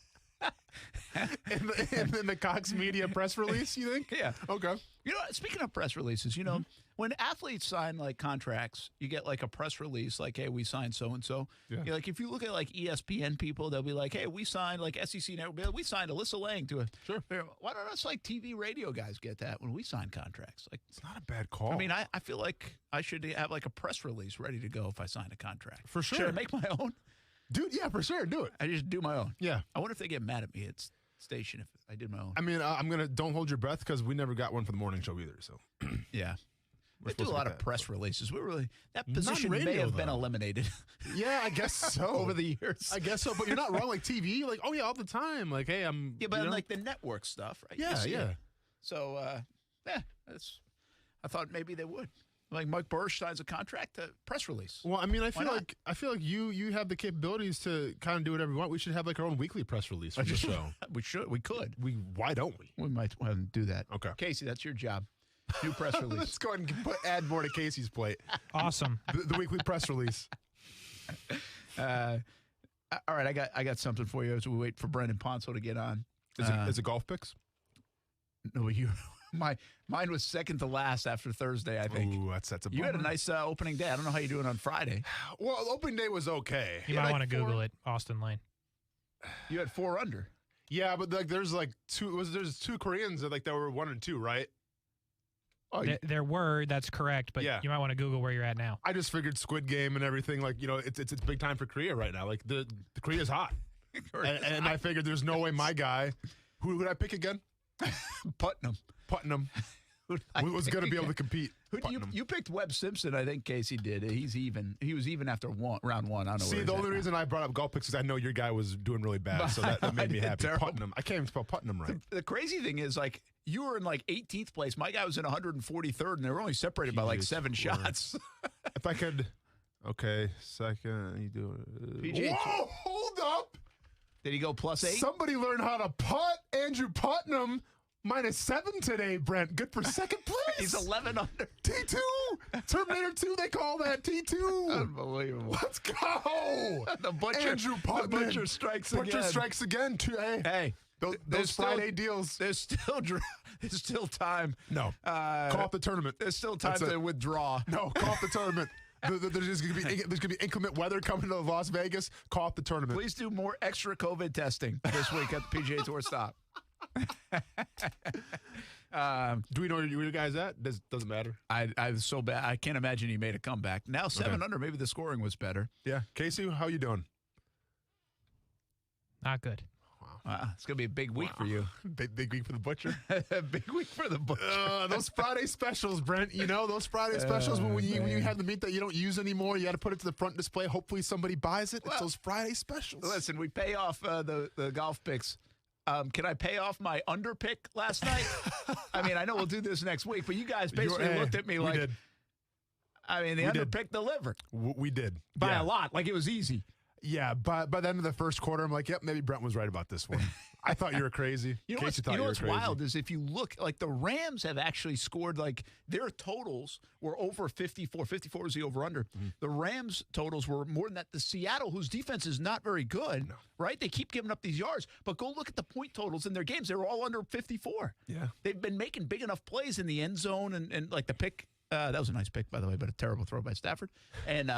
S7: in the Cox Media press release, you think?
S6: Yeah.
S7: Okay.
S6: Speaking of press releases, when athletes sign contracts, you get a press release hey, we signed so and so.
S7: Yeah.
S6: If you look at ESPN people, they'll be like, hey, we signed SEC Network. We signed Alyssa Lang to a
S7: sure.
S6: Why don't us TV radio guys get that when we sign contracts?
S7: It's not a bad call.
S6: I mean, I feel like I should have a press release ready to go if I sign a contract.
S7: For sure.
S6: Should I make my own?
S7: Dude, yeah, for sure. Do it.
S6: I just do my own.
S7: Yeah.
S6: I wonder if they get mad at me at station if I did my own.
S7: I mean, I'm going to don't hold your breath because we never got one for the morning show either. So,
S6: yeah. They do a lot of press releases. That position may have been eliminated.
S7: Yeah, I guess so.
S6: Over the years.
S7: I guess so. But you're not wrong. TV, oh, yeah, all the time. Hey, I'm.
S6: Yeah, but the network stuff, right?
S7: Yeah, yeah.
S6: So, I thought maybe they would. Mike Bursch signs a contract, press release.
S7: Well, I mean, I feel like you have the capabilities to kind of do whatever you want. We should have our own weekly press release for the show.
S6: We should. We could.
S7: Why don't we?
S6: We might want to do that.
S7: Okay.
S6: Casey, that's your job. New press release.
S7: Let's go ahead and add more to Casey's plate.
S5: Awesome.
S7: The weekly press release.
S6: All right, I got something for you as we wait for Brendan Ponso to get on.
S7: Is it golf picks?
S6: No, mine was second to last after Thursday, I think.
S7: Ooh, that's a bummer.
S6: You had a nice opening day. I don't know how you're doing on Friday.
S7: Well, opening day was okay.
S5: You might want to Google it, Austin Lane.
S6: You had 4 under.
S7: Yeah, but there's there's 2 Koreans that were 1 and 2, right?
S5: Oh, there were. That's correct. But you might want to Google where you're at now.
S7: I just figured Squid Game and everything. It's big time for Korea right now. The Korea's hot, and I figured there's no way my guy. Who would I pick again? Putnam. Was going to be able to compete.
S6: You picked Webb Simpson, I think Casey did. He's even. He was even after round 1. I don't know.
S7: See, the only reason I brought up golf picks is I know your guy was doing really bad, so that made me happy.
S6: Terrible.
S7: Putnam. I can't even spell Putnam right.
S6: The crazy thing is, you were in 18th place. My guy was in 143rd, and they were only separated by 7 shots.
S7: If I could, okay, second. You do it.
S6: PGA
S7: Whoa! Hold up.
S6: Did he go +8?
S7: Somebody learn how to putt. Andrew Putnam. -7 today, Brent. Good for second place.
S6: He's 11 under.
S7: T2. Terminator 2, they call that T2.
S6: Unbelievable.
S7: Let's go.
S6: The butcher.
S7: Andrew Putnam.
S6: The butcher strikes again.
S7: Butcher strikes again. Hey. Those Friday deals.
S6: There's still time.
S7: No. Call up the tournament.
S6: There's still time to withdraw.
S7: No, call up the tournament. There's going to be inclement weather coming to Las Vegas. Call up the tournament.
S6: Please do more extra COVID testing this week at the PGA Tour stop.
S7: Do we know where your guy's at? Doesn't matter.
S6: I was so bad. I can't imagine he made a comeback. Now 7 under. Maybe the scoring was better.
S7: Yeah. Casey, how you doing?
S5: Not good.
S7: Wow.
S6: Wow, it's going to be a big week for you.
S7: Big week for the butcher.
S6: Big week for the butcher.
S7: Those Friday specials, Brent. You know, those Friday specials when you have the meat that you don't use anymore, you got to put it to the front display. Hopefully somebody buys it. It's those Friday specials.
S6: Listen, we pay off the golf picks. Can I pay off my under pick last night? I mean, I know we'll do this next week, but you guys basically looked at me like,
S7: did.
S6: I mean, the under pick delivered.
S7: We did.
S6: By a lot. Like it was easy.
S7: Yeah, but by the end of the first quarter, I'm like, yep, maybe Brent was right about this one. I thought you were crazy.
S6: You know what's wild is if you look, like the Rams have actually scored, like their totals were over 54. 54 was the over-under. The Rams totals were more than that. The Seattle, whose defense is not very good, right? They keep giving up these yards. But go look at the point totals in their games. They were all under 54.
S7: Yeah.
S6: They've been making big enough plays in the end zone and like the pick. That was a nice pick, by the way, but a terrible throw by Stafford. And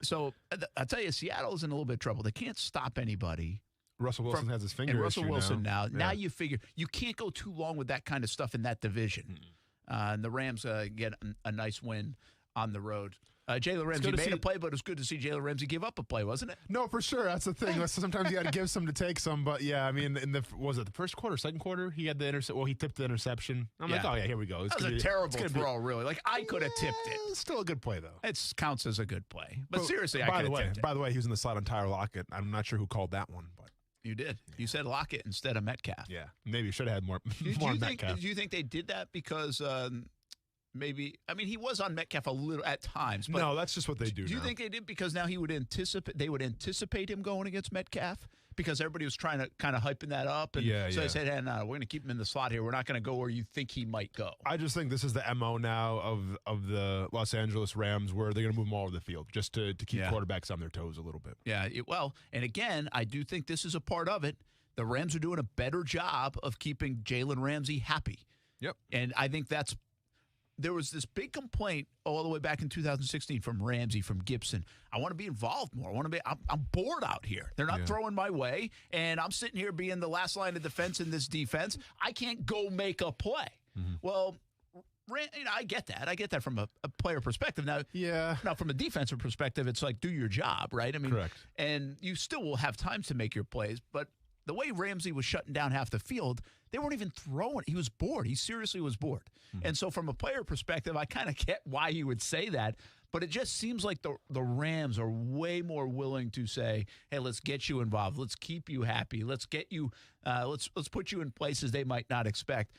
S6: so I'll tell you, Seattle's in a little bit of trouble. They can't stop anybody.
S7: Russell Wilson has his finger
S6: and Russell
S7: issue
S6: Wilson now.
S7: Yeah.
S6: Now you figure you can't go too long with that kind of stuff in that division. And the Rams get a nice win on the road. Jalen Ramsey made a play, but it was good to see Jalen Ramsey give up a play, wasn't it?
S7: No, for sure. That's the thing. Sometimes you got to give some to take some. But yeah, I mean, was it the first quarter, second quarter? He had the interception. Well, he tipped the interception. I'm like, oh yeah, here we go.
S6: That was a terrible throw, really. Like I could have tipped it.
S7: It's still a good play though.
S6: It counts as a good play. But seriously, I could have tipped it.
S7: By the way, he was in the slot on Tyler Lockett. I'm not sure who called that one, but
S6: you did. You said Lockett instead of Metcalf.
S7: Yeah, maybe you should have had more Metcalf.
S6: Do you think they did that because? Maybe, I mean, he was on Metcalf a little at times. But
S7: no, that's just what they do.
S6: Do you think they did because now they would anticipate him going against Metcalf because everybody was trying to kind of hyping that up, and so they said, "Hey, no, we're going to keep him in the slot here. We're not going to go where you think he might go."
S7: I just think this is the MO now of the Los Angeles Rams, where they're going to move them all over the field just to keep quarterbacks on their toes a little bit.
S6: Yeah, and again, I do think this is a part of it. The Rams are doing a better job of keeping Jalen Ramsey happy.
S7: Yep,
S6: and I think that's. There was this big complaint all the way back in 2016 from Ramsey, from Gibson. I want to be involved more. I'm bored out here. They're not throwing my way, and I'm sitting here being the last line of defense in this defense. I can't go make a play. Well, I get that. I get that from a player perspective. Now, from a defensive perspective, it's like do your job, right? I mean,
S7: correct.
S6: And you still will have time to make your plays, but the way Ramsey was shutting down half the field, they weren't even throwing. He was bored. He seriously was bored. And so from a player perspective, I kind of get why you would say that. But it just seems like the Rams are way more willing to say, hey, let's get you involved. Let's keep you happy. Let's get you let's put you in places they might not expect.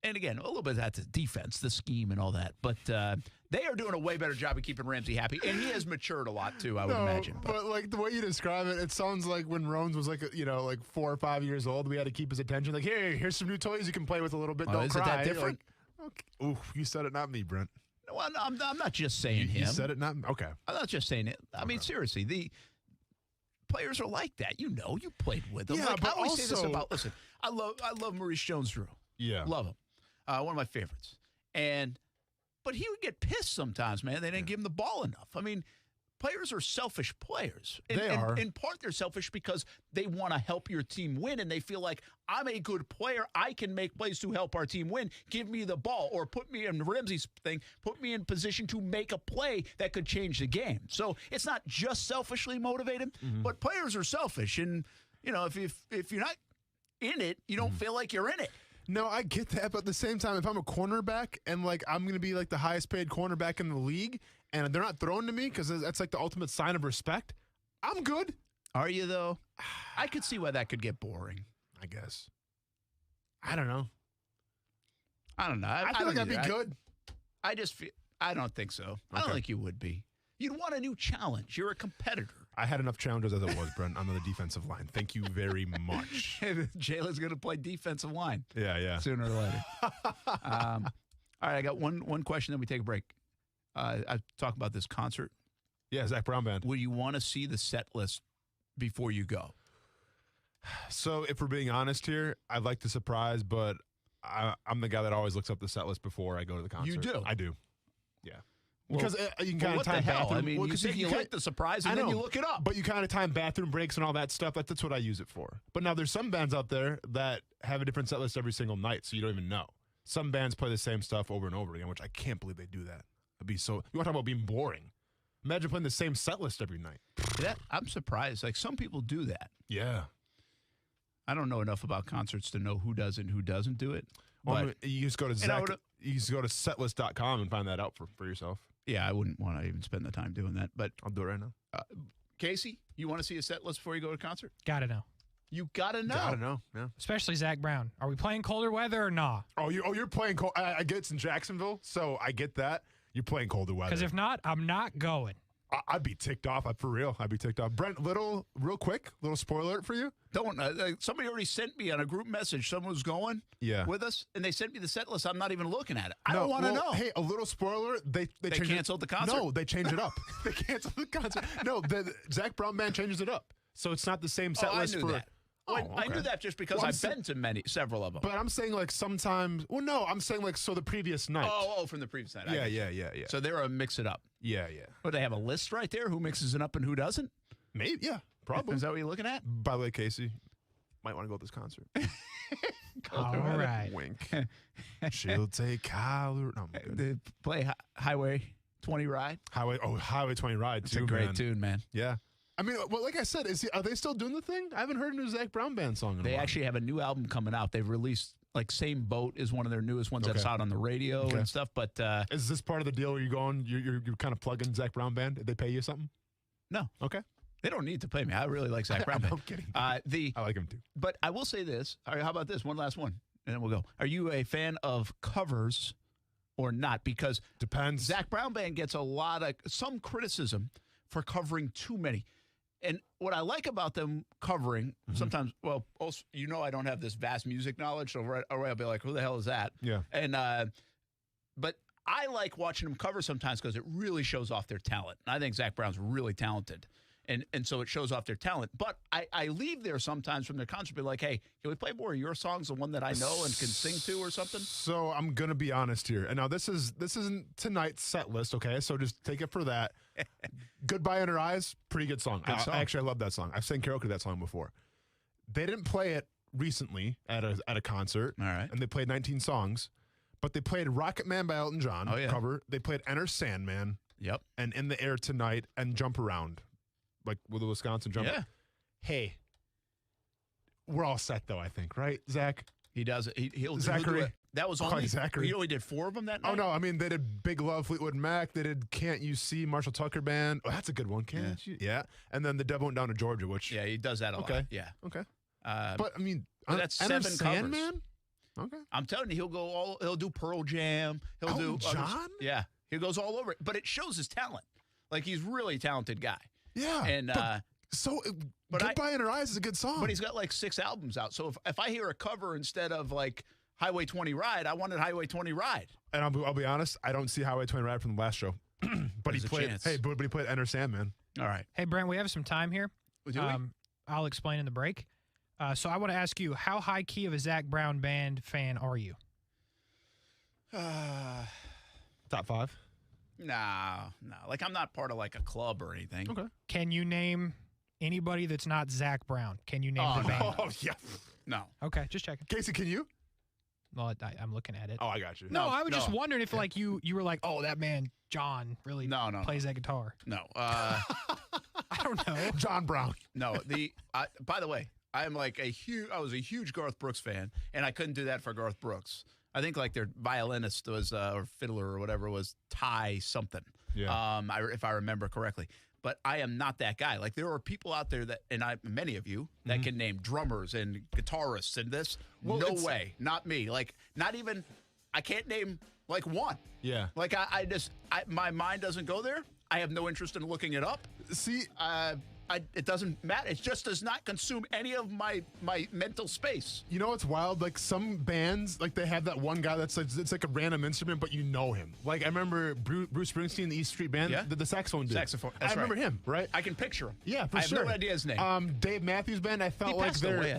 S6: And again, a little bit of that's defense, the scheme and all that. But they are doing a way better job of keeping Ramsey happy. And he has matured a lot, too, I would imagine.
S7: But like the way you describe it, it sounds like when Rones was like 4 or 5 years old, we had to keep his attention. Like, hey, here's some new toys you can play with a little bit. Don't
S6: is
S7: cry.
S6: It that different?
S7: Like, okay. Ooh, you said it, not me, Brent.
S6: No, I'm not just saying him.
S7: You said it, not okay.
S6: I'm not just saying it. I mean, seriously, the players are like that. You played with them.
S7: Yeah,
S6: like,
S7: but
S6: I always
S7: also,
S6: say this about, listen, I love Maurice Jones-Drew.
S7: Yeah.
S6: Love him. One of my favorites. But he would get pissed sometimes, man. They didn't give him the ball enough. I mean, players are selfish players.
S7: They are.
S6: In part, they're selfish because they want to help your team win, and they feel like, I'm a good player. I can make plays to help our team win. Give me the ball, or put me in Ramsey's thing, put me in position to make a play that could change the game. So it's not just selfishly motivated, but players are selfish. And, if you're not in it, you don't feel like you're in it.
S7: No, I get that, but at the same time, if I'm a cornerback and I'm going to be like the highest paid cornerback in the league, and they're not throwing to me because that's like the ultimate sign of respect, I'm good.
S6: Are you though? I could see why that could get boring.
S7: I guess. I don't know.
S6: I don't know.
S7: I feel like I'd be good.
S6: I just feel. I don't think so. Okay. I don't think you would be. You'd want a new challenge. You're a competitor.
S7: I had enough challenges as it was, Brent, on the defensive line. Thank you very much.
S6: Jalen's going to play defensive line.
S7: Yeah.
S6: Sooner or later. All right, I got one question, then we take a break. I talk about this concert.
S7: Yeah, Zach Brown Band.
S6: Would you want to see the set list before you go?
S7: So, if we're being honest here, I'd like the surprise, but I'm the guy that always looks up the set list before I go to the concert.
S6: You do?
S7: I do. Yeah.
S6: Because
S7: you can kind of time bathroom.
S6: I mean, you say you like the surprise, and then you look it up.
S7: But you kind of time bathroom breaks and all that stuff. That's what I use it for. But now there's some bands out there that have a different set list every single night, so you don't even know. Some bands play the same stuff over and over again, which I can't believe they do that. It'd be so. You want to talk about being boring? Imagine playing the same set list every night.
S6: I'm surprised. Like some people do that.
S7: Yeah.
S6: I don't know enough about concerts to know who does and who doesn't do it.
S7: Well, you just go to you just go to setlist.com and find that out for yourself.
S6: Yeah, I wouldn't want to even spend the time doing that, but
S7: I'll do it right now.
S6: Casey, you want to see a set list before you go to a concert?
S5: Gotta know.
S6: You gotta know.
S7: Gotta know. Yeah.
S5: Especially Zach Brown. Are we playing colder weather or nah?
S7: You're playing cold. I get it's in Jacksonville, so I get that. You're playing colder weather.
S5: Because if not, I'm not going.
S7: I'd be ticked off. For real. I'd be ticked off. Brent, real quick, little spoiler alert for you.
S6: Don't. Somebody already sent me on a group message. Someone was going with us, and they sent me the set list. I'm not even looking at it. I don't want to know.
S7: Hey, a little spoiler. They
S6: canceled the concert?
S7: No, they changed it up. They canceled the concert. No, the Zach Brown Band changes it up. So it's not the same set list
S6: I knew that. I knew that just because I've been to several of them.
S7: But I'm saying like sometimes. Well, no, I'm saying like so the previous night.
S6: Oh, from the previous night.
S7: Yeah.
S6: So they're a mix it up.
S7: Yeah.
S6: But they have a list right there. Who mixes it up and who doesn't?
S7: Maybe. Yeah. Probably.
S6: Is that what you're looking at?
S7: By the way, Casey, might want to go to this concert.
S5: All right.
S7: Wink. She'll take Kyler. No, I'm good.
S6: They play Highway 20 Ride.
S7: Highway 20 Ride.
S6: It's a great tune, man.
S7: Yeah. I mean, well, like I said, are they still doing the thing? I haven't heard a new Zach Brown Band song in a while.
S6: They actually have a new album coming out. They've released, like, Same Boat is one of their newest ones that's out on the radio and stuff. But
S7: is this part of the deal where you're kind of plugging Zach Brown Band? Did they pay you something?
S6: No.
S7: Okay.
S6: They don't need to pay me. I really like Zach Brown Band.
S7: I'm kidding.
S6: I
S7: like him too.
S6: But I will say this. All right, how about this? One last one, and then we'll go. Are you a fan of covers or not? Because
S7: depends.
S6: Zach Brown Band gets some criticism for covering too many. And what I like about them covering sometimes, well, also, I don't have this vast music knowledge, so right away I'll be like, who the hell is that?
S7: Yeah.
S6: And but I like watching them cover sometimes because it really shows off their talent. And I think Zach Brown's really talented. And so it shows off their talent. But I leave there sometimes from their concert, be like, hey, can we play more of your songs, the one that I know and can sing to or something?
S7: So I'm going to be honest here. And now this isn't tonight's set list, okay? So just take it for that. Goodbye in Her Eyes, pretty good song. I love that song. I've sang karaoke to that song before. They didn't play it recently at a concert.
S6: All right.
S7: And they played 19 songs. But they played Rocket Man by Elton John cover. They played Enter Sandman.
S6: Yep.
S7: And In the Air Tonight and Jump Around. Like with the Wisconsin jump.
S6: Yeah.
S7: Hey, we're all set though, I think, right, Zach?
S6: He does it. He'll
S7: Zachary.
S6: do it. That was only
S7: Zachary.
S6: He only did 4 of them that night?
S7: Oh, no. I mean, they did Big Love, Fleetwood Mac. They did Can't You See, Marshall Tucker Band. Oh, that's a good one. Can't you? Yeah. And then The Devil Went Down to Georgia, which.
S6: Yeah, he does that a lot. Yeah.
S7: Okay. But, I mean,
S6: that's 7 covers.
S7: Sandman? Okay.
S6: I'm telling you, he'll do Pearl Jam. He'll do
S7: John?
S6: Yeah. He goes all over it. But it shows his talent. Like, he's a really talented guy.
S7: Yeah.
S6: And,
S7: but Goodbye in Her Eyes is a good song.
S6: But he's got like 6 albums out. So if I hear a cover instead of like Highway 20 Ride, I wanted Highway 20 Ride.
S7: And I'll be honest, I don't see Highway 20 Ride from the last show. But he played Enter Sandman.
S6: All right.
S5: Hey, Brent, we have some time here.
S6: Do we?
S5: I'll explain in the break. So I want to ask you, how high key of a Zach Brown Band fan are you?
S7: Top 5?
S6: No. Like, I'm not part of like a club or anything.
S7: Okay.
S5: Can you name anybody that's not Zach Brown? Can you name the band?
S7: Oh, yeah.
S6: No.
S5: Okay, just checking.
S7: Casey, can you?
S5: Well, I'm looking at it.
S7: Oh, I got you.
S5: No, I was just wondering if like you were like, oh, that man John really plays that guitar.
S6: No.
S5: I don't know.
S7: John Brown.
S6: No. By the way, I was a huge Garth Brooks fan, and I couldn't do that for Garth Brooks. I think like their violinist was or fiddler or whatever was Ty something.
S7: Yeah.
S6: If I remember correctly. But I am not that guy. Like there are people out there many of you that can name drummers and guitarists and this. Well, no way, not me. Like not even. I can't name like one.
S7: Yeah.
S6: Like my mind doesn't go there. I have no interest in looking it up.
S7: See,
S6: it doesn't matter. It just does not consume any of my mental space.
S7: You know what's wild? Like some bands, like they have that one guy that's like it's like a random instrument, but you know him. Like I remember Bruce Springsteen, the East Street Band, the saxophone dude.
S6: Saxophone.
S7: I remember him, right?
S6: I can picture him.
S7: Yeah, for
S6: I
S7: sure.
S6: have no idea his name.
S7: Dave Matthews Band. I felt like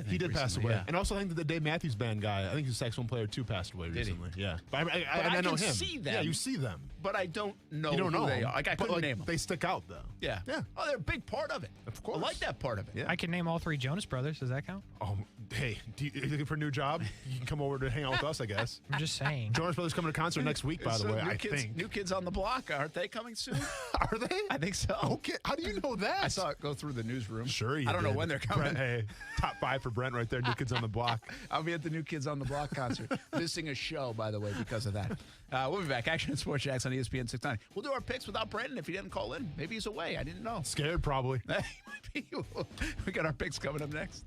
S6: he
S7: did pass
S6: recently,
S7: away,
S6: yeah.
S7: and also I think that the Dave Matthews Band guy, I think he's a saxophone player too, passed away recently. Yeah, but I know
S6: can
S7: him.
S6: see them.
S7: Yeah, you see them,
S6: but I don't know.
S7: You don't know
S6: who they
S7: them.
S6: are. Like I couldn't name them.
S7: They stick out though.
S6: Yeah.
S7: Yeah.
S6: Oh, they're a big part of it.
S7: Of course.
S6: I like that part of it.
S7: Yeah.
S5: I can name all 3 Jonas Brothers. Does that count?
S7: Oh, hey, are you looking for a new job? You can come over to hang out with us, I guess.
S5: I'm just saying.
S7: Jonas Brothers coming to concert next week, by the way, I think.
S6: New Kids on the Block, aren't they coming soon?
S7: Are they?
S6: I think so.
S7: Okay. How do you know that?
S6: I saw it go through the newsroom.
S7: Sure you
S6: I don't know
S7: did.
S6: when they're coming.
S7: Brent, hey, top 5 for Brent right there. New Kids on the Block.
S6: I'll be at the New Kids on the Block concert. Missing a show, by the way, because of that. We'll be back. Action and Sports Jags on ESPN 690. We'll do our picks without Brandon if he didn't call in. Maybe he's away. I didn't know.
S7: Scared, probably.
S6: We got our picks coming up next.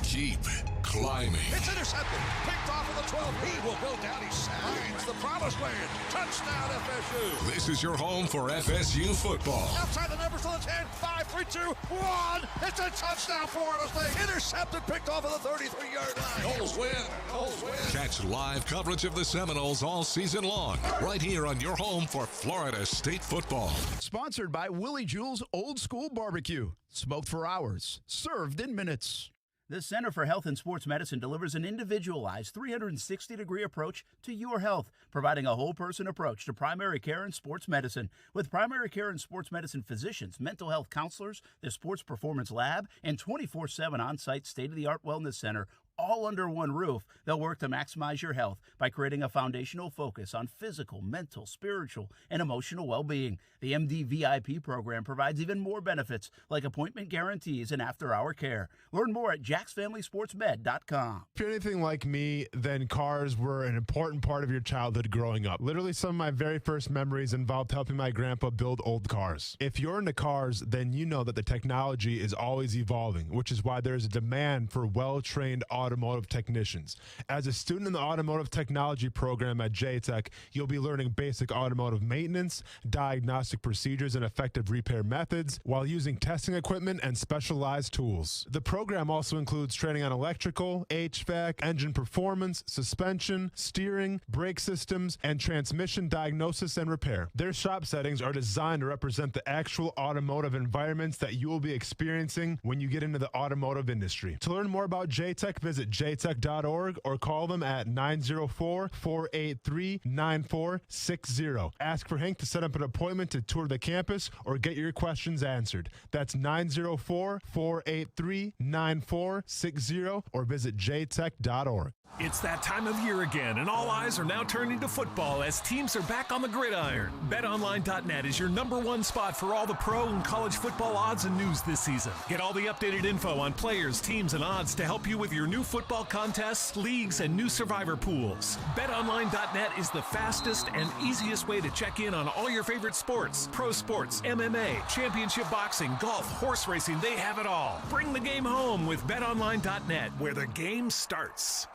S2: Keep climbing. It's intercepted. Picked off of the 12. He will go down. He finds the promised land. Touchdown, FSU. This is your home for FSU football. Outside the numbers to the 10. 5, 3, 2, 1. It's a touchdown, Florida State. Intercepted. Picked off of the 33-yard line. Noles win. Noles win. Catch live coverage of the Seminoles all season long. Right here on your home for Florida State football.
S6: Sponsored by Willie Jewell's Old School Barbecue. Smoked for hours. Served in minutes. The Center for Health and Sports Medicine delivers an individualized 360-degree approach to your health, providing a whole-person approach to primary care and sports medicine. With primary care and sports medicine physicians, mental health counselors, the sports performance lab, and 24/7 on-site state-of-the-art wellness center, all under one roof, they'll work to maximize your health by creating a foundational focus on physical, mental, spiritual, and emotional well-being. The MD VIP program provides even more benefits, like appointment guarantees and after-hour care. Learn more at jacksfamilysportsmed.com.
S7: If you're anything like me, then cars were an important part of your childhood growing up. Literally, some of my very first memories involved helping my grandpa build old cars. If you're into cars, then you know that the technology is always evolving, which is why there's a demand for well-trained automotive technicians. As a student in the automotive technology program at JTech, you'll be learning basic automotive maintenance, diagnostic procedures, and effective repair methods while using testing equipment and specialized tools. The program also includes training on electrical, HVAC, engine performance, suspension, steering, brake systems, and transmission diagnosis and repair. Their shop settings are designed to represent the actual automotive environments that you will be experiencing when you get into the automotive industry. To learn more about JTech, visit jtech.org or call them at 904-483-9460. Ask for Hank to set up an appointment to tour the campus or get your questions answered. That's 904-483-9460 or visit jtech.org.
S4: It's that time of year again, and all eyes are now turning to football as teams are back on the gridiron. BetOnline.net is your #1 spot for all the pro and college football odds and news this season. Get all the updated info on players, teams, and odds to help you with your new football contests, leagues, and new survivor pools. BetOnline.net is the fastest and easiest way to check in on all your favorite sports. Pro sports, MMA, championship boxing, golf, horse racing, they have it all. Bring the game home with BetOnline.net, where the game starts.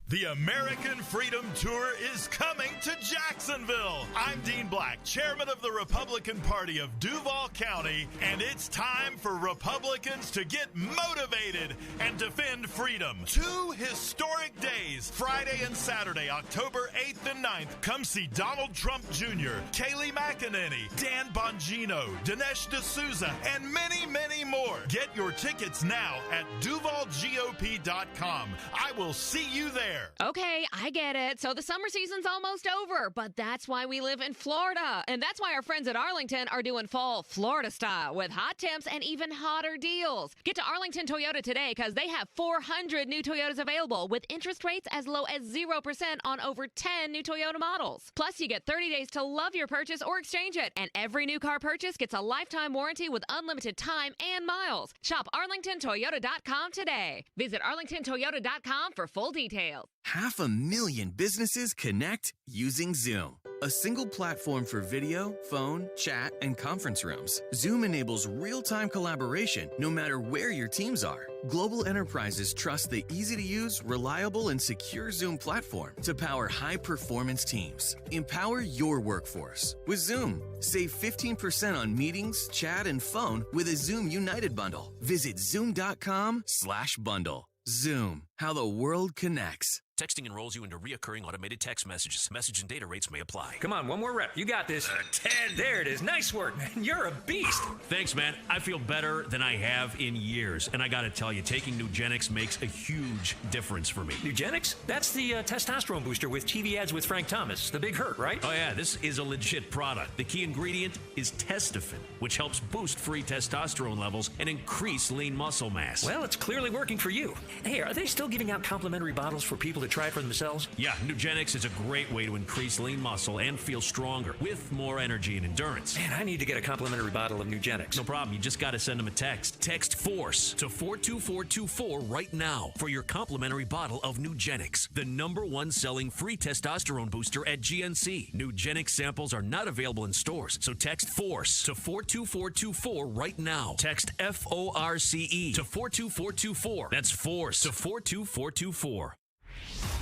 S14: The American Freedom Tour is coming to Jacksonville. I'm Dean Black, chairman of the Republican Party of Duval County, and it's time for Republicans to get motivated and defend freedom. 2 historic days, Friday and Saturday, October 8th and 9th. Come see Donald Trump Jr., Kayleigh McEnany, Dan Bongino, Dinesh D'Souza, and many, many more. Get your tickets now at DuvalGOP.com. I will see you there.
S15: Okay, I get it. So the summer season's almost over, but that's why we live in Florida. And that's why our friends at Arlington are doing fall Florida style with hot temps and even hotter deals. Get to Arlington Toyota today because they have 400 new Toyotas available with interest rates as low as 0% on over 10 new Toyota models. Plus, you get 30 days to love your purchase or exchange it. And every new car purchase gets a lifetime warranty with unlimited time and miles. Shop ArlingtonToyota.com today. Visit ArlingtonToyota.com for full details.
S16: 500,000 businesses connect using Zoom. A single platform for video, phone, chat, and conference rooms. Zoom enables real-time collaboration no matter where your teams are. Global enterprises trust the easy-to-use, reliable, and secure Zoom platform to power high-performance teams. Empower your workforce with Zoom. Save 15% on meetings, chat, and phone with a Zoom United bundle. Visit zoom.com/bundle. Zoom, how the world connects.
S1: Texting enrolls you into reoccurring automated text messages. Message and data rates may apply.
S8: Come on, one more rep. You got this.
S1: 10.
S8: There it is. Nice work, man. You're a beast.
S1: Thanks, man. I feel better than I have in years. And I got to tell you, taking Nugenix makes a huge difference for me.
S8: Nugenix? That's the testosterone booster with TV ads with Frank Thomas. The Big Hurt, right?
S1: Oh, yeah. This is a legit product. The key ingredient is Testofen, which helps boost free testosterone levels and increase lean muscle mass.
S8: Well, it's clearly working for you. Hey, are they still giving out complimentary bottles for people to try it for themselves?
S1: Yeah, Nugenix is a great way to increase lean muscle and feel stronger with more energy and endurance.
S8: Man, I need to get a complimentary bottle of Nugenix.
S1: No problem. You just got to send them a text. Text FORCE to 42424 right now for your complimentary bottle of Nugenix, the #1 selling free testosterone booster at GNC. Nugenix samples are not available in stores, so text FORCE to 42424 right now. Text FORCE to 42424. That's FORCE to 42424.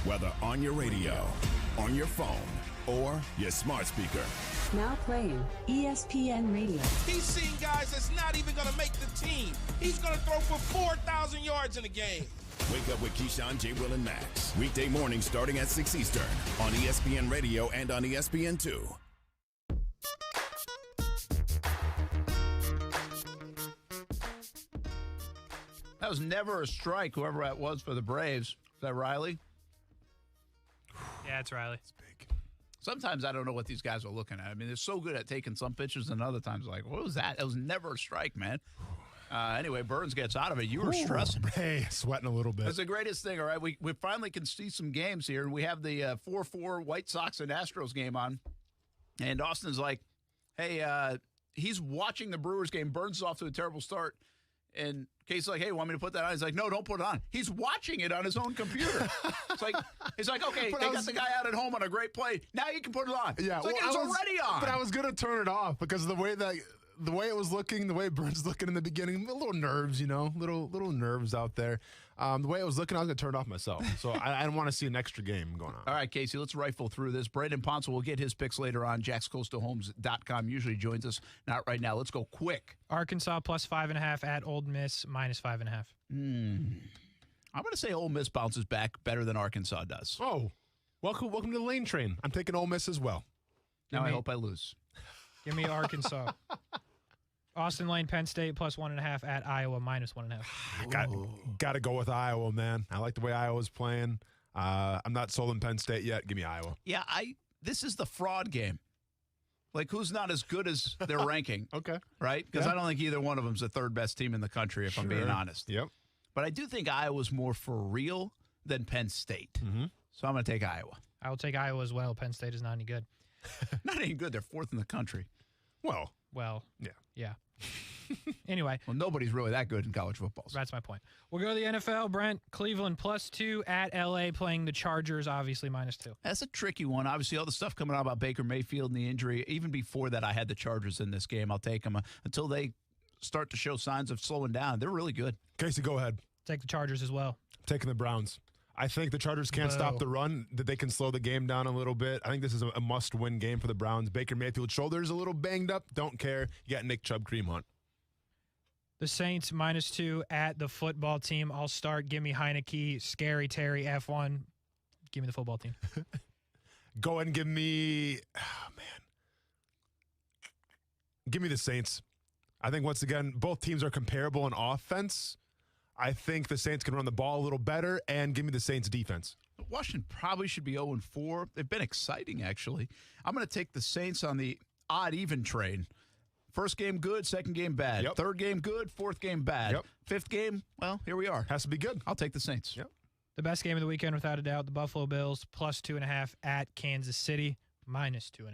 S2: Whether on your radio, on your phone, or your smart speaker.
S17: Now playing ESPN Radio.
S20: He's seen guys that's not even going to make the team. He's going to throw for 4,000 yards in a game.
S2: Wake up with Keyshawn, J. Will, and Max. Weekday mornings starting at 6 Eastern on ESPN Radio and on ESPN2.
S6: That was never a strike, whoever that was for the Braves. Is that Riley?
S5: Yeah, it's Riley.
S6: It's big. Sometimes I don't know what these guys are looking at. I mean, they're so good at taking some pitches, and other times like, what was that? That was never a strike, man. Anyway, Burns gets out of it. You were stressing.
S7: Hey, sweating a little bit.
S6: That's the greatest thing, all right? We finally can see some games here, and we have the 4-4 White Sox and Astros game on. And Austin's like, hey, he's watching the Brewers game. Burns is off to a terrible start. And Casey's like, hey, want me to put that on? He's like, no, don't put it on. He's watching it on his own computer. He's like, okay, they got the guy out at home on a great play. Now you can put it on.
S7: Yeah,
S6: it's like it's already on.
S7: But I was going to turn it off because of the way it was looking, the way Burns was looking in the beginning, a little nerves, little nerves out there. The way it was looking, I was going to turn it off myself. So I didn't want to see an extra game going on.
S6: All right, Casey, let's rifle through this. Braden Ponsel will get his picks later on. JacksCoastalHomes.com usually joins us. Not right now. Let's go quick.
S5: Arkansas plus 5.5 at Ole Miss minus 5.5.
S6: I'm going to say Ole Miss bounces back better than Arkansas does.
S7: Oh, welcome to the lane train. I'm taking Ole Miss as well.
S6: Now I hope I lose.
S5: Give me Arkansas. Austin Lane, Penn State plus 1.5 at Iowa minus 1.5.
S7: Got to go with Iowa, man. I like the way Iowa's playing. I'm not sold on Penn State yet. Give me Iowa.
S6: Yeah, this is the fraud game. Like, who's not as good as their ranking?
S7: Okay.
S6: Right? Because I don't think either one of them is the third best team in the country, if I'm being honest.
S7: Yep.
S6: But I do think Iowa's more for real than Penn State.
S7: Mm-hmm.
S6: So I'm going to take Iowa.
S5: I will take Iowa as well. Penn State is not any good.
S6: Not any good. They're fourth in the country.
S7: Well,
S5: yeah. Anyway.
S6: Well, nobody's really that good in college football. So.
S5: That's my point. We'll go to the NFL. Brent, Cleveland plus 2 at L.A. playing the Chargers, obviously minus 2.
S6: That's a tricky one. Obviously, all the stuff coming out about Baker Mayfield and the injury. Even before that, I had the Chargers in this game. I'll take them until they start to show signs of slowing down. They're really good.
S7: Casey, go ahead.
S5: Take the Chargers as well.
S7: Taking the Browns. I think the Chargers can't stop the run, that they can slow the game down a little bit. I think this is a must-win game for the Browns. Baker Mayfield's shoulder's a little banged up. Don't care. You got Nick Chubb, Kareem Hunt.
S5: The Saints minus 2 at the football team. I'll start. Give me Heineke, Scary Terry, F1. Give me the football team.
S7: Go ahead and give me, give me the Saints. I think, once again, both teams are comparable in offense. I think the Saints can run the ball a little better, and give me the Saints defense.
S6: Washington probably should be 0-4. They've been exciting, actually. I'm going to take the Saints on the odd-even train. First game good, second game bad.
S7: Yep.
S6: Third game good, fourth game bad.
S7: Yep.
S6: Fifth game, well, here we are.
S7: Has to be good.
S6: I'll take the Saints.
S7: Yep.
S5: The best game of the weekend, without a doubt, the Buffalo Bills plus 2.5 at Kansas City minus 2.5.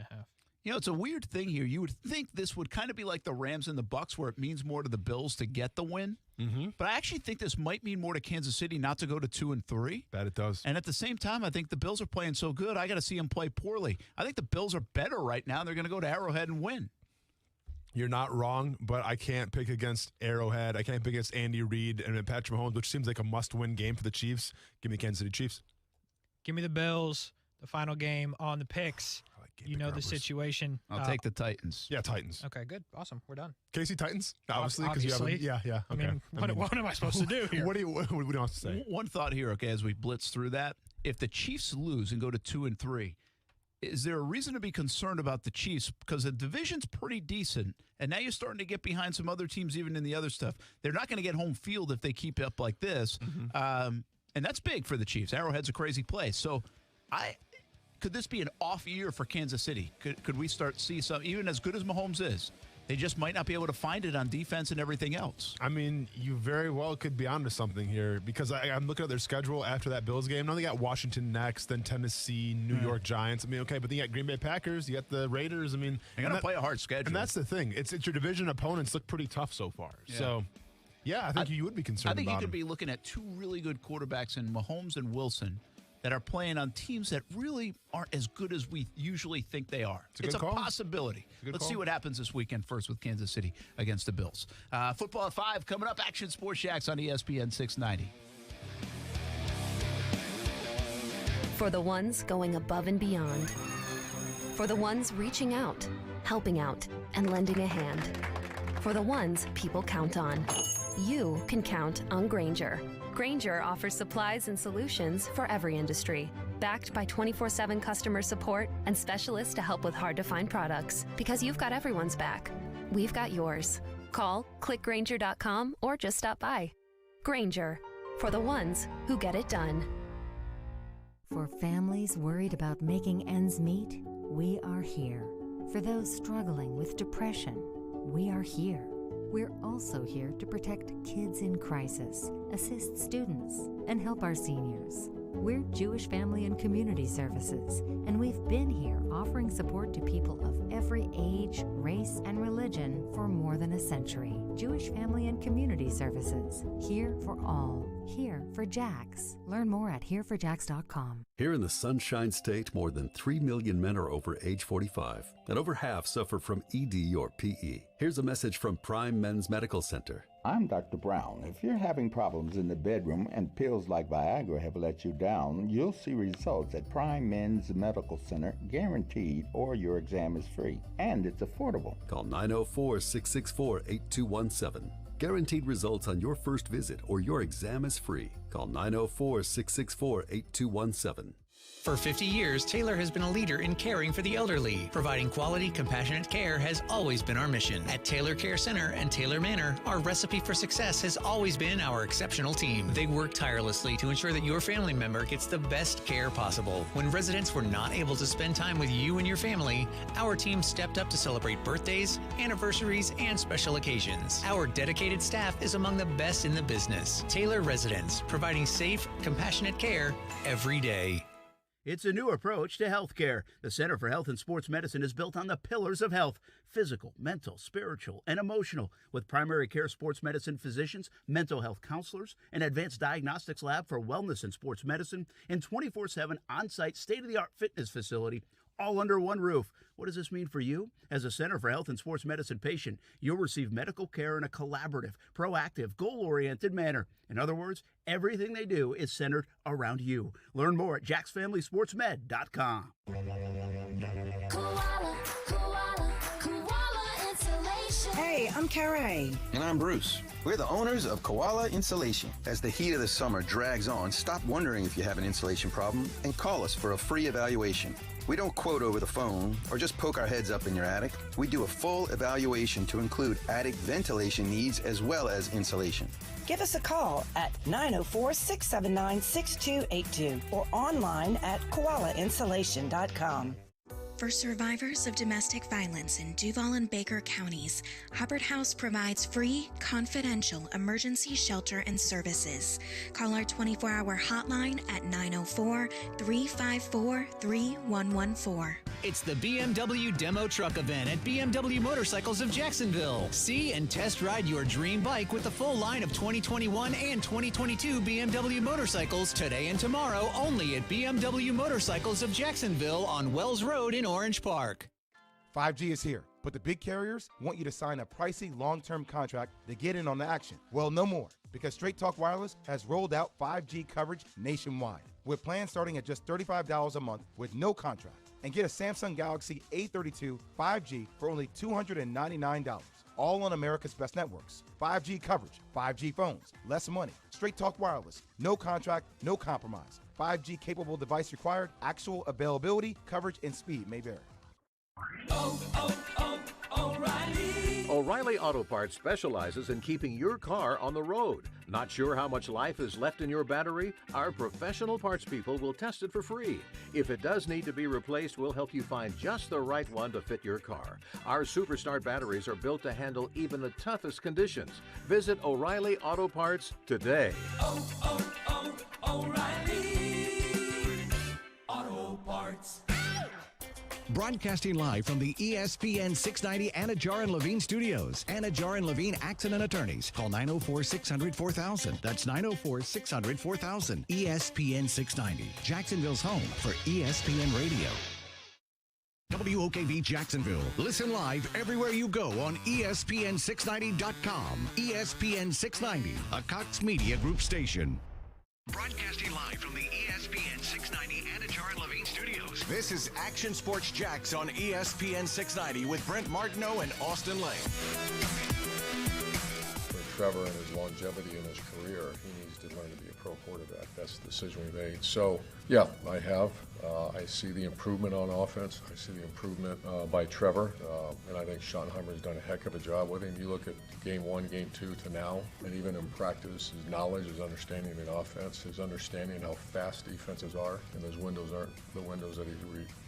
S6: You know, it's a weird thing here. You would think this would kind of be like the Rams and the Bucks, where it means more to the Bills to get the win.
S7: Mm-hmm.
S6: But I actually think this might mean more to Kansas City not to go to 2-3.
S7: That it does.
S6: And at the same time, I think the Bills are playing so good, I got to see them play poorly. I think the Bills are better right now. They're going to go to Arrowhead and win.
S7: You're not wrong, but I can't pick against Arrowhead. I can't pick against Andy Reid and Patrick Mahomes, which seems like a must-win game for the Chiefs. Give me the Kansas City Chiefs.
S5: Give me the Bills. The final game on the picks. You know the situation.
S6: I'll take the Titans.
S7: Yeah, Titans.
S5: Okay, good. Awesome. We're done.
S7: Casey, Titans? Obviously.
S5: Obviously.
S7: Yeah. Okay.
S5: I mean, what am I supposed to do here?
S7: What do you want to say?
S6: One thought here, okay, as we blitz through that. if the Chiefs lose and go to 2-3, is there a reason to be concerned about the Chiefs? Because the division's pretty decent, and now you're starting to get behind some other teams even in the other stuff. They're not going to get home field if they keep up like this, and that's big for the Chiefs. Arrowhead's a crazy place. So could this be an off year for Kansas City? Could we start to see some, even as good as Mahomes is, they just might not be able to find it on defense and everything else?
S7: I mean, you very well could be onto something here because I'm looking at their schedule after that Bills game. Now they got Washington next, then Tennessee, New York Giants. I mean, okay, but then you got Green Bay Packers, you got the Raiders. I mean,
S6: they're going to play a hard schedule.
S7: And that's the thing. It's your division opponents look pretty tough so far.
S6: Yeah.
S7: So, yeah, I think you would be concerned about
S6: I think you could
S7: them.
S6: be looking at two really good quarterbacks in Mahomes and Wilson that are playing on teams that really aren't as good as we usually think they are. It's a possibility. Let's see what happens this weekend first with Kansas City against the Bills. Football at 5 coming up. Action Sports Jax on ESPN 690.
S9: For the ones going above and beyond. For the ones reaching out, helping out, and lending a hand. For the ones people count on. You can count on Grainger. Grainger offers supplies and solutions for every industry, backed by 24/7 customer support and specialists to help with hard-to-find products. Because you've got everyone's back. We've got yours. Call, click Grainger.com, or just stop by. Grainger, for the ones who get it done.
S10: For families worried about making ends meet, we are here. For those struggling with depression, we are here. We're also here to protect kids in crisis, assist students, and help our seniors. We're Jewish Family and Community Services, and we've been here offering support to people of every age, race, and religion for more than a century. Jewish Family and Community Services, here for all. Here for Jags. Learn more at hereforjags.com.
S18: Here in the Sunshine State, more than 3 million men are over age 45, and over half suffer from ED or PE. Here's a message from Prime Men's Medical Center.
S19: I'm Dr. Brown. If you're having problems in the bedroom and pills like Viagra have let you down, you'll see results at Prime Men's Medical Center, guaranteed, or your exam is free. And it's affordable.
S18: Call 904-664-8217. Guaranteed results on your first visit or your exam is free. Call 904-664-8217.
S21: For 50 years, Taylor has been a leader in caring for the elderly. Providing quality, compassionate care has always been our mission. At Taylor Care Center and Taylor Manor, our recipe for success has always been our exceptional team. They work tirelessly to ensure that your family member gets the best care possible. When residents were not able to spend time with you and your family, our team stepped up to celebrate birthdays, anniversaries, and special occasions. Our dedicated staff is among the best in the business. Taylor Residents, providing safe, compassionate care every day.
S6: It's a new approach to healthcare. The Center for Health and Sports Medicine is built on the pillars of health: physical, mental, spiritual, and emotional, with primary care sports medicine physicians, mental health counselors, an advanced diagnostics lab for wellness and sports medicine, and 24/7 on-site state-of-the-art fitness facility, all under one roof. What does this mean for you? As a Center for Health and Sports Medicine patient, you'll receive medical care in a collaborative, proactive, goal-oriented manner. In other words, everything they do is centered around you. Learn more at jacksfamilysportsmed.com.
S25: Hey, I'm Carrie.
S23: And I'm Bruce. We're the owners of Koala Insulation. As the heat of the summer drags on, stop wondering if you have an insulation problem and call us for a free evaluation. We don't quote over the phone or just poke our heads up in your attic. We do a full evaluation to include attic ventilation needs as well as insulation.
S25: Give us a call at 904-679-6282 or online at koalainsulation.com.
S12: For survivors of domestic violence in Duval and Baker counties, Hubbard House provides free, confidential emergency shelter and services. Call our 24-hour hotline at 904-354-3114.
S21: It's the BMW Demo Truck Event at BMW Motorcycles of Jacksonville. See and test ride your dream bike with the full line of 2021 and 2022 BMW motorcycles today and tomorrow only at BMW Motorcycles of Jacksonville on Wells Road in Orange Park.
S24: 5G is here, but the big carriers want you to sign a pricey long-term contract to get in on the action. Well, no more, because Straight Talk Wireless has rolled out 5G coverage nationwide, with plans starting at just $35 a month with no contract. and get a Samsung Galaxy A32 5G for only $299. All on America's best networks. 5G coverage, 5G phones, less money, Straight Talk Wireless, no contract, no compromise. 5G capable device required, actual availability, coverage, and speed may vary.
S3: O'Reilly Auto Parts specializes in keeping your car on the road. Not sure how much life is left in your battery? Our professional parts people will test it for free. If it does need to be replaced, we'll help you find just the right one to fit your car. Our Superstart batteries are built to handle even the toughest conditions. Visit O'Reilly Auto Parts today.
S2: O'Reilly Auto Parts.
S4: Broadcasting live from the ESPN 690 Anajar and Levine studios. Anajar and Levine Accident Attorneys. Call 904-600-4000. That's 904-600-4000. ESPN 690. Jacksonville's home for ESPN Radio. WOKV Jacksonville. Listen live everywhere you go on ESPN690.com. ESPN 690, a Cox Media Group station. Broadcasting live from the ESPN 690 Anajar and Levine studios.
S11: This is Action Sports Jax on ESPN 690 with Brent Martineau and Austin Lane.
S13: For Trevor and his longevity in his career, he needs to learn to be a pro quarterback. That's the decision we made. So, yeah, I have. I see the improvement on offense. I see the improvement by Trevor. And I think Schottenheimer's done a heck of a job with him. You look at game 1, game 2 to now, and even in practice, his knowledge, his understanding of the offense, his understanding how fast defenses are, and those windows aren't the windows that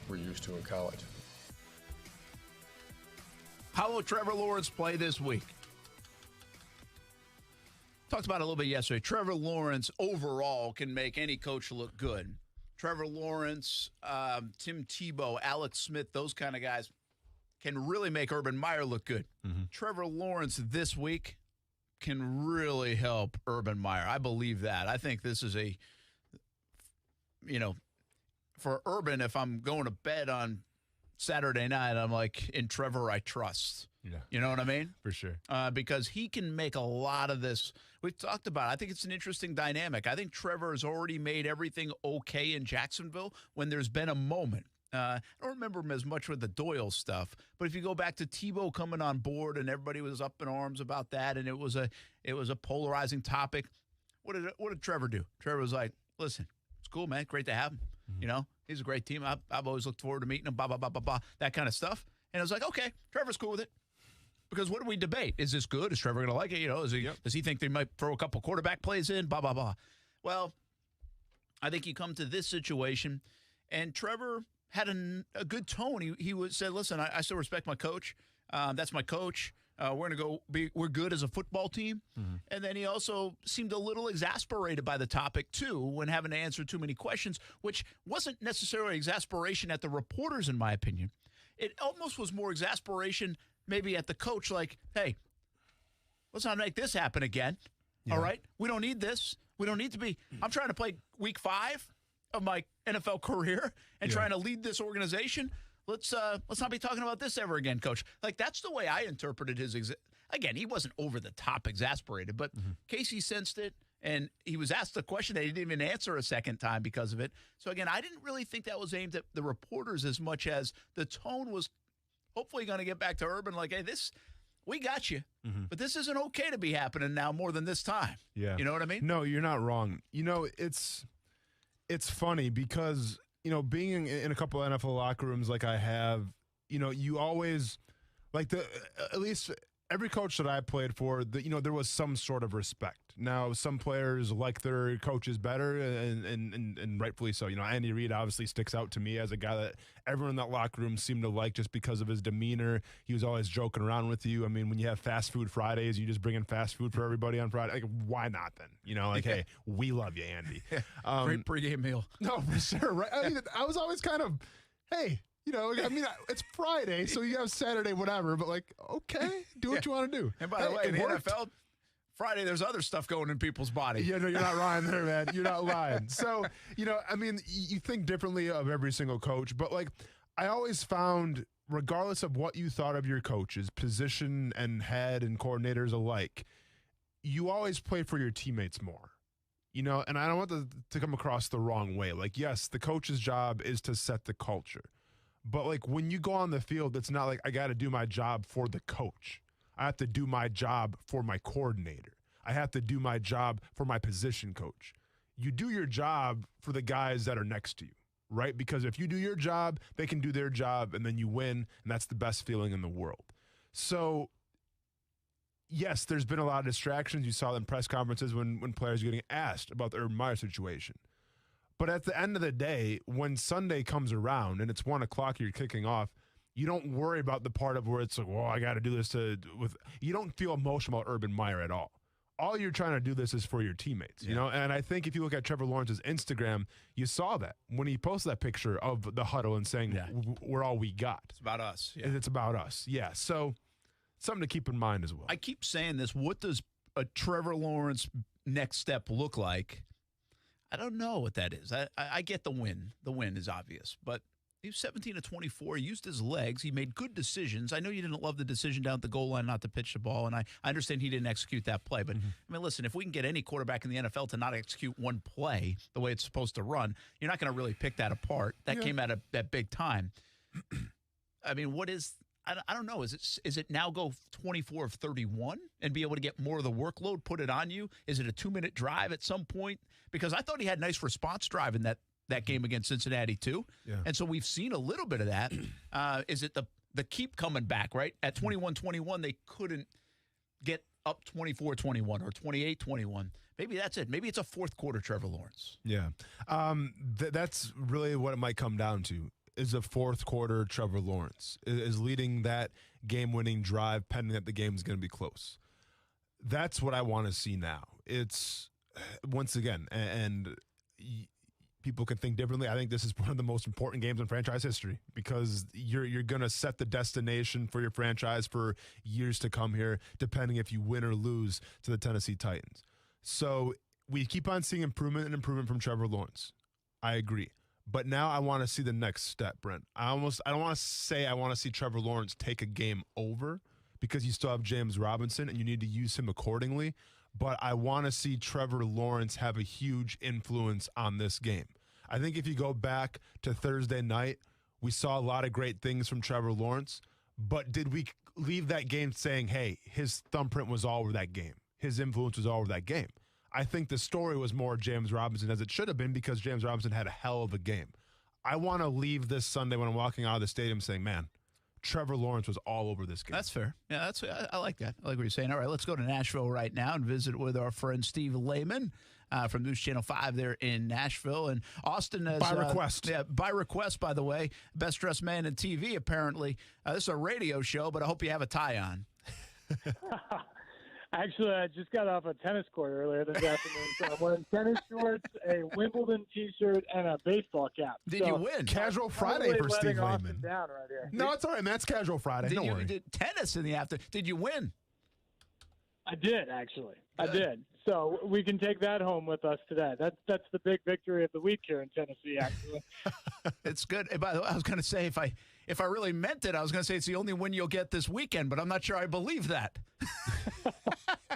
S13: we're used to in college.
S6: How will Trevor Lawrence play this week? Talked about it a little bit yesterday. Trevor Lawrence overall can make any coach look good. Trevor Lawrence, Tim Tebow, Alex Smith, those kind of guys can really make Urban Meyer look good. Mm-hmm. Trevor Lawrence this week can really help Urban Meyer. I believe that. I think this is for Urban, if I'm going to bed on Saturday night, I'm like, in Trevor I trust.
S7: Yeah.
S6: You know what I mean?
S7: For sure.
S6: Because he can make a lot of this. We've talked about it. I think it's an interesting dynamic. I think Trevor has already made everything okay in Jacksonville when there's been a moment. I don't remember him as much with the Doyle stuff, but if you go back to Tebow coming on board and everybody was up in arms about that, and it was a polarizing topic. What did Trevor do? Trevor was like, listen, it's cool, man. Great to have him. Mm-hmm. You know, he's a great team. I've always looked forward to meeting him, blah, blah, blah, blah, blah, that kind of stuff. And I was like, okay, Trevor's cool with it. Because what do we debate? Is this good? Is Trevor going to like it? You know, does he think they might throw a couple quarterback plays in? Blah, blah, blah. Well, I think you come to this situation, and Trevor had a good tone. He said, listen, I still respect my coach. That's my coach. We're going to we're good as a football team. Mm-hmm. And then he also seemed a little exasperated by the topic, too, when having to answer too many questions, which wasn't necessarily exasperation at the reporters, in my opinion. It almost was more exasperation maybe at the coach, like, hey, let's not make this happen again. Yeah. All right? We don't need this. We don't need to be. I'm trying to play week 5 of my NFL career and trying to lead this organization. Let's not be talking about this ever again, coach. Like, that's the way I interpreted his again, he wasn't over the top exasperated, but Casey sensed it, and he was asked a question that he didn't even answer a second time because of it. So, again, I didn't really think that was aimed at the reporters as much as the tone was hopefully going to get back to Urban like, hey, we got you, but this isn't okay to be happening now more than this time. Yeah. You know what I mean?
S7: No, you're not wrong. You know, it's funny because, you know, being in a couple of NFL locker rooms like I have, you know, you always, like at least every coach that I played for, there was some sort of respect. Now, some players like their coaches better, and rightfully so. You know, Andy Reid obviously sticks out to me as a guy that everyone in that locker room seemed to like just because of his demeanor. He was always joking around with you. I mean, when you have fast food Fridays, you just bring in fast food for everybody on Friday. Like, why not then? You know, like, hey, we love you, Andy.
S6: Great pregame meal.
S7: No, for sure. Right? I mean, I was always kind of, hey, you know, I mean, it's Friday, so you have Saturday, whatever, but like, okay, do what you want to do.
S6: And by the way, in the NFL, Friday, there's other stuff going in people's body.
S7: Yeah, no, you're not lying there, man. You're not lying. So, you know, I mean, you think differently of every single coach, but like, I always found, regardless of what you thought of your coaches, position and head and coordinators alike, you always play for your teammates more. You know, and I don't want to come across the wrong way. Like, yes, the coach's job is to set the culture. But, like, when you go on the field, it's not like I got to do my job for the coach. I have to do my job for my coordinator. I have to do my job for my position coach. You do your job for the guys that are next to you, right? Because if you do your job, they can do their job, and then you win, and that's the best feeling in the world. So, yes, there's been a lot of distractions. You saw them in press conferences when players are getting asked about the Urban Meyer situation. But at the end of the day, when Sunday comes around and it's 1 o'clock, you're kicking off, you don't worry about the part of where it's like, well, I got to do this you don't feel emotional about Urban Meyer at all. All you're trying to do this is for your teammates, you know? And I think if you look at Trevor Lawrence's Instagram, you saw that when he posted that picture of the huddle and saying, we're all we got.
S6: It's about us. Yeah.
S7: It's about us. Yeah. So something to keep in mind as well.
S6: I keep saying this. What does a Trevor Lawrence next step look like? I don't know what that is. I get the win. The win is obvious, but he was 17 of 24. He used his legs. He made good decisions. I know you didn't love the decision down at the goal line not to pitch the ball, and I understand he didn't execute that play. But, I mean, listen, if we can get any quarterback in the NFL to not execute one play the way it's supposed to run, you're not going to really pick that apart. That came out at big time. I mean, what is – I don't know. Is it now go 24 of 31 and be able to get more of the workload, put it on you? Is it a 2-minute drive at some point? Because I thought he had nice response drive in that game against Cincinnati too. Yeah. And so we've seen a little bit of that. Is it the keep coming back, right? At 21-21, they couldn't get up 24-21 or 28-21. Maybe that's it. Maybe it's a fourth quarter Trevor Lawrence.
S7: Yeah. That's really what it might come down to, is a fourth quarter Trevor Lawrence is leading that game-winning drive pending that the game is going to be close. That's what I want to see now. It's, once again, and people can think differently. I think this is one of the most important games in franchise history because you're going to set the destination for your franchise for years to come here, depending if you win or lose to the Tennessee Titans. So we keep on seeing improvement from Trevor Lawrence. I agree. But now I want to see the next step, Brent. I don't want to say I want to see Trevor Lawrence take a game over because you still have James Robinson and you need to use him accordingly. But I want to see Trevor Lawrence have a huge influence on this game. I think if you go back to Thursday night, we saw a lot of great things from Trevor Lawrence, but did we leave that game saying, hey, his thumbprint was all over that game? His influence was all over that game. I think the story was more James Robinson, as it should have been, because James Robinson had a hell of a game. I want to leave this Sunday when I'm walking out of the stadium saying, man, Trevor Lawrence was all over this game.
S6: That's fair. Yeah, I like that. I like what you're saying. All right, let's go to Nashville right now and visit with our friend Steve Lehman from News Channel 5 there in Nashville. And Austin has...
S7: By request.
S6: By request, by the way. Best dressed man in TV, apparently. This is a radio show, but I hope you have a tie on.
S8: Actually, I just got off a tennis court earlier this afternoon, so I'm wearing tennis shorts, a Wimbledon T-shirt, and a baseball cap.
S6: Did you win?
S7: Casual Friday for Steve Lehman.
S8: Down right here.
S7: No, it's all right, man. It's casual Friday. Don't worry.
S6: Did tennis in the afternoon. Did you win?
S8: I did, actually. I did. So we can take that home with us today. That's the big victory of the week here in Tennessee, actually.
S6: It's good. And by the way, I was going to say, if I really meant it, I was going to say it's the only win you'll get this weekend, but I'm not sure I believe that.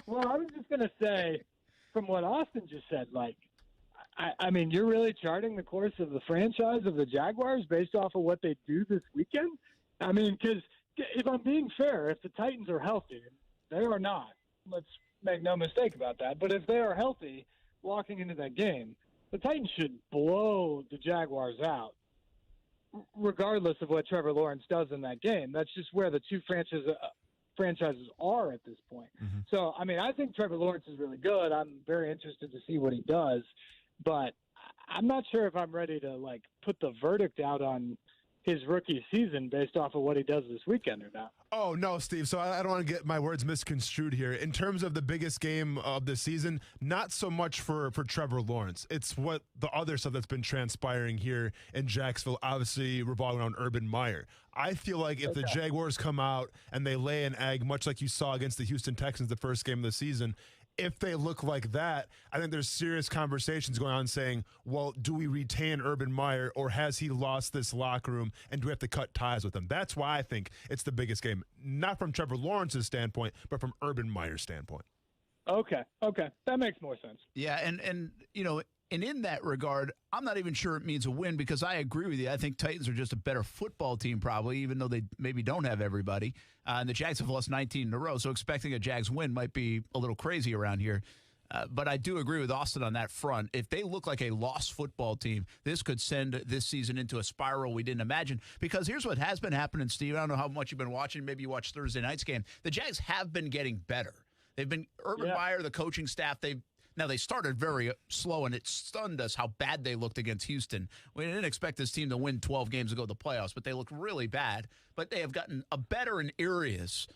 S8: Well, I was just going to say, from what Austin just said, like, I mean, you're really charting the course of the franchise of the Jaguars based off of what they do this weekend? I mean, because if I'm being fair, if the Titans are healthy, they are not. Let's make no mistake about that. But if they are healthy walking into that game, the Titans should blow the Jaguars out, regardless of what Trevor Lawrence does in that game. That's just where the two franchises are at this point. Mm-hmm. So, I mean, I think Trevor Lawrence is really good. I'm very interested to see what he does, but I'm not sure if I'm ready to, like, put the verdict out on his rookie season based off of what he does this weekend or not.
S7: Oh, no, Steve. So I don't want to get my words misconstrued here. In terms of the biggest game of the season, not so much for Trevor Lawrence. It's what the other stuff that's been transpiring here in Jacksonville, obviously revolving around Urban Meyer. I feel like if the Jaguars come out and they lay an egg, much like you saw against the Houston Texans the first game of the season, if they look like that, I think there's serious conversations going on saying, well, do we retain Urban Meyer or has he lost this locker room and do we have to cut ties with him? That's why I think it's the biggest game, not from Trevor Lawrence's standpoint, but from Urban Meyer's standpoint.
S8: Okay. That makes more sense.
S6: Yeah, and you know, And in that regard, I'm not even sure it means a win because I agree with you. I think Titans are just a better football team probably, even though they maybe don't have everybody. And the Jags have lost 19 in a row, so expecting a Jags win might be a little crazy around here. But I do agree with Austin on that front. If they look like a lost football team, this could send this season into a spiral we didn't imagine. Because here's what has been happening, Steve. I don't know how much you've been watching. Maybe you watched Thursday night's game. The Jags have been getting better. They've been Urban Meyer, the coaching staff. Now, they started very slow, and it stunned us how bad they looked against Houston. We didn't expect this team to win 12 games to go to the playoffs, but they looked really bad. But they have gotten better in areas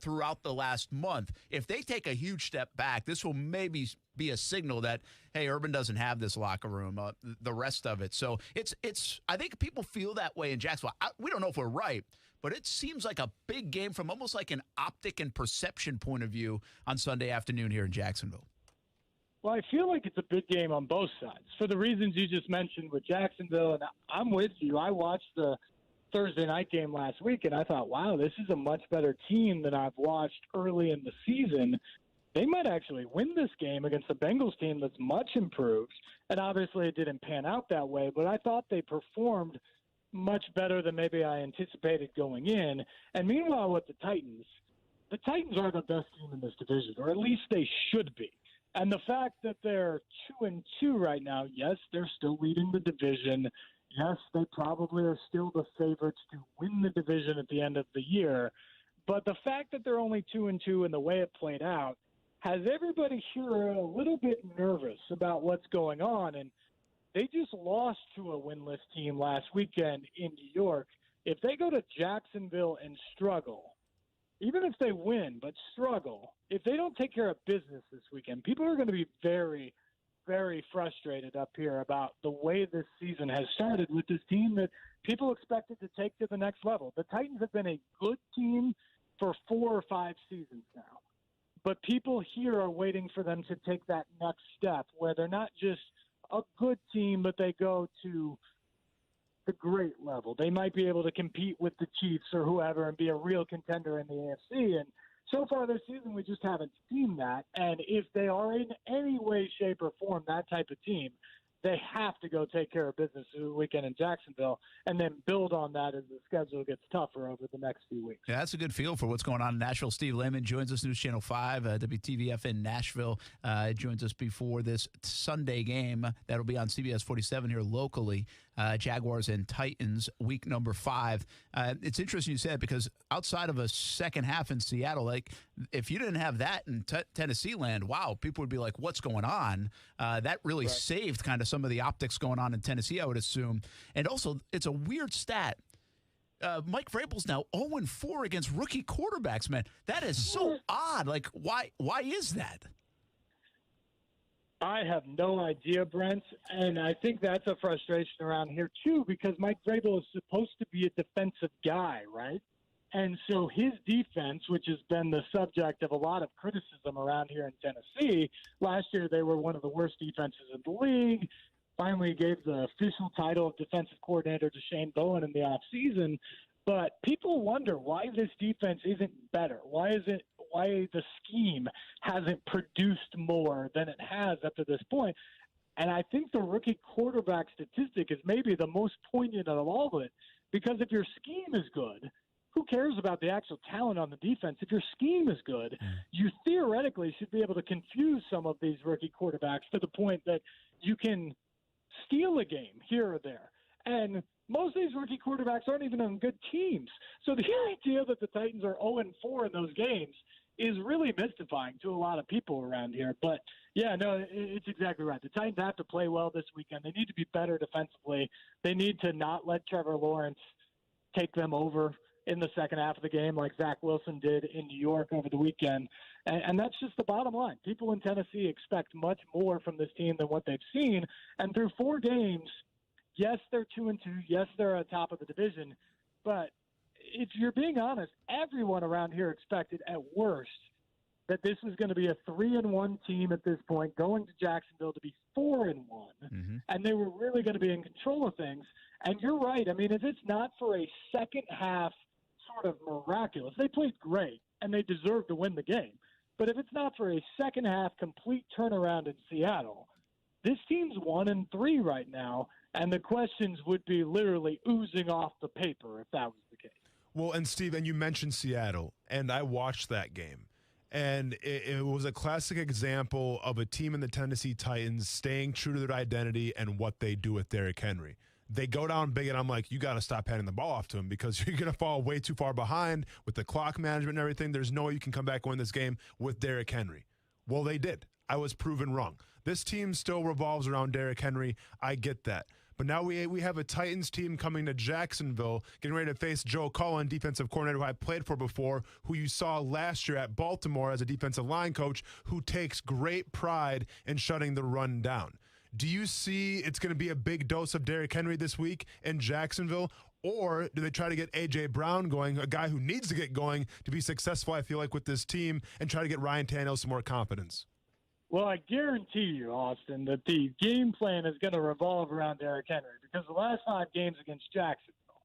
S6: throughout the last month. If they take a huge step back, this will maybe be a signal that, hey, Urban doesn't have this locker room, the rest of it. So it's. I think people feel that way in Jacksonville. We don't know if we're right, but it seems like a big game from almost like an optic and perception point of view on Sunday afternoon here in Jacksonville.
S8: Well, I feel like it's a big game on both sides for the reasons you just mentioned with Jacksonville, and I'm with you. I watched the Thursday night game last week, and I thought, wow, this is a much better team than I've watched early in the season. They might actually win this game against the Bengals team that's much improved, and obviously it didn't pan out that way, but I thought they performed much better than maybe I anticipated going in. And meanwhile, with the Titans are the best team in this division, or at least they should be. And the fact that they're 2-2 right now, yes, they're still leading the division. Yes, they probably are still the favorites to win the division at the end of the year. But the fact that they're only 2-2 and the way it played out has everybody here a little bit nervous about what's going on. And they just lost to a winless team last weekend in New York. If they go to Jacksonville and struggle, even if they win but struggle, if they don't take care of business this weekend, people are going to be very, very frustrated up here about the way this season has started with this team that people expected to take to the next level. The Titans have been a good team for 4 or 5 seasons now, but people here are waiting for them to take that next step where they're not just a good team, but they go to the great level. They might be able to compete with the Chiefs or whoever and be a real contender in the AFC. And so far this season, we just haven't seen that. And if they are in any way, shape, or form that type of team, they have to go take care of business this weekend in Jacksonville and then build on that as the schedule gets tougher over the next few weeks.
S6: Yeah, that's a good feel for what's going on in Nashville. Steve Lehman joins us, News Channel 5, WTVF in Nashville. Joins us before this Sunday game. That'll be on CBS 47 here locally. Jaguars and Titans, week number 5. It's interesting you said because outside of a second half in Seattle, like if you didn't have that in Tennessee land, wow, people would be like, what's going on? That really saved kind of some of the optics going on in Tennessee, I would assume. And also, it's a weird stat. Mike Vrabel's now 0-4 against rookie quarterbacks, man. That is so odd. Like, why is that?
S8: I have no idea, Brent, and I think that's a frustration around here, too, because Mike Vrabel is supposed to be a defensive guy, right? And so his defense, which has been the subject of a lot of criticism around here in Tennessee, last year they were one of the worst defenses in the league, finally gave the official title of defensive coordinator to Shane Bowen in the offseason. But people wonder why this defense isn't better. Why the scheme hasn't produced more than it has up to this point. And I think the rookie quarterback statistic is maybe the most poignant of all of it, because if your scheme is good, who cares about the actual talent on the defense? If your scheme is good, you theoretically should be able to confuse some of these rookie quarterbacks to the point that you can steal a game here or there. And most of these rookie quarterbacks aren't even on good teams. So the idea that the Titans are 0-4 in those games is really mystifying to a lot of people around here. But, yeah, no, it's exactly right. The Titans have to play well this weekend. They need to be better defensively. They need to not let Trevor Lawrence take them over in the second half of the game like Zach Wilson did in New York over the weekend. And that's just the bottom line. People in Tennessee expect much more from this team than what they've seen. And through 4 games, yes, they're 2-2. Yes, they're at top of the division. But if you're being honest, everyone around here expected at worst that this was going to be a 3-1 team at this point, going to Jacksonville to be 4-1. And they were really going to be in control of things. And you're right. I mean, if it's not for a second half sort of miraculous, they played great and they deserved to win the game. But if it's not for a second half complete turnaround in Seattle, This team's 1-3 right now, and the questions would be literally oozing off the paper if that was the case.
S7: Well, and Steve, and you mentioned Seattle, and I watched that game. And it was a classic example of a team in the Tennessee Titans staying true to their identity and what they do with Derrick Henry. They go down big, and I'm like, you got to stop handing the ball off to him because you're going to fall way too far behind with the clock management and everything. There's no way you can come back and win this game with Derrick Henry. Well, they did. I was proven wrong. This team still revolves around Derrick Henry. I get that. But now we have a Titans team coming to Jacksonville, getting ready to face Joe Cullen, defensive coordinator who I played for before, who you saw last year at Baltimore as a defensive line coach, who takes great pride in shutting the run down. Do you see it's going to be a big dose of Derrick Henry this week in Jacksonville? Or do they try to get A.J. Brown going, a guy who needs to get going to be successful, I feel like, with this team, and try to get Ryan Tannehill some more confidence?
S8: Well, I guarantee you, Austin, that the game plan is going to revolve around Derrick Henry because the last 5 games against Jacksonville,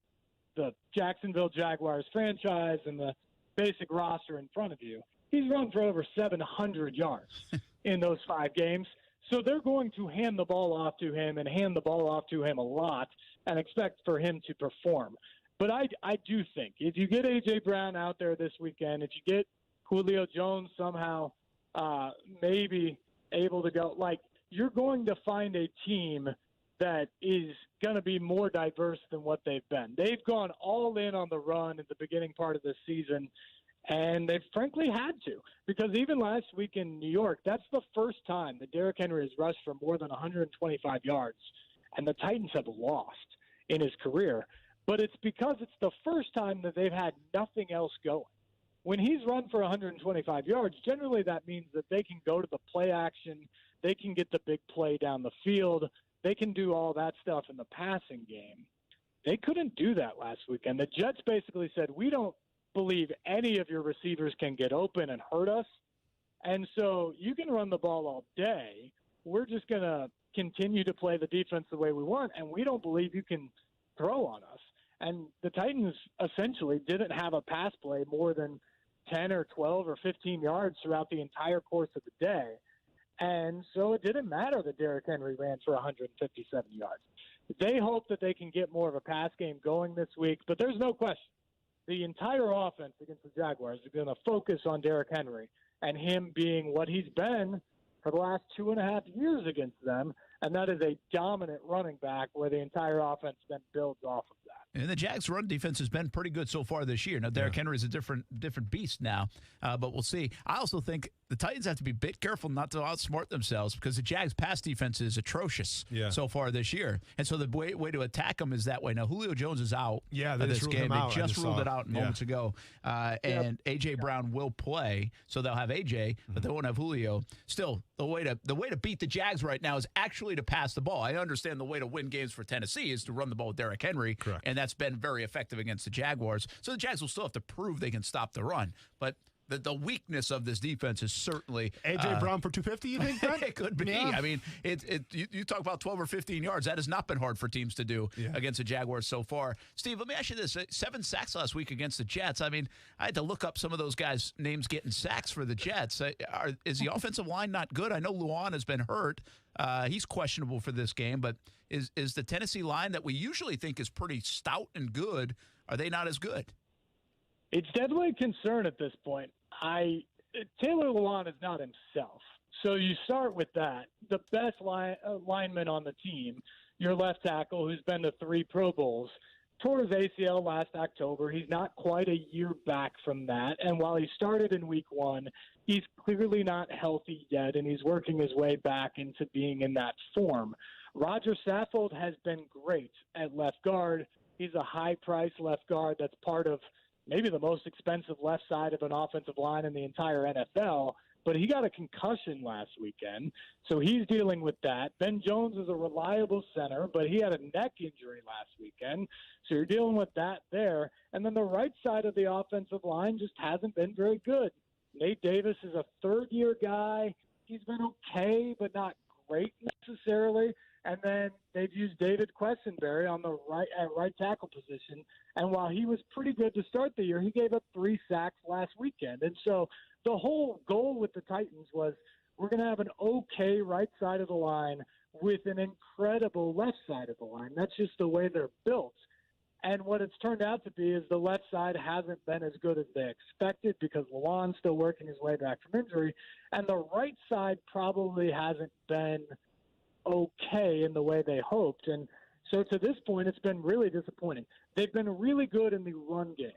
S8: the Jacksonville Jaguars franchise and the basic roster in front of you, he's run for over 700 yards in those 5 games. So they're going to hand the ball off to him and hand the ball off to him a lot and expect for him to perform. But I do think if you get A.J. Brown out there this weekend, if you get Julio Jones somehow maybe able to go, like, you're going to find a team that is going to be more diverse than what they've been. They've gone all in on the run at the beginning part of this season, and they've frankly had to, because even last week in New York, that's the first time that Derrick Henry has rushed for more than 125 yards, and the Titans have lost in his career. But it's because it's the first time that they've had nothing else going. When he's run for 125 yards, generally that means that they can go to the play action, they can get the big play down the field, they can do all that stuff in the passing game. They couldn't do that last weekend. The Jets basically said, we don't believe any of your receivers can get open and hurt us, and so you can run the ball all day. We're just going to continue to play the defense the way we want, and we don't believe you can throw on us. And the Titans essentially didn't have a pass play more than 10 or 12 or 15 yards throughout the entire course of the day. And so it didn't matter that Derrick Henry ran for 157 yards. They hope that they can get more of a pass game going this week, but there's no question. The entire offense against the Jaguars is going to focus on Derrick Henry and him being what he's been for the last 2.5 years against them, and that is a dominant running back where the entire offense then builds off of that.
S6: And the Jags' run defense has been pretty good so far this year. Now, Derrick Henry is a different beast now, but we'll see. I also think the Titans have to be a bit careful not to outsmart themselves because the Jags' pass defense is atrocious so far this year. And so the way to attack them is that way. Now, Julio Jones is out of this game. They just ruled it out moments ago. And A.J. Brown will play, so they'll have A.J., but they won't have Julio. Still, the way to beat the Jags right now is actually to pass the ball. I understand the way to win games for Tennessee is to run the ball with Derrick Henry. Correct. And that's been very effective against the Jaguars. So the Jags will still have to prove they can stop the run. But the weakness of this defense is certainly
S7: A.J. Brown for 250, you think, Brent?
S6: It could be. Yeah. I mean, you talk about 12 or 15 yards. That has not been hard for teams to do against the Jaguars so far. Steve, let me ask you this. 7 sacks last week against the Jets. I mean, I had to look up some of those guys' names getting sacks for the Jets. Is the offensive line not good? I know Luan has been hurt. He's questionable for this game, but is the Tennessee line that we usually think is pretty stout and good, are they not as good?
S8: It's definitely a concern at this point. Taylor Lewan is not himself. So you start with that. The best lineman on the team, your left tackle, who's been to 3 Pro Bowls, tore his ACL last October. He's not quite a year back from that. And while he started in week 1, he's clearly not healthy yet, and he's working his way back into being in that form. Roger Saffold has been great at left guard. He's a high-priced left guard that's part of maybe the most expensive left side of an offensive line in the entire NFL, but he got a concussion last weekend, so he's dealing with that. Ben Jones is a reliable center, but he had a neck injury last weekend, so you're dealing with that there. And then the right side of the offensive line just hasn't been very good. Nate Davis is a third-year guy. He's been okay, but not great necessarily. And then they've used David Quessenberry on the right tackle position. And while he was pretty good to start the year, he gave up 3 sacks last weekend. And so the whole goal with the Titans was we're going to have an okay right side of the line with an incredible left side of the line. That's just the way they're built. And what it's turned out to be is the left side hasn't been as good as they expected because Lawan's still working his way back from injury. And the right side probably hasn't been okay in the way they hoped. And so to this point, it's been really disappointing. They've been really good in the run game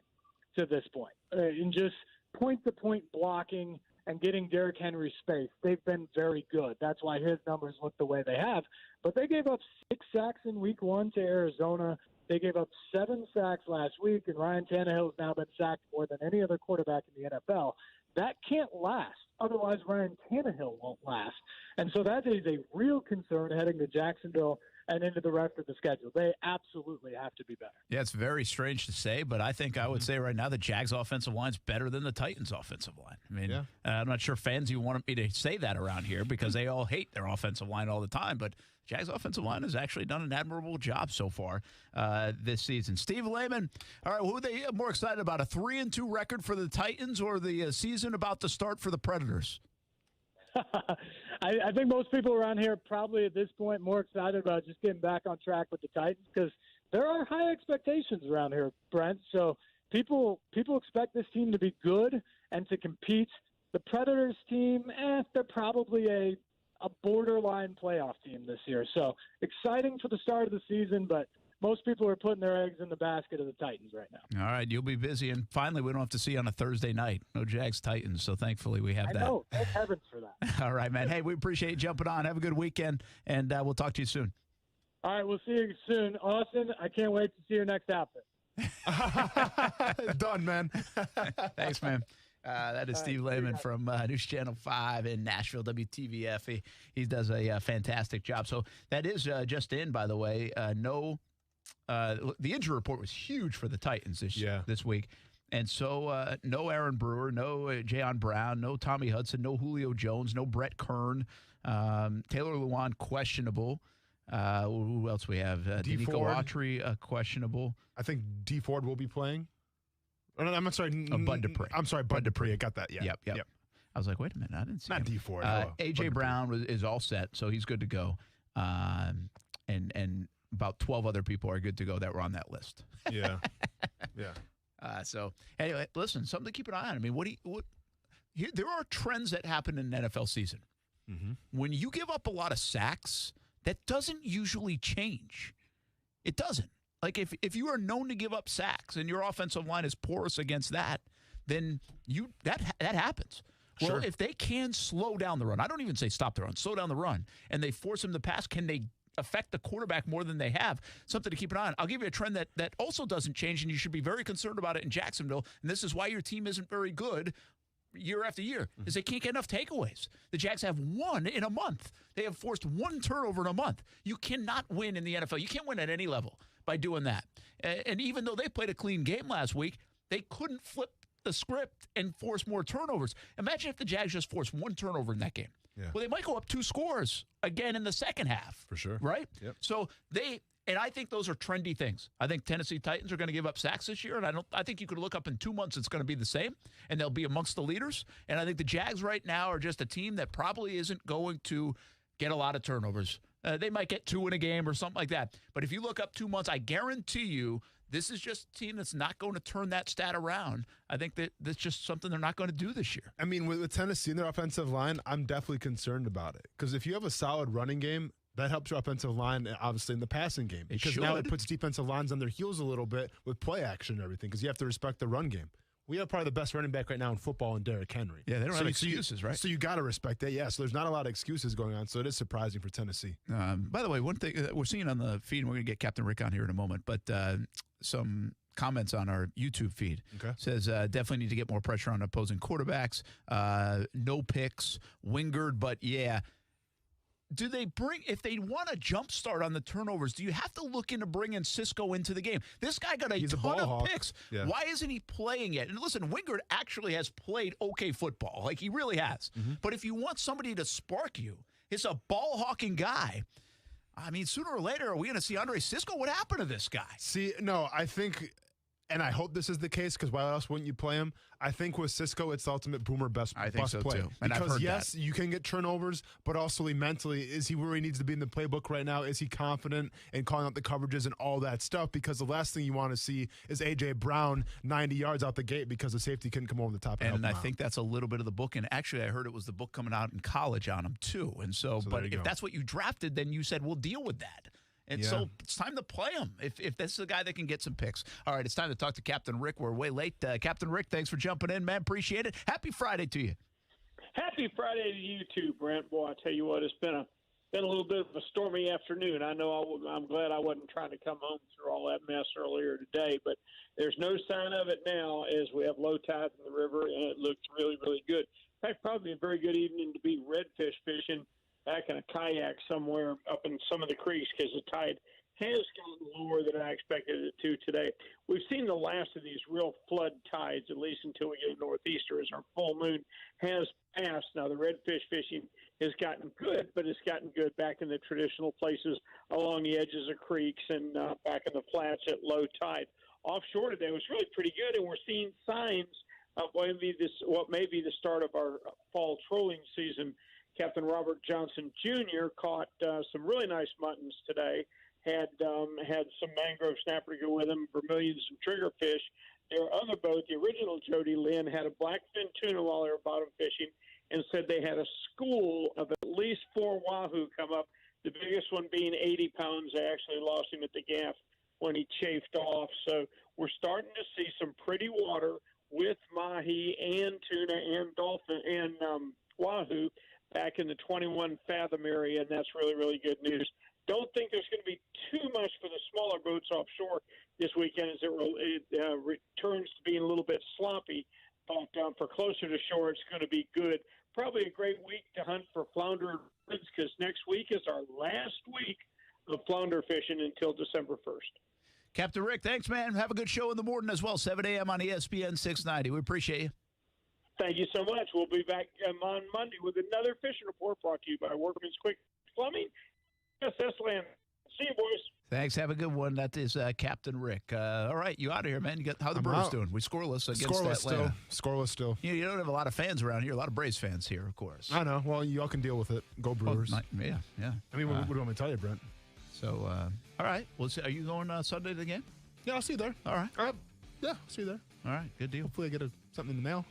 S8: to this point, in just point-to-point blocking and getting Derrick Henry space. They've been very good. That's why his numbers look the way they have. But they gave up 6 sacks in week 1 to Arizona. They gave up 7 sacks last week, and Ryan Tannehill's now been sacked more than any other quarterback in the NFL. That can't last. Otherwise, Ryan Tannehill won't last. And so that is a real concern heading to Jacksonville and into the rest of the schedule. They absolutely have to be better.
S6: Yeah, it's very strange to say, but I think I would say right now the Jags offensive line's better than the Titans offensive line. I mean, I'm not sure fans even want me to say that around here because they all hate their offensive line all the time, but Jags offensive line has actually done an admirable job so far this season. Steve Lehman, all right, who are they more excited about, a 3-2 record for the Titans or the season about to start for the Predators?
S8: I think most people around here probably at this point more excited about just getting back on track with the Titans because there are high expectations around here, Brent. So people expect this team to be good and to compete. The Predators team, they're probably a borderline playoff team this year. So exciting for the start of the season, but most people are putting their eggs in the basket of the Titans right now. All right, you'll be busy. And finally, we don't have to see you on a Thursday night. No Jags-Titans, so thankfully we have that. I know. Thank heavens for that. All right, man. Hey, we appreciate you jumping on. Have a good weekend, and we'll talk to you soon. All right, we'll see you soon. Austin, I can't wait to see your next outfit.
S7: Done, man.
S6: Thanks, man. That is Steve Lehman from News Channel 5 in Nashville, WTVF. He does a fantastic job. So that is just in, by the way. The injury report was huge for the Titans this week. And so no Aaron Brewer, no Jayon Brown, no Tommy Hudson, no Julio Jones, no Brett Kern, Taylor Lewan questionable. Who else we have? Denico Autry questionable.
S7: I think D Ford will be playing. Oh, no, I'm sorry.
S6: Bud Dupree.
S7: I'm sorry, Bud Dupree. I got that. Yeah.
S6: Yep. I was like, wait a minute. I didn't see
S7: Not
S6: him.
S7: D Ford.
S6: A.J. Brown is all set, so he's good to go. And about 12 other people are good to go that were on that list.
S7: Yeah.
S6: So anyway, listen, something to keep an eye on. I mean, there are trends that happen in an NFL season. Mm-hmm. When you give up a lot of sacks, that doesn't usually change. It doesn't. Like if you are known to give up sacks and your offensive line is porous against that, then that happens. Well, if they can slow down the run, I don't even say stop the run, slow down the run, and they force him to pass, can they affect the quarterback more than they have? Something to keep an eye on. I'll give you a trend that also doesn't change, and you should be very concerned about it in Jacksonville, and this is why your team isn't very good year after year, is they can't get enough takeaways. The Jags have 1 in a month. They have forced 1 turnover in a month. You cannot win in the NFL. You can't win at any level by doing that. And even though they played a clean game last week, they couldn't flip the script and force more turnovers. Imagine if the Jags just forced 1 turnover in that game. Yeah. Well, they might go up 2 scores again in the second half.
S7: For sure.
S6: Right?
S7: Yep.
S6: So I think those are trendy things. I think Tennessee Titans are going to give up sacks this year, and I think you could look up in 2 months, it's going to be the same, and they'll be amongst the leaders. And I think the Jags right now are just a team that probably isn't going to get a lot of turnovers. They might get 2 in a game or something like that. But if you look up 2 months, I guarantee you this is just a team that's not going to turn that stat around. I think that's just something they're not going to do this year.
S7: I mean, with Tennessee and their offensive line, I'm definitely concerned about it. Because if you have a solid running game, that helps your offensive line, obviously, in the passing game. Because now it puts defensive lines on their heels a little bit with play action and everything, because you have to respect the run game. We have probably the best running back right now in football in Derrick Henry.
S6: Yeah, they don't have excuses, right?
S7: So you got to respect that. Yeah, so there's not a lot of excuses going on, so it is surprising for Tennessee.
S6: By the way, one thing we're seeing on the feed, and we're going to get Captain Rick on here in a moment, but some comments on our YouTube feed says definitely need to get more pressure on opposing quarterbacks. No picks, Wingard, but yeah. Do they if they want a jump start on the turnovers, do you have to look into bringing Cisco into the game? This guy got a ton of picks. Yeah. Why isn't he playing yet? And listen, Wingard actually has played okay football. Like, he really has. Mm-hmm. But if you want somebody to spark you, it's a ball-hawking guy. I mean, sooner or later, are we going to see Andre Cisco? What happened to this guy?
S7: See, no, I think and I hope this is the case because why else wouldn't you play him? I think with Cisco, it's the ultimate boomer bust
S6: I think so
S7: play.
S6: too. And
S7: because
S6: I've heard
S7: yes,
S6: that.
S7: you can get turnovers, but also mentally, is he where he needs to be in the playbook right now? Is he confident in calling out the coverages and all that stuff? Because the last thing you want to see is A.J. Brown 90 yards out the gate because the safety couldn't come over the top.
S6: And I think that's a little bit of the book. And actually, I heard it was the book coming out in college on him too. And so but if that's what you drafted, then you said we'll deal with that. And so it's time to play him if this is a guy that can get some picks. All right, it's time to talk to Captain Rick. We're way late. Captain Rick, thanks for jumping in, man. Appreciate it. Happy Friday to you.
S1: Happy Friday to you too, Brent. Boy, I tell you what, it's been a little bit of a stormy afternoon. I know I'm glad I wasn't trying to come home through all that mess earlier today, but there's no sign of it now as we have low tide in the river, and it looks really, really good. In fact, probably a very good evening to be redfish fishing back in a kayak somewhere up in some of the creeks because the tide has gotten lower than I expected it to today. We've seen the last of these real flood tides, at least until we get a northeaster, as our full moon has passed. Now, the redfish fishing has gotten good, but it's gotten good back in the traditional places along the edges of creeks and back in the flats at low tide. Offshore today was really pretty good, and we're seeing signs of what may be the start of our fall trolling season. Captain Robert Johnson Jr. caught some really nice muttons today. Had some mangrove snapper to go with him, vermilions, some triggerfish. Their other boat, the original Jody Lynn, had a blackfin tuna while they were bottom fishing, and said they had a school of at least 4 wahoo come up. The biggest one being 80 pounds. They actually lost him at the gaff when he chafed off. So we're starting to see some pretty water with mahi and tuna and dolphin and wahoo back in the 21 fathom area, and that's really, really good news. Don't think there's going to be too much for the smaller boats offshore this weekend as it returns to being a little bit sloppy. But for closer to shore, it's going to be good. Probably a great week to hunt for flounder because next week is our last week of flounder fishing until December 1st.
S6: Captain Rick, thanks, man. Have a good show in the morning as well, 7 a.m. on ESPN 690. We appreciate you.
S1: Thank you so much. We'll be back on Monday with another fishing report brought to you by Workman's Quick Plumbing, SS Land. See you, boys.
S6: Thanks. Have a good one. That is Captain Rick. All right, you out of here, man. You got how the Brewers doing? We scoreless against Atlanta.
S7: Scoreless still.
S6: You don't have a lot of fans around here. A lot of Braves fans here, of course.
S7: I know. Well, y'all can deal with it. Go Brewers.
S6: Yeah.
S7: I mean, what do you want me to tell you, Brent?
S6: So, all right. Well, are you going Sunday to the game?
S7: Yeah, I'll see you there.
S6: All right.
S7: Yeah, I'll see you there.
S6: All right. Good deal.
S7: Hopefully I get something in the mail.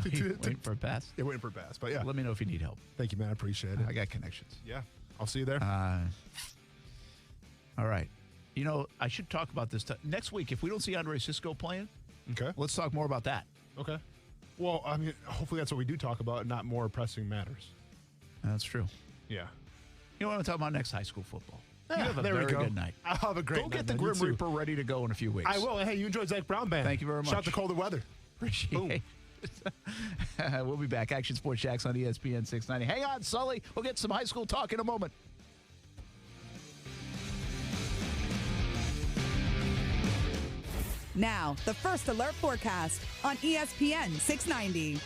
S6: Waiting for a pass?
S7: Yeah, waiting for a pass. But yeah.
S6: Let me know if you need help.
S7: Thank you, man. I appreciate it.
S6: I got connections.
S7: Yeah. I'll see you there.
S6: All right. You know, I should talk about this. Next week, if we don't see Andre Cisco playing, let's talk more about that.
S7: Okay. Well, I mean, hopefully that's what we do talk about, not more pressing matters.
S6: That's true.
S7: Yeah.
S6: You want to talk about next high school football?
S7: Yeah,
S6: you have a very good night.
S7: I'll have a great night.
S6: Go get the Grim Reaper ready to go in a few weeks.
S7: I will. Hey, you enjoyed Zach Brown Band.
S6: Thank you very much.
S7: Shout out to colder weather.
S6: Appreciate it. We'll be back. Action Sports Jax on ESPN 690. Hang on, Sully. We'll get some high school talk in a moment.
S14: Now, the First Alert forecast on ESPN 690.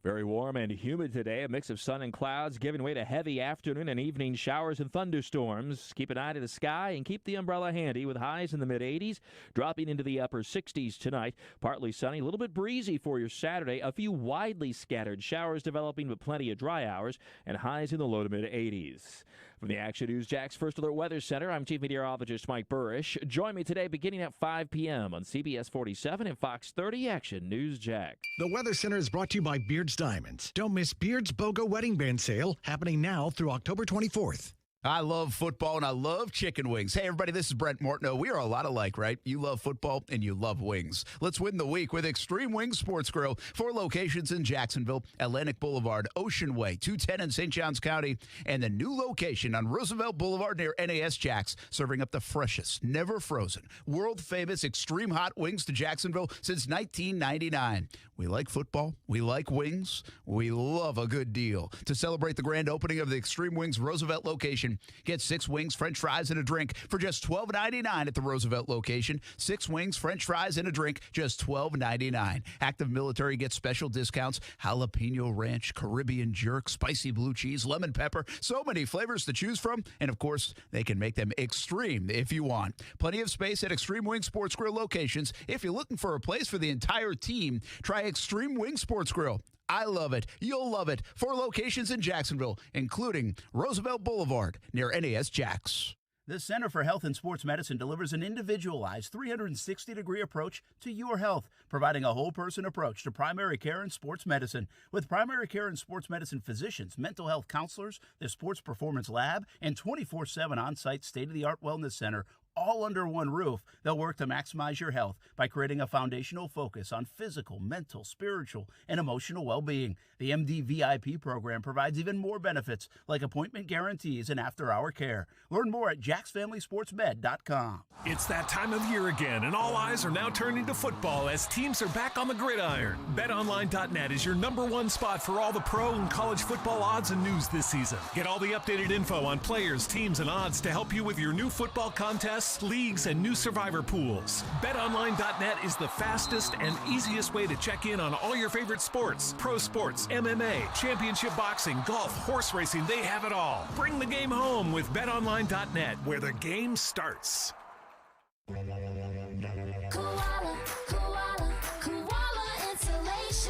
S15: Very warm and humid today. A mix of sun and clouds giving way to heavy afternoon and evening showers and thunderstorms. Keep an eye to the sky and keep the umbrella handy with highs in the mid-80s, dropping into the upper 60s tonight. Partly sunny, a little bit breezy for your Saturday. A few widely scattered showers developing, but plenty of dry hours and highs in the low to mid-80s. From the Action News Jax First Alert Weather Center, I'm Chief Meteorologist Mike Burrish. Join me today beginning at 5 p.m. on CBS 47 and Fox 30 Action News Jax.
S4: The Weather Center is brought to you by Beard's Diamonds. Don't miss Beard's BOGO Wedding Band Sale happening now through October 24th.
S6: I love football and I love chicken wings. Hey, everybody, this is Brent Mortno. We are a lot alike, right? You love football and you love wings. Let's win the week with Extreme Wings Sports Grill. 4 locations in Jacksonville, Atlantic Boulevard, Ocean Way, 210 in St. Johns County, and the new location on Roosevelt Boulevard near NAS Jax, serving up the freshest, never frozen, world-famous extreme hot wings to Jacksonville since 1999. We like football. We like wings. We love a good deal. To celebrate the grand opening of the Extreme Wings Roosevelt location, Jackson. Get 6 wings, french fries, and a drink for just $12.99 at the Roosevelt location. 6 wings, french fries, and a drink, just $12.99. Active military gets special discounts: jalapeno ranch, Caribbean jerk, spicy blue cheese, lemon pepper. So many flavors to choose from. And, of course, they can make them extreme if you want. Plenty of space at Extreme Wing Sports Grill locations. If you're looking for a place for the entire team, try Extreme Wing Sports Grill. I love it. You'll love it. 4 locations in Jacksonville, including Roosevelt Boulevard near NAS Jax. The Center for Health and Sports Medicine delivers an individualized 360-degree approach to your health, providing a whole-person approach to primary care and sports medicine. With primary care and sports medicine physicians, mental health counselors, the Sports Performance Lab, and 24/7 on-site state-of-the-art wellness center, all under one roof, they'll work to maximize your health by creating a foundational focus on physical, mental, spiritual, and emotional well-being. The MD VIP program provides even more benefits, like appointment guarantees and after-hour care. Learn more at jacksfamilysportsmed.com.
S5: It's that time of year again, and all eyes are now turning to football as teams are back on the gridiron. BetOnline.net is your #1 spot for all the pro and college football odds and news this season. Get all the updated info on players, teams, and odds to help you with your new football contests, leagues, and new survivor pools. BetOnline.net is the fastest and easiest way to check in on all your favorite sports: pro sports, MMA, championship boxing, golf, horse racing. They have it all. Bring the game home with BetOnline.net, where the game starts.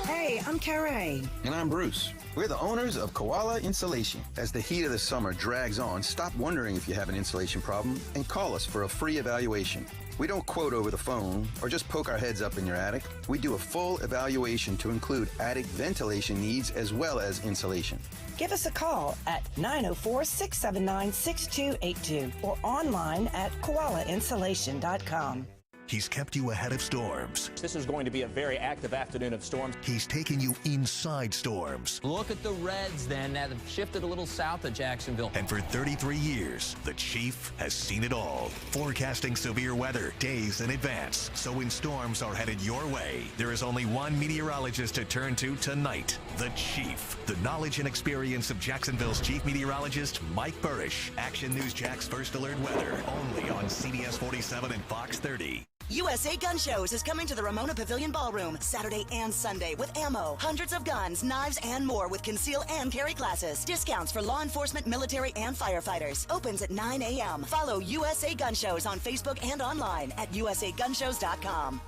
S25: Hey, I'm Carrie.
S23: And I'm Bruce. We're the owners of Koala Insulation. As the heat of the summer drags on, stop wondering if you have an insulation problem and call us for a free evaluation. We don't quote over the phone or just poke our heads up in your attic. We do a full evaluation to include attic ventilation needs as well as insulation.
S25: Give us a call at 904-679-6282 or online at koalainsulation.com.
S16: He's kept you ahead of storms.
S17: This is going to be a very active afternoon of storms.
S16: He's taken you inside storms.
S17: Look at the Reds then that have shifted a little south of Jacksonville.
S16: And for 33 years, the Chief has seen it all. Forecasting severe weather days in advance. So when storms are headed your way, there is only one meteorologist to turn to tonight, the Chief. The knowledge and experience of Jacksonville's Chief Meteorologist, Mike Burrish. Action News Jack's First Alert Weather, only on CBS 47 and Fox 30.
S20: USA Gun Shows is coming to the Ramona Pavilion Ballroom Saturday and Sunday with ammo, hundreds of guns, knives, and more with conceal and carry classes. Discounts for law enforcement, military, and firefighters. Opens at 9 a.m. Follow USA Gun Shows on Facebook and online at usagunshows.com.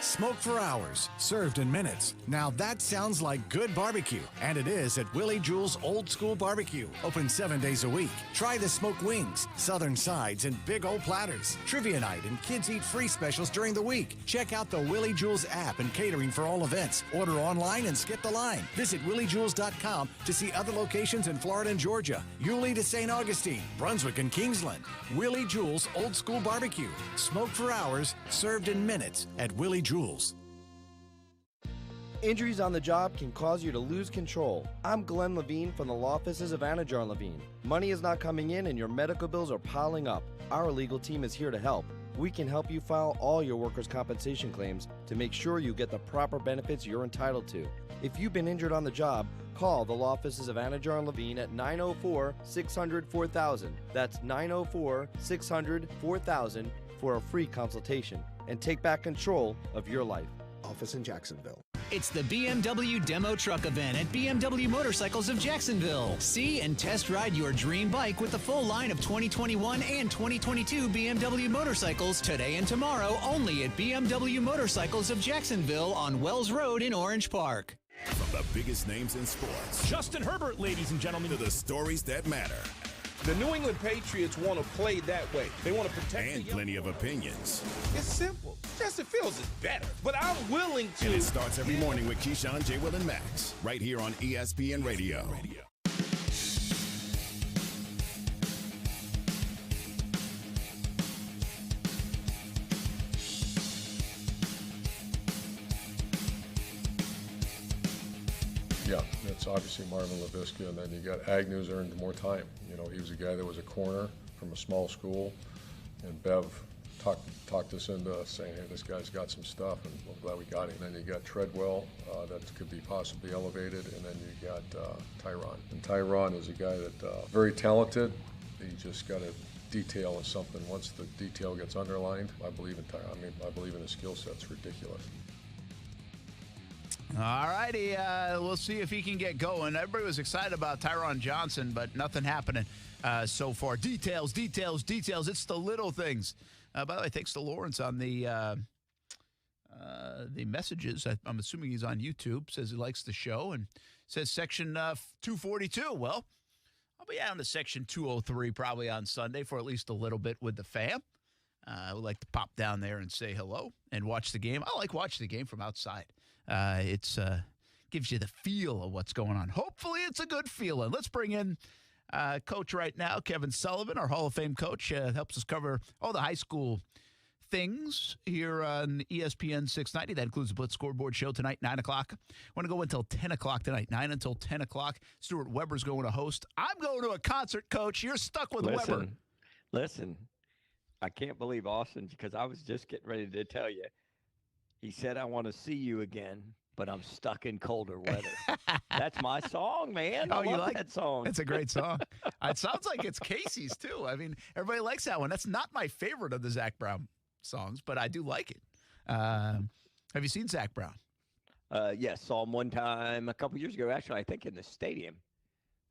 S4: Smoke for hours, served in minutes. Now that sounds like good barbecue. And it is at Willie Jewell's Old School Barbecue. Open 7 days a week. Try the smoked wings, southern sides, and big old platters. Trivia night and kids eat free specials during the week. Check out the Willie Jewell's app and catering for all events. Order online and skip the line. Visit williejewells.com to see other locations in Florida and Georgia. Yulee to St. Augustine, Brunswick, and Kingsland. Willie Jewell's Old School Barbecue. Smoked for hours, served in minutes at Willie Jewell's.
S22: Injuries on the job can cause you to lose control. I'm Glenn Levine from the law offices of Anajar and Levine. Money is not coming in and your medical bills are piling up. Our legal team is here to help. We can help you file all your workers' compensation claims to make sure you get the proper benefits you're entitled to. If you've been injured on the job, call the law offices of Anajar and Levine at 904-600-4000. That's 904-600-4000 for a free consultation and take back control of your life.
S26: Office in Jacksonville.
S21: It's the BMW Demo Truck Event at BMW Motorcycles of Jacksonville. See and test ride your dream bike with the full line of 2021 and 2022 BMW motorcycles today and tomorrow only at BMW Motorcycles of Jacksonville on Wells Road in Orange Park.
S27: From the biggest names in sports,
S5: Justin Herbert, ladies and gentlemen,
S27: to the stories that matter.
S28: The New England Patriots want to play that way. They want to protect
S27: and plenty of opinions.
S28: It's simple. Justin Fields is better, but I'm willing to.
S27: And it starts every morning with Keyshawn, J. Will, and Max, right here on ESPN Radio.
S13: Yeah, it's obviously Marvin LaVisca, and then you got Agnew's earned more time. You know, he was a guy that was a corner from a small school, and Bev talked us into saying, hey, this guy's got some stuff, and we're glad we got him. And then you got Treadwell, that could be possibly elevated, and then you got Tyron. And Tyron is a guy that very talented, You just got to detail something. Once the detail gets underlined, I believe in his skill set's ridiculous.
S6: All righty, we'll see if he can get going. Everybody was excited about Tyron Johnson, but nothing happening so far. Details. It's the little things. By the way, thanks to Lawrence on the messages. I'm assuming he's on YouTube. Says he likes the show and says section 242. Well, I'll be down to section 203 probably on Sunday for at least a little bit with the fam. I would like to pop down there and say hello and watch the game. I like watching the game from outside. It's gives you the feel of what's going on. Hopefully it's a good feeling. Let's bring in coach right now, Kevin Sullivan, our Hall of Fame coach. Helps us cover all the high school things here on ESPN 690. That includes the Blitz Scoreboard Show tonight, 9 o'clock. I want to go until 10 o'clock tonight, 9 until 10 o'clock. Stuart Weber's going to host. I'm going to a concert, Coach. You're stuck with Weber.
S3: Listen, I can't believe Austin, because I was just getting ready to tell you. He said, I want to see you again, but I'm stuck in colder weather. That's my song, man. I love that song.
S6: It's a great song. It sounds like it's Casey's, too. I mean, everybody likes that one. That's not my favorite of the Zach Brown songs, but I do like it. Have you seen Zach Brown?
S3: Yes, saw him one time a couple years ago, actually, I think in the stadium.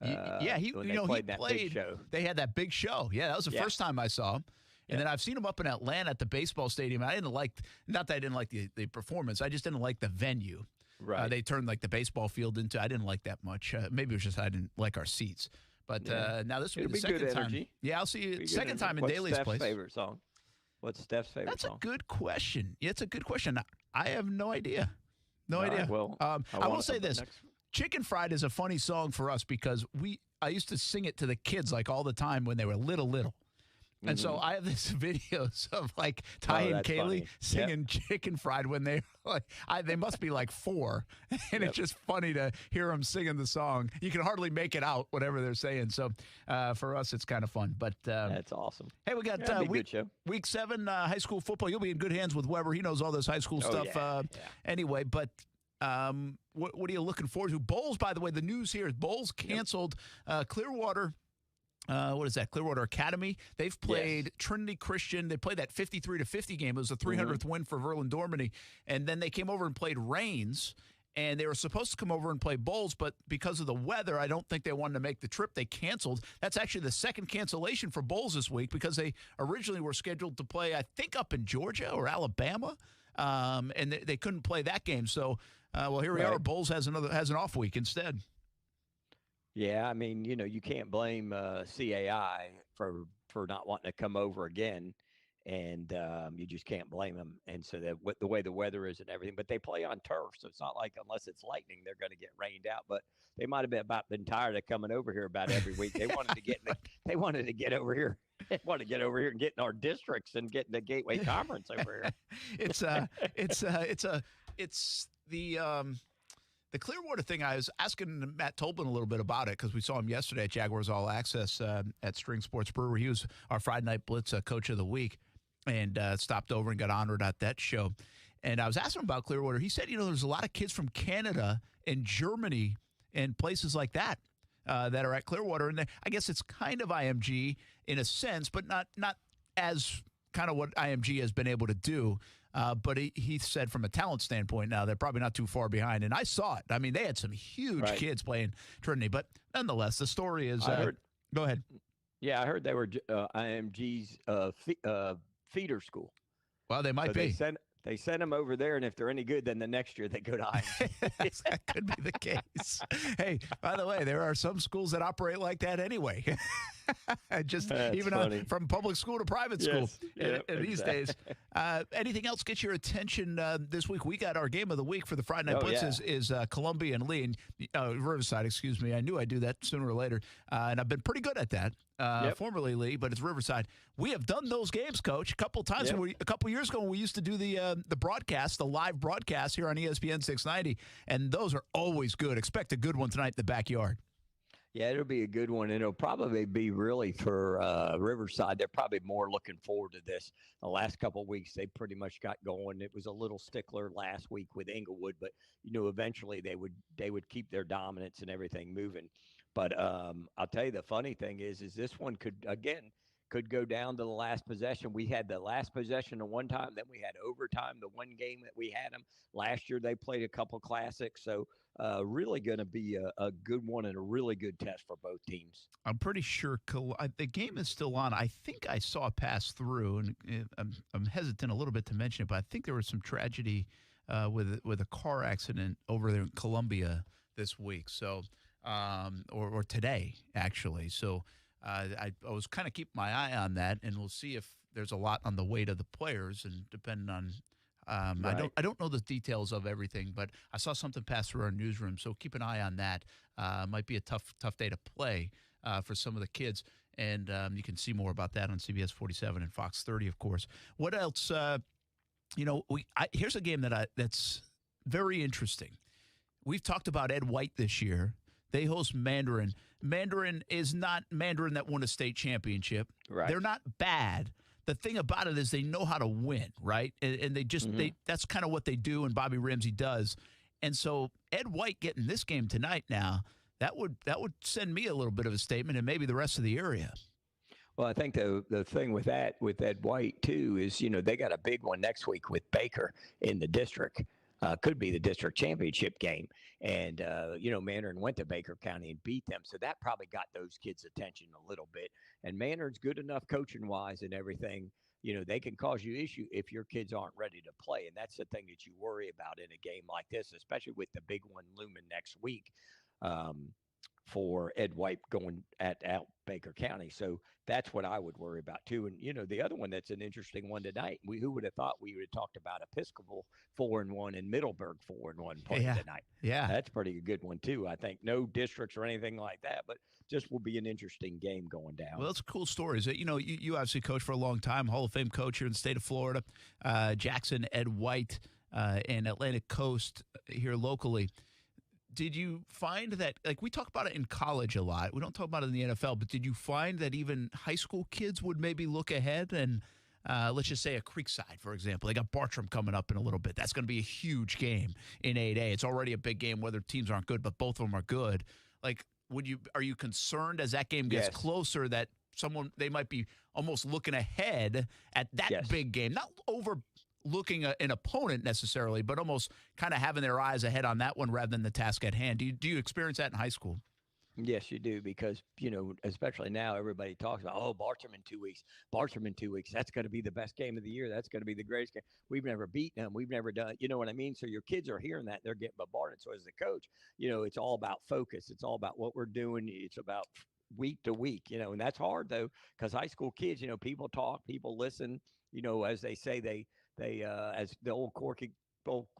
S6: He played.
S3: Show.
S6: They had that big show. Yeah, that was the first time I saw him. And then I've seen him up in Atlanta at the baseball stadium. I didn't like, not that I didn't like the performance. I just didn't like the venue.
S3: Right.
S6: They turned like the baseball field into, I didn't like that much. Maybe it was just I didn't like our seats. But now this will be the second
S3: good
S6: time.
S3: Energy.
S6: Yeah, I'll see you second time in Daly's place.
S3: What's Steph's favorite song? What's Steph's favorite song?
S6: That's a good question. Yeah, it's a good question. I have no idea. No idea.
S3: Right, well,
S6: I will say this. Chicken Fried is a funny song for us because I used to sing it to the kids like all the time when they were little. And so I have these videos of like Ty and Kaylee singing Chicken Fried when they they must be like 4, and it's just funny to hear them singing the song. You can hardly make it out whatever they're saying. So for us, it's kind of fun. But
S3: that's awesome.
S6: Hey, we got week 7 high school football. You'll be in good hands with Weber. He knows all this high school stuff anyway. But what are you looking forward to? Bowls, by the way, the news here is Bowls canceled Clearwater. What is that? Clearwater Academy. They've played Trinity Christian. They played that 53-50 game. It was the 300th win for Verlin Dormany. And then they came over and played Rains. And they were supposed to come over and play Bowls, but because of the weather, I don't think they wanted to make the trip. They canceled. That's actually the second cancellation for Bowls this week because they originally were scheduled to play, I think, up in Georgia or Alabama. And they couldn't play that game. So, here we are. Bowls has an off week instead.
S3: Yeah, I mean, you can't blame CAI for not wanting to come over again, and you just can't blame them. And so the way the weather is and everything, but they play on turf, so it's not like unless it's lightning, they're going to get rained out. But they might have been tired of coming over here about every week. They wanted to get over here. They want to get over here and get in our districts and get in the Gateway Conference over here.
S6: The Clearwater thing, I was asking Matt Tolbin a little bit about it because we saw him yesterday at Jaguars All Access at String Sports Brewery. He was our Friday Night Blitz Coach of the Week and stopped over and got honored at that show. And I was asking him about Clearwater. He said, there's a lot of kids from Canada and Germany and places like that that are at Clearwater. And I guess it's kind of IMG in a sense, but not as kind of what IMG has been able to do. But he said from a talent standpoint now, they're probably not too far behind. And I saw it. I mean, they had some huge kids playing Trinity. But nonetheless, the story is go ahead.
S3: Yeah, I heard they were IMG's feeder school.
S6: Well, they might be.
S3: They send them over there, and if they're any good, then the next year they go to IMG.
S6: That could be the case. Hey, by the way, there are some schools that operate like that anyway. Just even from public school to private school these days. Anything else get your attention this week? We got our game of the week for the Friday Night Blitz is Columbia and Lee. And, Riverside, excuse me. I knew I'd do that sooner or later, and I've been pretty good at that. Formerly Lee, but it's Riverside. We have done those games, Coach, a couple times. A couple years ago, when we used to do the broadcast, the live broadcast here on ESPN 690, and those are always good. Expect a good one tonight in the backyard.
S3: Yeah, it'll be a good one. It'll probably be really for Riverside. They're probably more looking forward to this. The last couple of weeks, they pretty much got going. It was a little stickler last week with Inglewood, but eventually they would keep their dominance and everything moving. But I'll tell you, the funny thing is this one could go down to the last possession. We had the last possession the one time, then we had overtime the one game that we had them. Last year they played a couple classics, so really going to be a good one and a really good test for both teams.
S6: I'm pretty sure the game is still on. I think I saw a pass through, and I'm hesitant a little bit to mention it, but I think there was some tragedy with a car accident over there in Columbia this week, so or today actually. So I was kind of keeping my eye on that, and we'll see if there's a lot on the way to the players, and depending on right. I don't know the details of everything, but I saw something pass through our newsroom, so keep an eye on that. Might be a tough day to play for some of the kids, and you can see more about that on CBS 47 and Fox 30, of course. What else? Here's a game that's very interesting. We've talked about Ed White this year. They host Mandarin. Mandarin is not Mandarin that won a state championship.
S3: Right.
S6: They're not bad. The thing about it is they know how to win, right? And they just that's kind of what they do, and Bobby Ramsey does. And so Ed White getting this game tonight now, that would send me a little bit of a statement, and maybe the rest of the area.
S3: Well, I think the thing with Ed White too is they got a big one next week with Baker in the district. Could be the district championship game. And, Mandarin went to Baker County and beat them. So that probably got those kids' attention a little bit. And Mandarin's good enough coaching-wise and everything. They can cause you issue if your kids aren't ready to play. And that's the thing that you worry about in a game like this, especially with the big one looming next week for Ed White going at Baker County. So that's what I would worry about too. And the other one that's an interesting one tonight. Who would have thought we would have talked about Episcopal 4-1 and Middleburg 4-1 playing tonight?
S6: Yeah,
S3: that's pretty good one too. I think no districts or anything like that, but just will be an interesting game going down.
S6: Well, it's cool stories. You obviously coached for a long time, Hall of Fame coach here in the state of Florida. Jackson, Ed White, and Atlantic Coast here locally. Did you find that, like we talk about it in college a lot, we don't talk about it in the NFL, but did you find that even high school kids would maybe look ahead and let's just say a Creekside, for example. They got Bartram coming up in a little bit. That's going to be a huge game in 8A. It's already a big game whether teams aren't good, but both of them are good. Like, are you concerned as that game gets closer that they might be almost looking ahead at that big game, not overlooking an opponent necessarily, but almost kind of having their eyes ahead on that one rather than the task at hand? Do you experience that in high school?
S3: Yes, you do, because, especially now, everybody talks about, Bartram in 2 weeks. Bartram in 2 weeks. That's going to be the best game of the year. That's going to be the greatest game. We've never beaten them. We've never done, you know what I mean? So your kids are hearing that, and they're getting bombarded. So as the coach, it's all about focus. It's all about what we're doing. It's about week to week, and that's hard, though, because high school kids, people talk, people listen, as they say, they as the old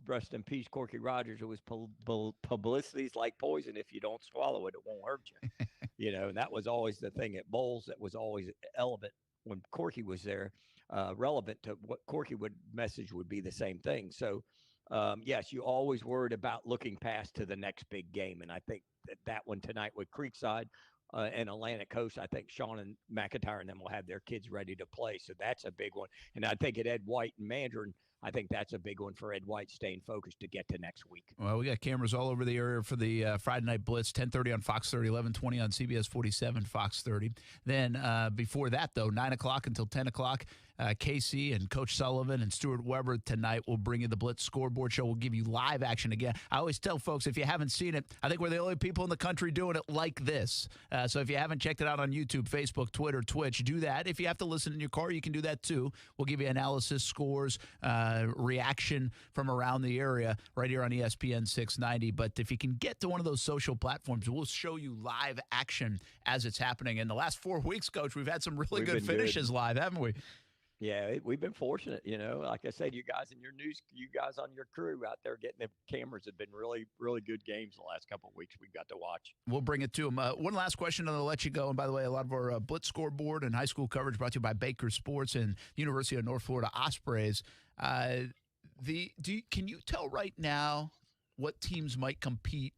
S3: rest in peace, Corky Rogers, it was publicity's like poison. If you don't swallow it, it won't hurt you. And that was always the thing at Bowles. That was always relevant when Corky was there, relevant to what Corky message would be the same thing. So, yes, you always worried about looking past to the next big game. And I think that one tonight with Creekside and Atlantic Coast, I think Sean and McIntyre and them will have their kids ready to play. So that's a big one. And I think at Ed White and Mandarin, I think that's a big one for Ed White, staying focused to get to next week.
S6: Well, we got cameras all over the area for the Friday Night Blitz, 10:30 on Fox 30, 11:20 on CBS 47, Fox 30. Then before that, though, 9 o'clock until 10 o'clock, Casey and Coach Sullivan and Stuart Weber tonight will bring you the Blitz Scoreboard Show. We'll give you live action again. I always tell folks, if you haven't seen it, I think we're the only people in the country doing it like this. So if you haven't checked it out on YouTube, Facebook, Twitter, Twitch, do that. If you have to listen in your car, you can do that too. We'll give you analysis, scores, reaction from around the area right here on ESPN 690. But if you can get to one of those social platforms, we'll show you live action as it's happening. In the last 4 weeks, Coach, we've had some really good finishes live, haven't we?
S3: Yeah, we've been fortunate, Like I said, you guys and you guys on your crew out there getting the cameras have been really, really good games the last couple of weeks we've got to watch.
S6: We'll bring it to them. One last question, and I'll let you go. And by the way, a lot of our Blitz Scoreboard and high school coverage brought to you by Baker Sports and University of North Florida Ospreys. Can you tell right now what teams might compete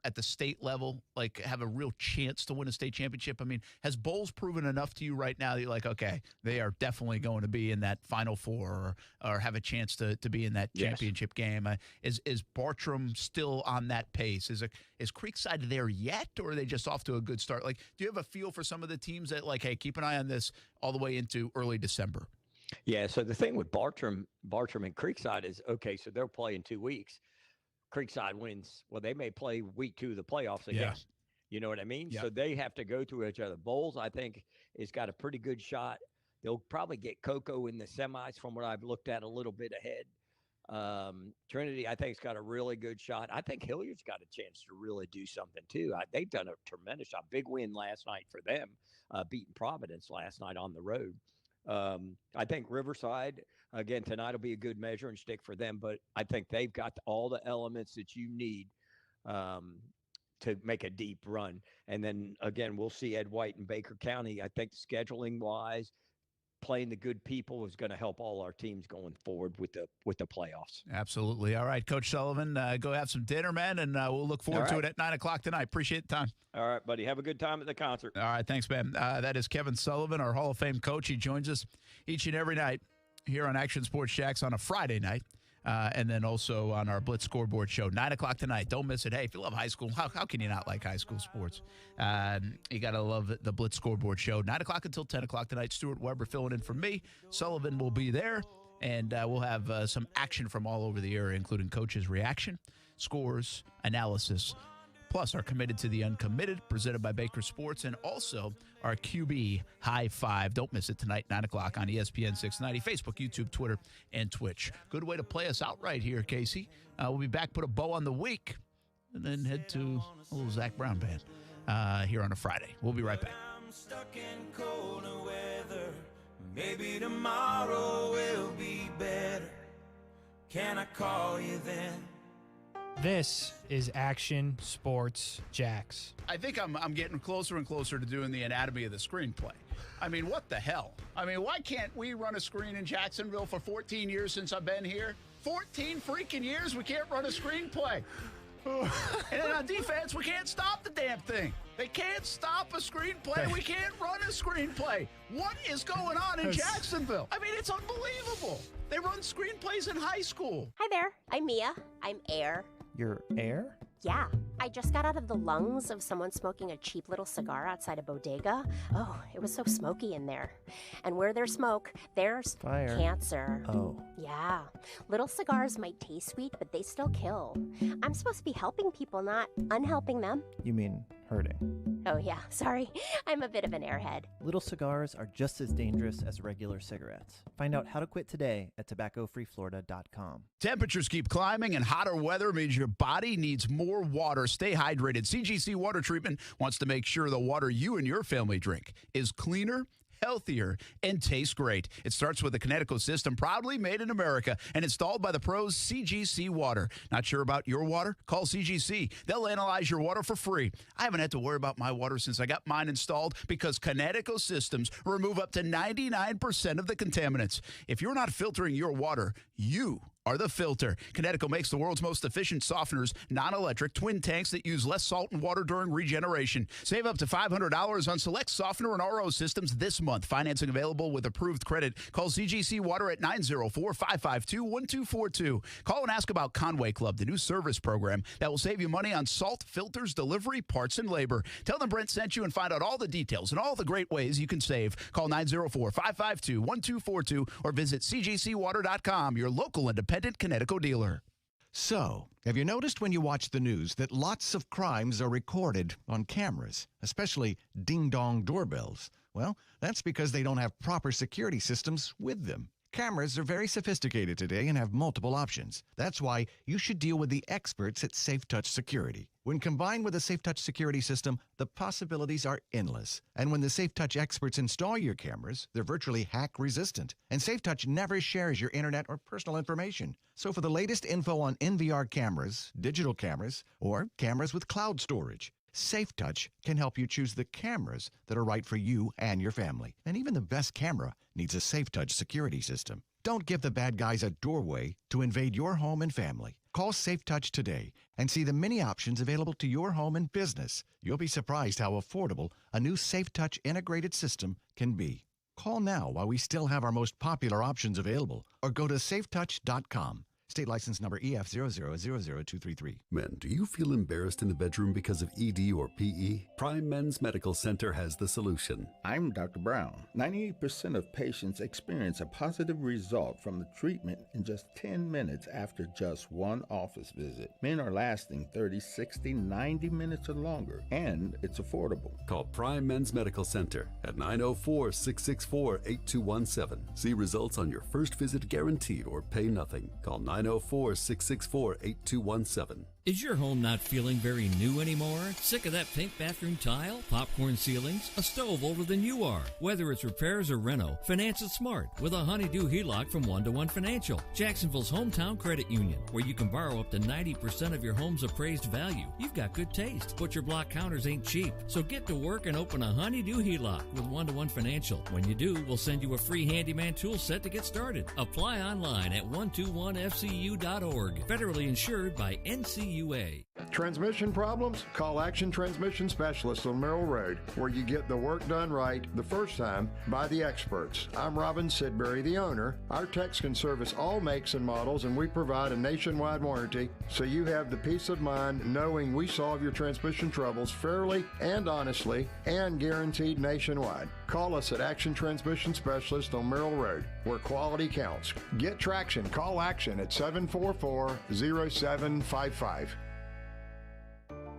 S6: at the state level, like have a real chance to win a state championship? I mean, has Bowles proven enough to you right now that you're like, okay, they are definitely going to be in that Final Four or have a chance to be in that championship game? Is Bartram still on that pace? Is Creekside there yet, or are they just off to a good start? Like, do you have a feel for some of the teams that, like, hey, keep an eye on this all the way into early December?
S3: Yeah, so the thing with Bartram and Creekside is, okay, so they'll play in 2 weeks. Creekside wins. Well, they may play week 2 of the playoffs again. Yeah. You know what I mean? Yeah. So they have to go through each other. Bowles, I think, has got a pretty good shot. They'll probably get Cocoa in the semis from what I've looked at a little bit ahead. Trinity, I think, has got a really good shot. I think Hilliard's got a chance to really do something, too. They've done a tremendous job. Big win last night for them, beating Providence last night on the road. I think Riverside, again, tonight will be a good measure and stick for them, but I think they've got all the elements that you need to make a deep run. And then, again, we'll see Ed White and Baker County. I think scheduling-wise, playing the good people is going to help all our teams going forward with the playoffs.
S6: Absolutely. All right, Coach Sullivan, go have some dinner, man, and we'll look forward to it at 9 o'clock tonight. Appreciate the time.
S3: All right, buddy. Have a good time at the concert.
S6: All right, thanks, man. That is Kevin Sullivan, our Hall of Fame coach. He joins us each and every night here on Action Sports Jacks on a Friday night. And then also on our Blitz Scoreboard show, 9 o'clock tonight. Don't miss it. Hey, if you love high school, how can you not like high school sports? You got to love the Blitz Scoreboard show. 9 o'clock until 10 o'clock tonight. Stuart Weber filling in for me. Sullivan will be there, and we'll have some action from all over the area, including coaches' reaction, scores, analysis, plus our Committed to the Uncommitted, presented by Baker Sports, and also our QB High Five. Don't miss it tonight, 9 o'clock on ESPN 690, Facebook, YouTube, Twitter, and Twitch. Good way to play us out right here, Casey. We'll be back, put a bow on the week, and then head to a little Zach Brown band here on a Friday. We'll be right back.
S2: I'm stuck in colder weather. Maybe tomorrow will be better. Can I call you then?
S9: This is Action Sports Jacks.
S6: I think I'm getting closer and closer to doing the anatomy of the screenplay. I mean, what the hell? I mean, why can't we run a screen in Jacksonville for 14 years since I've been here? 14 freaking years we can't run a screenplay. And then on defense, we can't stop the damn thing. They can't stop a screenplay. We can't run a screenplay. What is going on in Jacksonville? I mean, it's unbelievable. They run screenplays in high school.
S10: Hi there. I'm Mia. I'm Air.
S9: Your air?
S10: Yeah. I just got out of the lungs of someone smoking a cheap little cigar outside a bodega. Oh, it was so smoky in there. And where there's smoke, there's
S9: fire.
S10: Cancer.
S9: Oh.
S10: Yeah. Little cigars might taste sweet, but they still kill. I'm supposed to be helping people, not unhelping them.
S9: You mean hurting?
S10: Oh, yeah. Sorry. I'm a bit of an airhead.
S9: Little cigars are just as dangerous as regular cigarettes. Find out how to quit today at tobaccofreeflorida.com.
S6: Temperatures keep climbing, and hotter weather means your body needs more water. Stay hydrated. CGC Water Treatment wants to make sure the water you and your family drink is cleaner, healthier, and tastes great. It starts with the Connecticut system, proudly made in America and installed by the pros CGC Water. Not sure about your water? Call CGC. They'll analyze your water for free. I haven't had to worry about my water since I got mine installed because Connecticut systems remove up to 99% of the contaminants. If you're not filtering your water, you are the filter. Connecticut makes the world's most efficient softeners, non-electric twin tanks that use less salt and water during regeneration. Save up to $500 on select softener and RO systems this month. Financing available with approved credit. Call CGC Water at 904-552-1242. Call and ask about Conway Club, the new service program that will save you money on salt, filters, delivery, parts, and labor. Tell them Brent sent you and find out all the details and all the great ways you can save. Call 904-552-1242 or visit cgcwater.com, your local independent Connecticut dealer.
S4: So, have you noticed when you watch the news that lots of crimes are recorded on cameras, especially ding-dong doorbells? Well, that's because they don't have proper security systems with them. Cameras are very sophisticated today and have multiple options. That's why you should deal with the experts at SafeTouch Security. When combined with a SafeTouch security system, the possibilities are endless. And when the SafeTouch experts install your cameras, they're virtually hack-resistant. And SafeTouch never shares your internet or personal information. So for the latest info on NVR cameras, digital cameras, or cameras with cloud storage, SafeTouch can help you choose the cameras that are right for you and your family. And even the best camera needs a SafeTouch security system. Don't give the bad guys a doorway to invade your home and family. Call Safe Touch today and see the many options available to your home and business. You'll be surprised how affordable a new Safe Touch integrated system can be. Call now while we still have our most popular options available, or go to safetouch.com. State license number EF0000233.
S1: Men, do you feel embarrassed in the bedroom because of ED or PE? Prime Men's Medical Center has the solution.
S8: I'm Dr. Brown. 98% of patients experience a positive result from the treatment in just 10 minutes after just one office visit. Men are lasting 30, 60, 90 minutes or longer, and it's affordable.
S1: Call Prime Men's Medical Center at 904-664-8217. See results on your first visit guaranteed or pay nothing. Call 904-664-8217.
S11: Is your home not feeling very new anymore? Sick of that pink bathroom tile, popcorn ceilings, a stove older than you are? Whether it's repairs or reno, finance it smart with a Honeydew HELOC from 1-to-1 Financial, Jacksonville's hometown credit union, where you can borrow up to 90% of your home's appraised value. You've got good taste, but your block counters ain't cheap. So get to work and open a Honeydew HELOC with 1-to-1 Financial. When you do, we'll send you a free handyman tool set to get started. Apply online at 121fcu.org. Federally insured by NCUA.
S12: Transmission problems? Call Action Transmission Specialists on Merrill Road, where you get the work done right the first time by the experts. I'm Robin Sidbury, the owner. Our techs can service all makes and models, and we provide a nationwide warranty, so you have the peace of mind knowing we solve your transmission troubles fairly and honestly and guaranteed nationwide. Call us at Action Transmission Specialist on Merrill Road, where quality counts. Get traction. Call Action at 744-0755.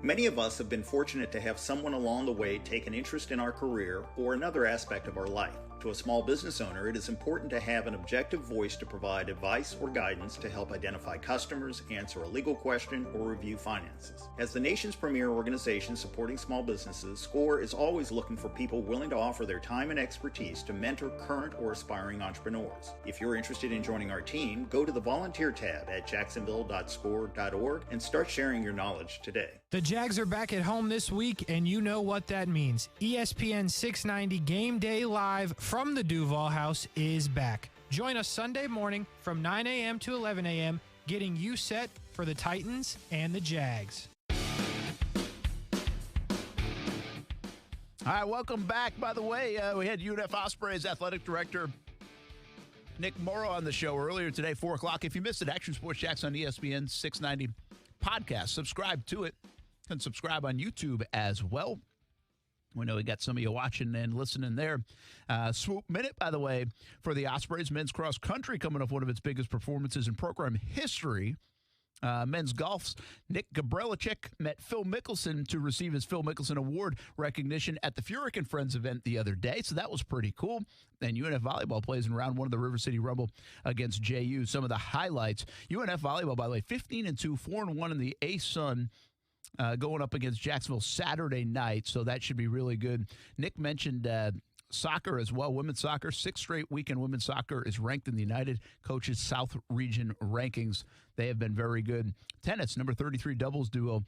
S18: Many of us have been fortunate to have someone along the way take an interest in our career or another aspect of our life. To a small business owner, it is important to have an objective voice to provide advice or guidance to help identify customers, answer a legal question, or review finances. As the nation's premier organization supporting small businesses, SCORE is always looking for people willing to offer their time and expertise to mentor current or aspiring entrepreneurs. If you're interested in joining our team, go to the volunteer tab at jacksonville.score.org and start sharing your knowledge today.
S19: The Jags are back at home this week, and you know what that means. ESPN 690 Game Day Live from the Duval House is back. Join us Sunday morning from 9 a.m. to 11 a.m., getting you set for the Titans and the Jags.
S6: All right, welcome back. By the way, we had UNF Ospreys athletic director Nick Morrow on the show earlier today, 4 o'clock. If you missed it, Action Sports Jacks on ESPN 690 podcast. Subscribe to it and subscribe on YouTube as well. We know we got some of you watching and listening there. Swoop minute, by the way, for the Ospreys men's cross country coming off one of its biggest performances in program history. Men's golf's Nick Gabrielczyk met Phil Mickelson to receive his Phil Mickelson Award recognition at the Furyk and Friends event the other day, so that was pretty cool. And UNF volleyball plays in round 1 of the River City Rumble against JU. Some of the highlights: UNF volleyball, by the way, 15-2, 4-1 in the A-Sun. Going up against Jacksonville Saturday night, so that should be really good. Nick mentioned soccer as well, women's soccer. 6th straight week in women's soccer is ranked in the United Coaches South Region rankings. They have been very good. Tennis, number 33 doubles duo,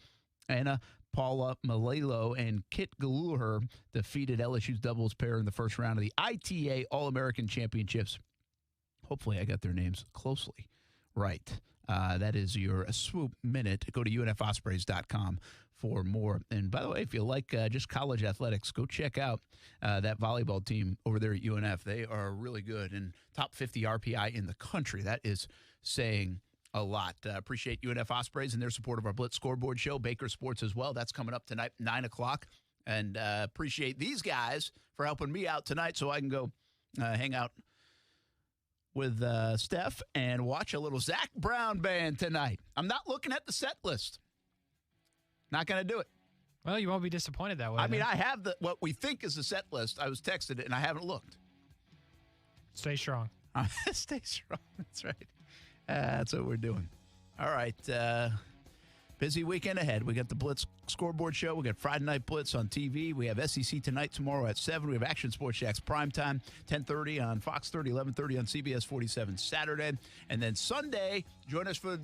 S6: Anna Paula Malelo and Kit Galuher defeated LSU's doubles pair in the first round of the ITA All-American Championships. Hopefully I got their names closely right. That is your swoop minute. Go to unfospreys.com for more. And by the way, if you like just college athletics, go check out that volleyball team over there at UNF. They are really good and top 50 RPI in the country. That is saying a lot. Appreciate UNF Ospreys and their support of our Blitz scoreboard show, Baker Sports as well. That's coming up tonight, 9 o'clock. And appreciate these guys for helping me out tonight so I can go hang out with Steph and watch a little Zach Brown band tonight. I'm not looking at the set list. Not going to do it.
S19: Well, you won't be disappointed that way.
S6: I mean, I have what we think is the set list. I was texted it, and I haven't looked.
S19: Stay strong.
S6: Stay strong. That's right. That's what we're doing. All right. Busy weekend ahead. We got the Blitz scoreboard show. We got Friday Night Blitz on TV. We have SEC tonight, tomorrow at 7. We have Action Sports Jacks primetime, 10:30 on Fox 30, 11:30 on CBS 47 Saturday. And then Sunday, join us for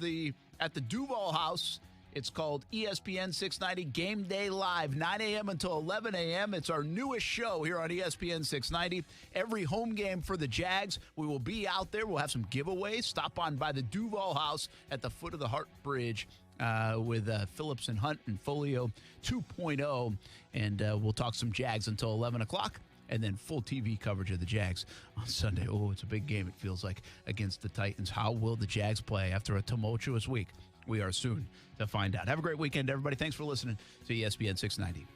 S6: at the Duval House It's called ESPN 690 Game Day Live, 9 a.m. until 11 a.m. It's our newest show here on ESPN 690. Every home game for the Jags, we will be out there. We'll have some giveaways. Stop on by the Duval House at the foot of the Hart Bridge with Phillips and Hunt and Folio 2.0. And we'll talk some Jags until 11 o'clock. And then full TV coverage of the Jags on Sunday. Oh, it's a big game, it feels like, against the Titans. How will the Jags play after a tumultuous week? We are soon to find out. Have a great weekend, everybody. Thanks for listening to ESPN 690.